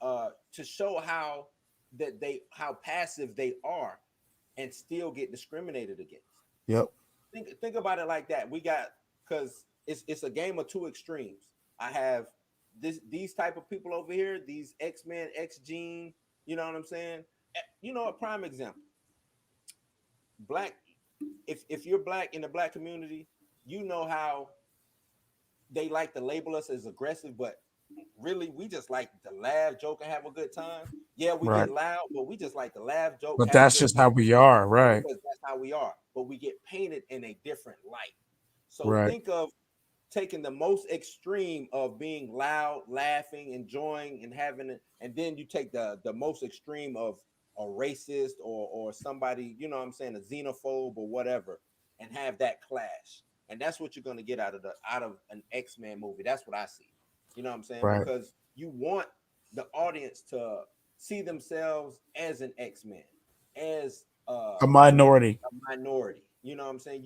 Speaker 1: to show how passive they are and still get discriminated against.
Speaker 2: Yep.
Speaker 1: Think about it like that. We got because it's a game of two extremes. I have these type of people over here, these X-Men, X-Gene, you know what I'm saying? You know, a prime example. Black, if you're black in the black community, you know how they like to label us as aggressive, but really we just like to laugh, joke, and have a good time. Yeah, we
Speaker 2: Right.
Speaker 1: get loud, but we just like to laugh, joke,
Speaker 2: But
Speaker 1: have a
Speaker 2: that's
Speaker 1: good
Speaker 2: just
Speaker 1: time
Speaker 2: how we are. Right.
Speaker 1: because that's how we are. But we get painted in a different light. So
Speaker 2: Right.
Speaker 1: think of taking the most extreme of being loud, laughing, enjoying, and having it, and then you take the most extreme of a racist or somebody, you know what I'm saying, a xenophobe or whatever, and have that clash. And that's what you're gonna get out of an X-Men movie. That's what I see. You know what I'm saying?
Speaker 2: Right.
Speaker 1: Because you want the audience to see themselves as an X-Men, as
Speaker 2: A minority.
Speaker 1: a minority. You know what I'm saying?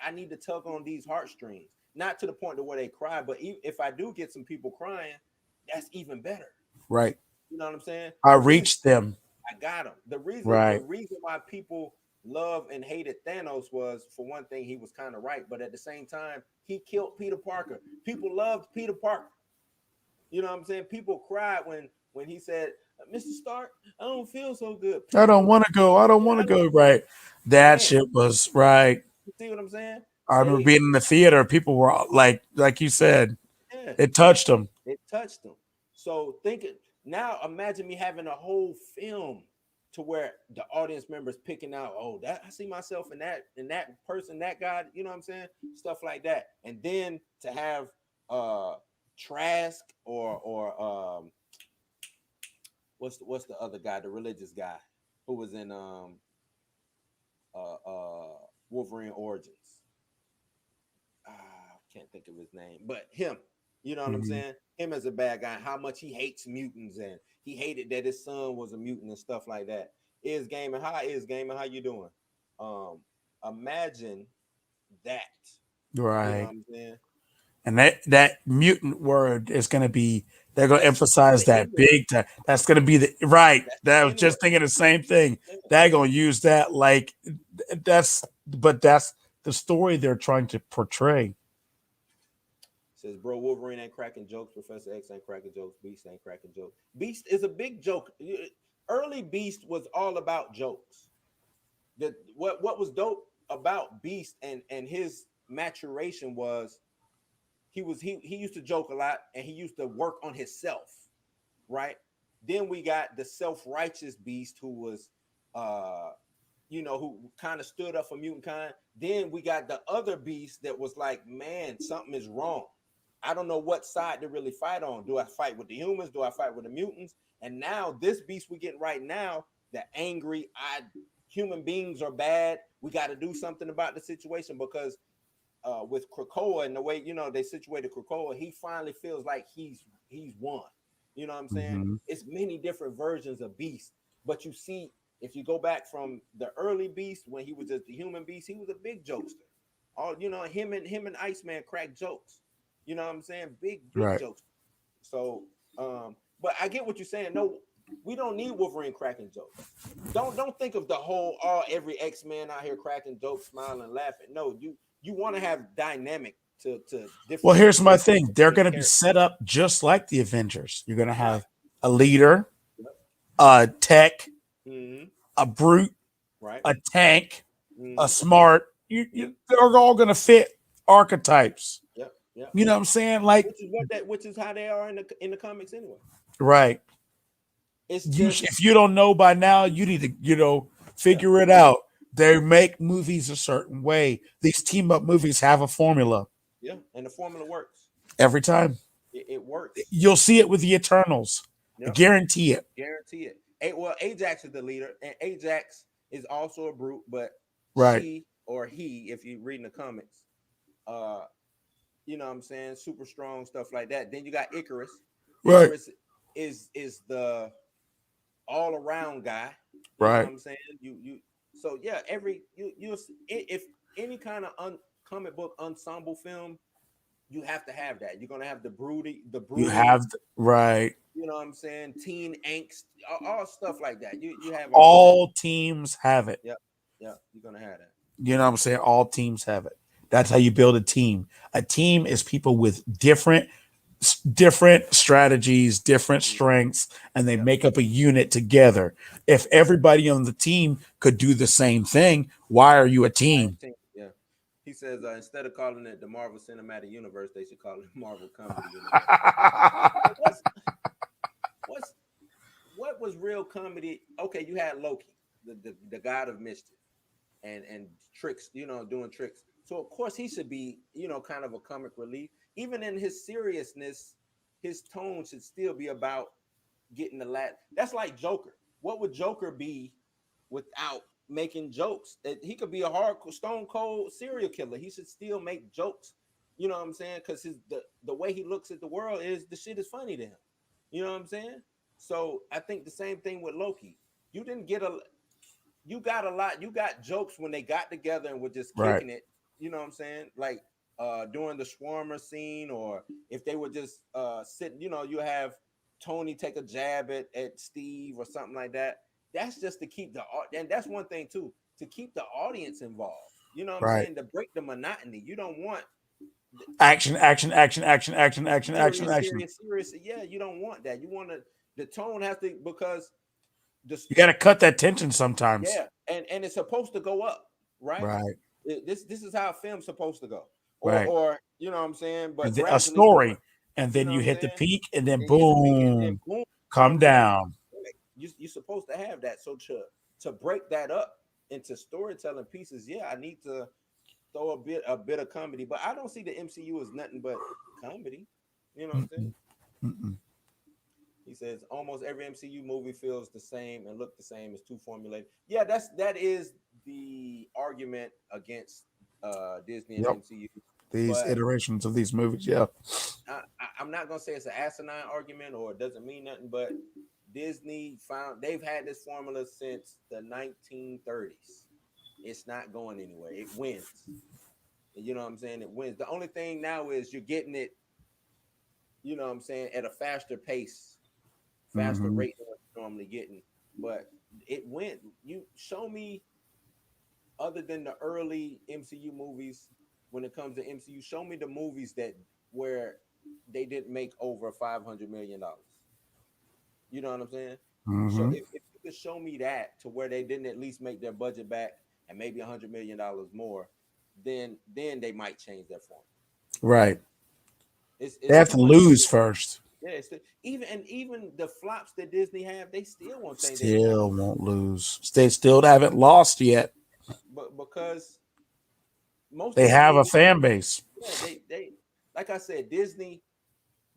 Speaker 1: I need to tug on these heartstrings, not to the point to where they cry, but if I do get some people crying, that's even better.
Speaker 2: Right.
Speaker 1: You know what I'm saying?
Speaker 2: I
Speaker 1: The reason
Speaker 2: reached them.
Speaker 1: I got him. The
Speaker 2: Right.
Speaker 1: reason why people love and hated Thanos was, for one thing, he was kind of right, but at the same time, he killed Peter Parker. People loved Peter Parker. You know what I'm saying? People cried when he said, "Mr. Stark, I don't feel so good."
Speaker 2: I don't
Speaker 1: People,
Speaker 2: want to go. I don't want
Speaker 1: I
Speaker 2: to
Speaker 1: don't,
Speaker 2: go. Right. That
Speaker 1: man,
Speaker 2: shit was right.
Speaker 1: you see what I'm saying?
Speaker 2: I remember
Speaker 1: They,
Speaker 2: being in the theater. People were like you said,
Speaker 1: yeah,
Speaker 2: it touched them.
Speaker 1: it touched them. So now, imagine me having a whole film to where the audience members picking out, oh, that I see myself in that person, that guy, you know what I'm saying? Stuff like that. And then to have Trask or what's the other guy, the religious guy who was in Wolverine Origins. Can't think of his name, but him. You know what I'm
Speaker 2: Mhm.
Speaker 1: saying? Him as a bad guy, how much he hates mutants, and he hated that his son was a mutant and stuff like that. Is gaming? How is gaming? How you doing? Um, Imagine that. You know what
Speaker 2: Right.
Speaker 1: I'm saying?
Speaker 2: And that mutant word is going to be, they're going to
Speaker 1: That's
Speaker 2: emphasize
Speaker 1: the
Speaker 2: that
Speaker 1: N word.
Speaker 2: big time. That's going to be the right.
Speaker 1: That's
Speaker 2: That I
Speaker 1: the
Speaker 2: was
Speaker 1: N word.
Speaker 2: just thinking the same thing. They're going to use that like that's the story they're trying to portray.
Speaker 1: Says, bro, Wolverine ain't cracking jokes. Professor X ain't cracking jokes. Beast ain't cracking jokes. Beast is a big joke. Early Beast was all about jokes. What was dope about Beast and his maturation was he used to joke a lot and he used to work on himself, right? Then we got the self-righteous Beast who was who kind of stood up for mutant kind. Then we got the other Beast that was like, man, something is wrong. I don't know what side to really fight on. Do I fight with the humans? Do I fight with the mutants? And now this Beast we're getting right now, the angry, human beings are bad. We got to do something about the situation because with Krakoa and the way they situated Krakoa, he finally feels like he's won. You know what I'm saying?
Speaker 2: Mm-hmm.
Speaker 1: It's many different versions of Beast, but you see, if you go back from the early Beast when he was just the human Beast, he was a big jokester. All him and Iceman crack jokes. You know what I'm saying? Big
Speaker 2: Right.
Speaker 1: jokes. So, but I get what you're saying. No, we don't need Wolverine cracking jokes. Don't think of the whole every X-Men out here cracking jokes, smiling, laughing. No, you want to have dynamic to
Speaker 2: Well, here's my
Speaker 1: differentiate
Speaker 2: thing. They're
Speaker 1: between
Speaker 2: going to be
Speaker 1: characters.
Speaker 2: set up just like the Avengers. You're going to
Speaker 1: Right.
Speaker 2: have a leader,
Speaker 1: Yep.
Speaker 2: a tech,
Speaker 1: Mm-hmm.
Speaker 2: a brute,
Speaker 1: Right.
Speaker 2: a tank, a
Speaker 1: Mm-hmm.
Speaker 2: smart.
Speaker 1: Yep.
Speaker 2: They're all going to fit archetypes.
Speaker 1: Yep. Yep.
Speaker 2: You know what I'm saying? Like,
Speaker 1: Which is how they are in the comics anyway.
Speaker 2: right.
Speaker 1: It's just
Speaker 2: If you don't know by now, you need to,
Speaker 1: yeah,
Speaker 2: figure it out. They make movies a certain way. These team up movies have a formula
Speaker 1: yeah, and the formula works.
Speaker 2: every time.
Speaker 1: It works.
Speaker 2: You'll see it with the Eternals. I
Speaker 1: Yep.
Speaker 2: guarantee it.
Speaker 1: Guarantee it. Well, Ajax is the leader, and Ajax is also a brute, but
Speaker 2: Right.
Speaker 1: she or he, if you're reading the comics, uh, you know what I'm saying, super strong, stuff like that. Then you got Icarus.
Speaker 2: Right.
Speaker 1: Icarus is the all around guy. You know what
Speaker 2: Right.
Speaker 1: I'm saying? You so yeah, if any kind of comic book ensemble film, you have to have that. You're gonna have the
Speaker 2: You
Speaker 1: brooding,
Speaker 2: have right.
Speaker 1: you know what I'm saying, teen angst, all stuff like that. You have all of that.
Speaker 2: All teams have it.
Speaker 1: Yep, yep, you're gonna have that.
Speaker 2: You know what I'm saying? All teams have it. That's how you build a team. A team is people with different strategies, different
Speaker 1: Mhm.
Speaker 2: strengths, and they
Speaker 1: Yep,
Speaker 2: make up a unit together. If everybody on the team could do the same thing, why are you a team?
Speaker 1: yeah. He says instead of calling it the Marvel Cinematic Universe, they should call it Marvel Comedy Universe. But what's what was real comedy? Okay, you had Loki, the god of mischief and tricks, doing tricks. So of course he should be, kind of a comic relief. Even in his seriousness, his tone should still be about getting the lat. That's like Joker. What would Joker be without making jokes? That he could be a hardcore stone cold serial killer. He should still make jokes. You know what I'm saying? Because the way he looks at the world is the shit is funny to him. You know what I'm saying? So I think the same thing with Loki. You didn't get a you got a lot. You got jokes when they got together and were just
Speaker 2: Right.
Speaker 1: kicking it. You know what I'm saying? Like during the Swarmer scene, or if they were just sitting, you have Tony take a jab at Steve or something like that. That's just to keep and that's one thing too, to keep the audience involved. You know what I'm
Speaker 2: Right.
Speaker 1: saying? To break the monotony. You don't want
Speaker 2: Action, action, action, action, action, action, action,
Speaker 1: serious,
Speaker 2: action.
Speaker 1: serious, serious. Yeah, you don't want that. You want the tone has to, because the
Speaker 2: You got to cut that tension sometimes.
Speaker 1: yeah, and it's supposed to go up, right?
Speaker 2: Right.
Speaker 1: This is how a film's supposed to go,
Speaker 2: Right.
Speaker 1: or you know what I'm saying,
Speaker 2: And
Speaker 1: but
Speaker 2: then a
Speaker 1: gradually going,
Speaker 2: story, and
Speaker 1: you
Speaker 2: then
Speaker 1: know
Speaker 2: you
Speaker 1: what I'm
Speaker 2: hit the
Speaker 1: saying,
Speaker 2: peak, and then
Speaker 1: and hit the peak, and then
Speaker 2: boom,
Speaker 1: boom, you know what
Speaker 2: come
Speaker 1: I'm saying.
Speaker 2: down.
Speaker 1: You're supposed to have that. So to break that up into storytelling pieces, yeah, I need to throw a bit of comedy, but I don't see the MCU as nothing but comedy. You know what I'm saying?
Speaker 2: Mm-mm, mm-mm.
Speaker 1: He says almost every MCU movie feels the same and look the same, as too formulated. Yeah, that is the argument against Disney and
Speaker 2: Yep.
Speaker 1: MCU.
Speaker 2: These
Speaker 1: But
Speaker 2: iterations of these movies. Yeah.
Speaker 1: I'm not gonna say it's an asinine argument or it doesn't mean nothing. But Disney they've had this formula since the 1930s. It's not going anywhere. It wins. You know what I'm saying? It wins. The only thing now is you're getting it, what I'm saying, at a faster
Speaker 2: Hmm.
Speaker 1: rate than what you're normally getting. But it went. You show me, other than the early MCU movies, when it comes to MCU, show me the movies that where they didn't make over $500 million. You know what I'm saying? So
Speaker 2: Hmm.
Speaker 1: if you could show me that to where they didn't at least make their budget back and maybe $100 million more, then they might change their form.
Speaker 2: Right. They
Speaker 1: It's
Speaker 2: have
Speaker 1: too
Speaker 2: to
Speaker 1: much
Speaker 2: lose
Speaker 1: money.
Speaker 2: first.
Speaker 1: Yeah, even the flops that Disney have, they still won't change their
Speaker 2: Still
Speaker 1: formula.
Speaker 2: won't lose. They still haven't lost yet.
Speaker 1: But because most
Speaker 2: They
Speaker 1: of the
Speaker 2: have a
Speaker 1: movies,
Speaker 2: fan base.
Speaker 1: yeah, they like I said, Disney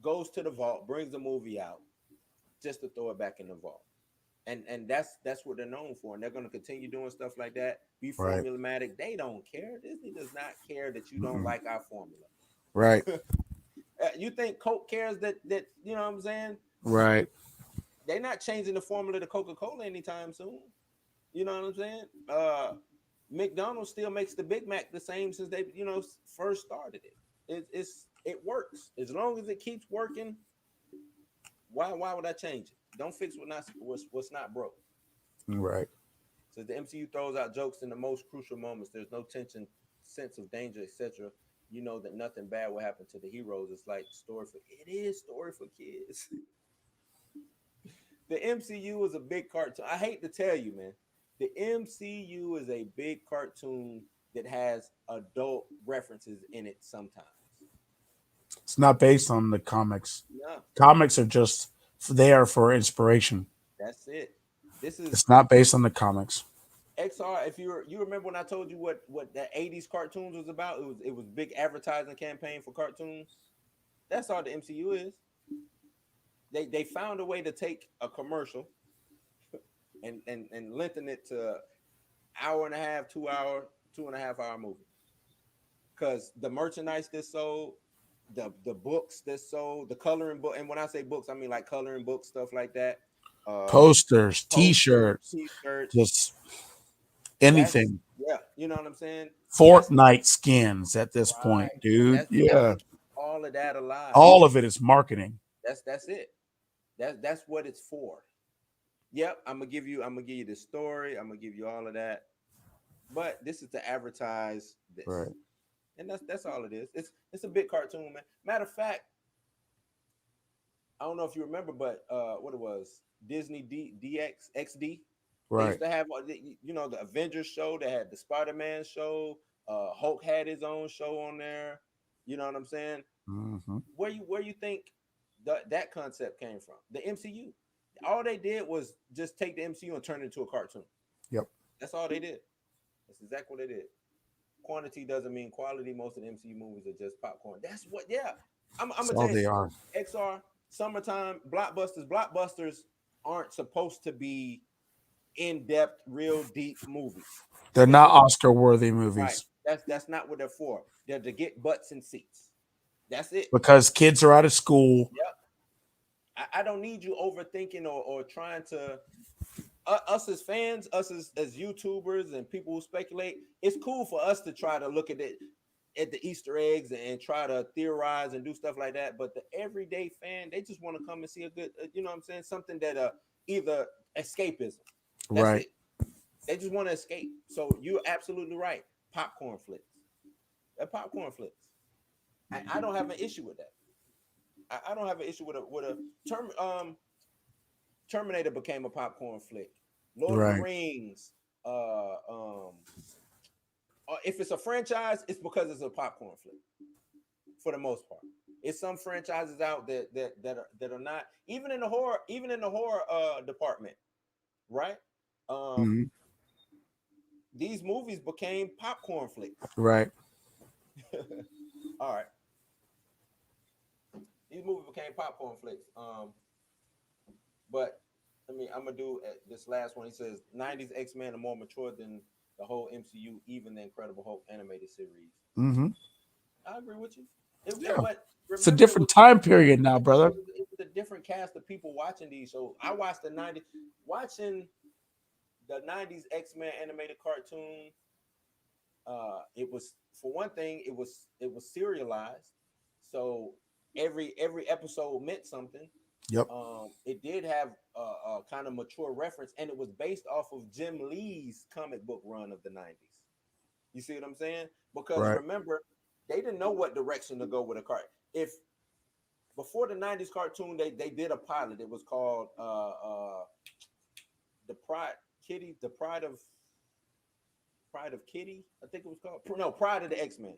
Speaker 1: goes to the vault, brings the movie out just to throw it back in the vault. And that's what they're known for. And they're gonna continue doing stuff like that, be
Speaker 2: Right.
Speaker 1: formulaic. They don't care. Disney does not care that you don't
Speaker 2: Mm-mm.
Speaker 1: like our formula.
Speaker 2: Right.
Speaker 1: You think Coke cares that you know what I'm saying?
Speaker 2: Right.
Speaker 1: They're not changing the formula to Coca-Cola anytime soon. You know what I'm saying? McDonald's still makes the Big Mac the same since they, first started it. It works as long as it keeps working. Why would I change it? Don't fix what's not broke.
Speaker 2: Right.
Speaker 1: So the MCU throws out jokes in the most crucial moments. There's no tension, sense of danger, etc. You know that nothing bad will happen to the heroes. It's like story for kids. The MCU is a big cartoon. I hate to tell you, man. The MCU is a big cartoon that has adult references in it sometimes.
Speaker 2: It's not based on the comics.
Speaker 1: No,
Speaker 2: Comics are just there for inspiration.
Speaker 1: that's it. This is
Speaker 2: It's not based on the comics.
Speaker 1: XR. If you remember when I told you what the 80s cartoons was about, it was big advertising campaign for cartoons. That's all the MCU is. They found a way to take a commercial and lengthen it to hour and a half, 2 hour, 2.5 hour movie. Because the merchandise that's sold, the books that's sold, the coloring book, and when I say books, I mean like coloring books, stuff like that.
Speaker 2: Posters,
Speaker 1: Posters,
Speaker 2: T-shirts,
Speaker 1: t-shirts.
Speaker 2: just
Speaker 1: That's
Speaker 2: anything.
Speaker 1: Yeah, you know what I'm saying? That's
Speaker 2: Fortnite skins at this point,
Speaker 1: right.
Speaker 2: dude.
Speaker 1: That's
Speaker 2: Yeah.
Speaker 1: what keep all of that alive.
Speaker 2: All of it is marketing.
Speaker 1: That's it. That's what it's for. Yep, I'm gonna give you the story. I'm gonna give you all of that. But this is to advertise this.
Speaker 2: Right.
Speaker 1: And that's all it is. It's a big cartoon, man. Matter of fact, I don't know if you remember, but what it was, Disney DX XD. They
Speaker 2: Right.
Speaker 1: used to have the Avengers show. They had the Spider-Man show. Hulk had his own show on there. You know what I'm saying?
Speaker 2: Hmm.
Speaker 1: Where you think that concept came from? The MCU. All they did was just take the MCU and turn it into a cartoon.
Speaker 2: Yep.
Speaker 1: That's all they did. That's exactly what they did. Quantity doesn't mean quality. Most of the MCU movies are just popcorn. That's what. Yeah, I'm
Speaker 2: That's
Speaker 1: gonna tell
Speaker 2: all
Speaker 1: you
Speaker 2: they
Speaker 1: something.
Speaker 2: are.
Speaker 1: XR summertime blockbusters. Blockbusters aren't supposed to be in-depth, real deep movies.
Speaker 2: They're
Speaker 1: They're
Speaker 2: not
Speaker 1: supposed
Speaker 2: Oscar worthy
Speaker 1: right.
Speaker 2: movies
Speaker 1: That's not what they're for. They're to get butts and seats. That's it.
Speaker 2: because kids are out of school.
Speaker 1: Yep. I don't need you overthinking or trying to us as fans, us as YouTubers and people who speculate. It's cool for us to try to look at the Easter eggs and try to theorize and do stuff like that. But the everyday fan, they just want to come and see a good, you know what I'm saying? Something that either escapism. That's
Speaker 2: Right.
Speaker 1: it. They just want to escape. So you're absolutely right. Popcorn flicks. They're popcorn flicks. I don't have an issue with that. I don't have an issue with a term. Terminator became a popcorn flick. Lord of the
Speaker 2: Right.
Speaker 1: Rings. If it's a franchise, it's because it's a popcorn flick. For the most part, it's some franchises out that are not even in the horror department, right? Um,
Speaker 2: Mhm.
Speaker 1: these movies became popcorn flicks.
Speaker 2: Right.
Speaker 1: All right, these movies became popcorn flicks. But I'm gonna do this last one. He says '90s X-Men are more mature than the whole MCU, even the Incredible Hulk animated series.
Speaker 2: Hmm.
Speaker 1: I agree with you.
Speaker 2: Yeah.
Speaker 1: But
Speaker 2: It's a
Speaker 1: remember,
Speaker 2: different time period now, brother.
Speaker 1: it was a different cast of people watching these shows. I watched watching the '90s X-Men animated cartoon. It was, for one thing, it was serialized, so every episode meant something.
Speaker 2: Yep.
Speaker 1: It did have a kind of mature reference, and it was based off of Jim Lee's comic book run of the '90s. You see what I'm saying? Because
Speaker 2: Right.
Speaker 1: remember, they didn't know what direction to go with a cart. If before the '90s cartoon, they did a pilot. It was called the Pride of Kitty, I think it was called. No, Pride of the X-Men.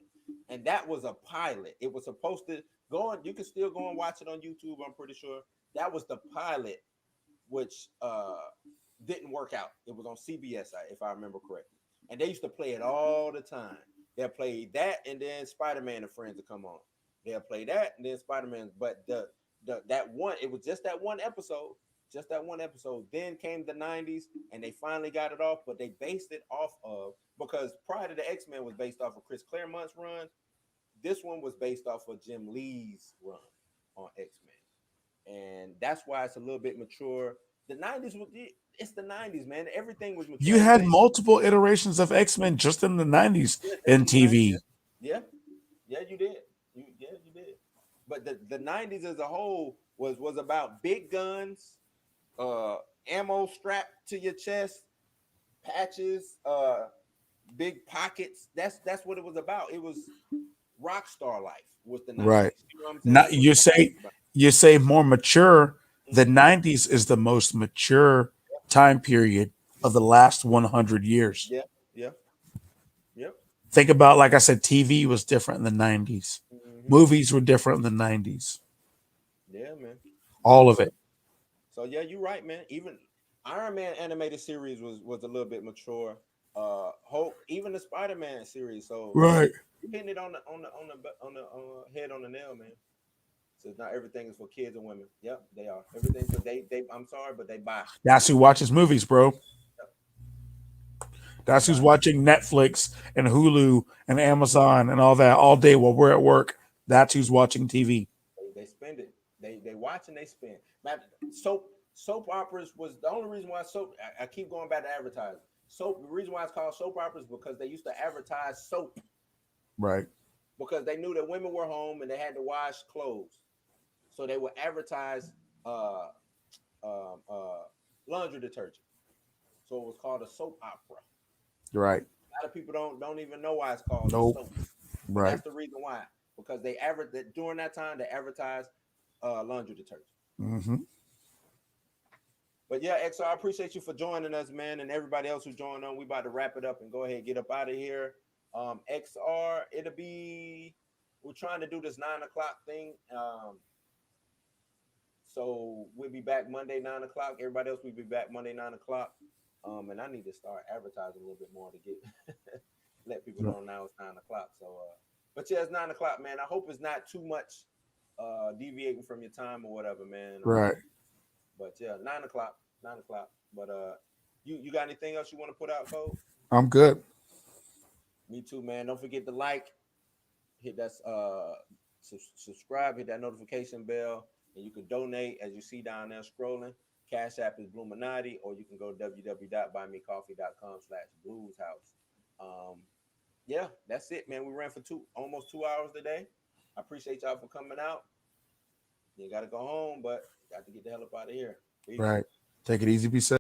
Speaker 1: And that was a pilot. It was supposed to go on. You can still go and watch it on YouTube, I'm pretty sure. That was the pilot, which didn't work out. It was on CBS, if I remember correctly. And they used to play it all the time. They'll play that, and then Spider-Man and Friends will come on. They'll play that, and then Spider-Man. But that one, it was just that one episode. Just that one episode. Then came the '90s, and they finally got it off. But they based it off of, because prior to the X-Men was based off of Chris Claremont's run. This one was based off of Jim Lee's run on X-Men, and that's why it's a little bit mature. The '90s was it's the '90s, man. Everything was mature.
Speaker 2: You had
Speaker 1: Everything.
Speaker 2: multiple iterations of X-Men just in the 90s
Speaker 1: Yeah, just
Speaker 2: in
Speaker 1: in the '90s.
Speaker 2: TV.
Speaker 1: Yeah, yeah, you did. You did. But the '90s as a whole was about big guns, ammo strapped to your chest, patches, big pockets. That's what it was about. It was rock star life was the '90s.
Speaker 2: Right.
Speaker 1: You know what I'm saying?
Speaker 2: Now
Speaker 1: That's what the '90s was about.
Speaker 2: you say more mature. The
Speaker 1: Mhm.
Speaker 2: 90s is the most mature time period of the last 100 years.
Speaker 1: Yeah, yeah, yep.
Speaker 2: Think about, like I said, TV was different in the 90s.
Speaker 1: Hmm.
Speaker 2: Movies were different in the 90s.
Speaker 1: Yeah, man.
Speaker 2: All
Speaker 1: Yep.
Speaker 2: of it.
Speaker 1: So yeah, you're right, man. Even Iron Man animated series was a little bit mature. Hulk, even the Spider-Man series. So
Speaker 2: Right.
Speaker 1: you're hitting it on the head on the nail, man. So not everything is for kids and women. Yep, they are. Everything, but they. I'm sorry, but they buy.
Speaker 2: That's who watches movies, bro.
Speaker 1: Yep, they
Speaker 2: That's who's
Speaker 1: buy.
Speaker 2: watching Netflix and Hulu and Amazon and all that all day while we're at work. That's who's watching TV.
Speaker 1: They spend it. They watch and they spend. Man, soap operas was the only reason why soap. I keep going back to advertising. soap. The reason why it's called soap opera is because they used to advertise soap
Speaker 2: Right.
Speaker 1: because they knew that women were home and they had to wash clothes, so they would advertise uh, um, uh, laundry detergent. So it was called a soap opera.
Speaker 2: Right.
Speaker 1: A lot of people don't even know why it's called a
Speaker 2: Nope.
Speaker 1: soap, but
Speaker 2: Right.
Speaker 1: that's the reason why. Because that during that time they advertised laundry detergent.
Speaker 2: Mm-hmm.
Speaker 1: But yeah, XR, I appreciate you for joining us, man, and everybody else who joined on. We about to wrap it up and go ahead and get up out of here. XR, we're trying to do this 9 o'clock thing. So we'll be back Monday 9 o'clock. Everybody else will be back Monday 9 o'clock. And I need to start advertising a little bit more to get let people know now it's 9 o'clock. So, but yeah, it's 9 o'clock, man. I hope it's not too much deviating from your time or whatever, man.
Speaker 2: Right.
Speaker 1: But yeah, 9 o'clock, 9 o'clock. But you got anything else you want to put out, Cole?
Speaker 2: I'm good.
Speaker 1: Me too, man. Don't forget to like, hit that subscribe, hit that notification bell, and you can donate as you see down there scrolling. Cash App is Bluminati, or you can go to www.buymecoffee.com/blueshouse. Yeah, that's it, man. We ran for almost 2 hours today. I appreciate y'all for coming out. You got to go home, but got to get the hell up out of here. Peace.
Speaker 2: Right. Take it easy. Be safe.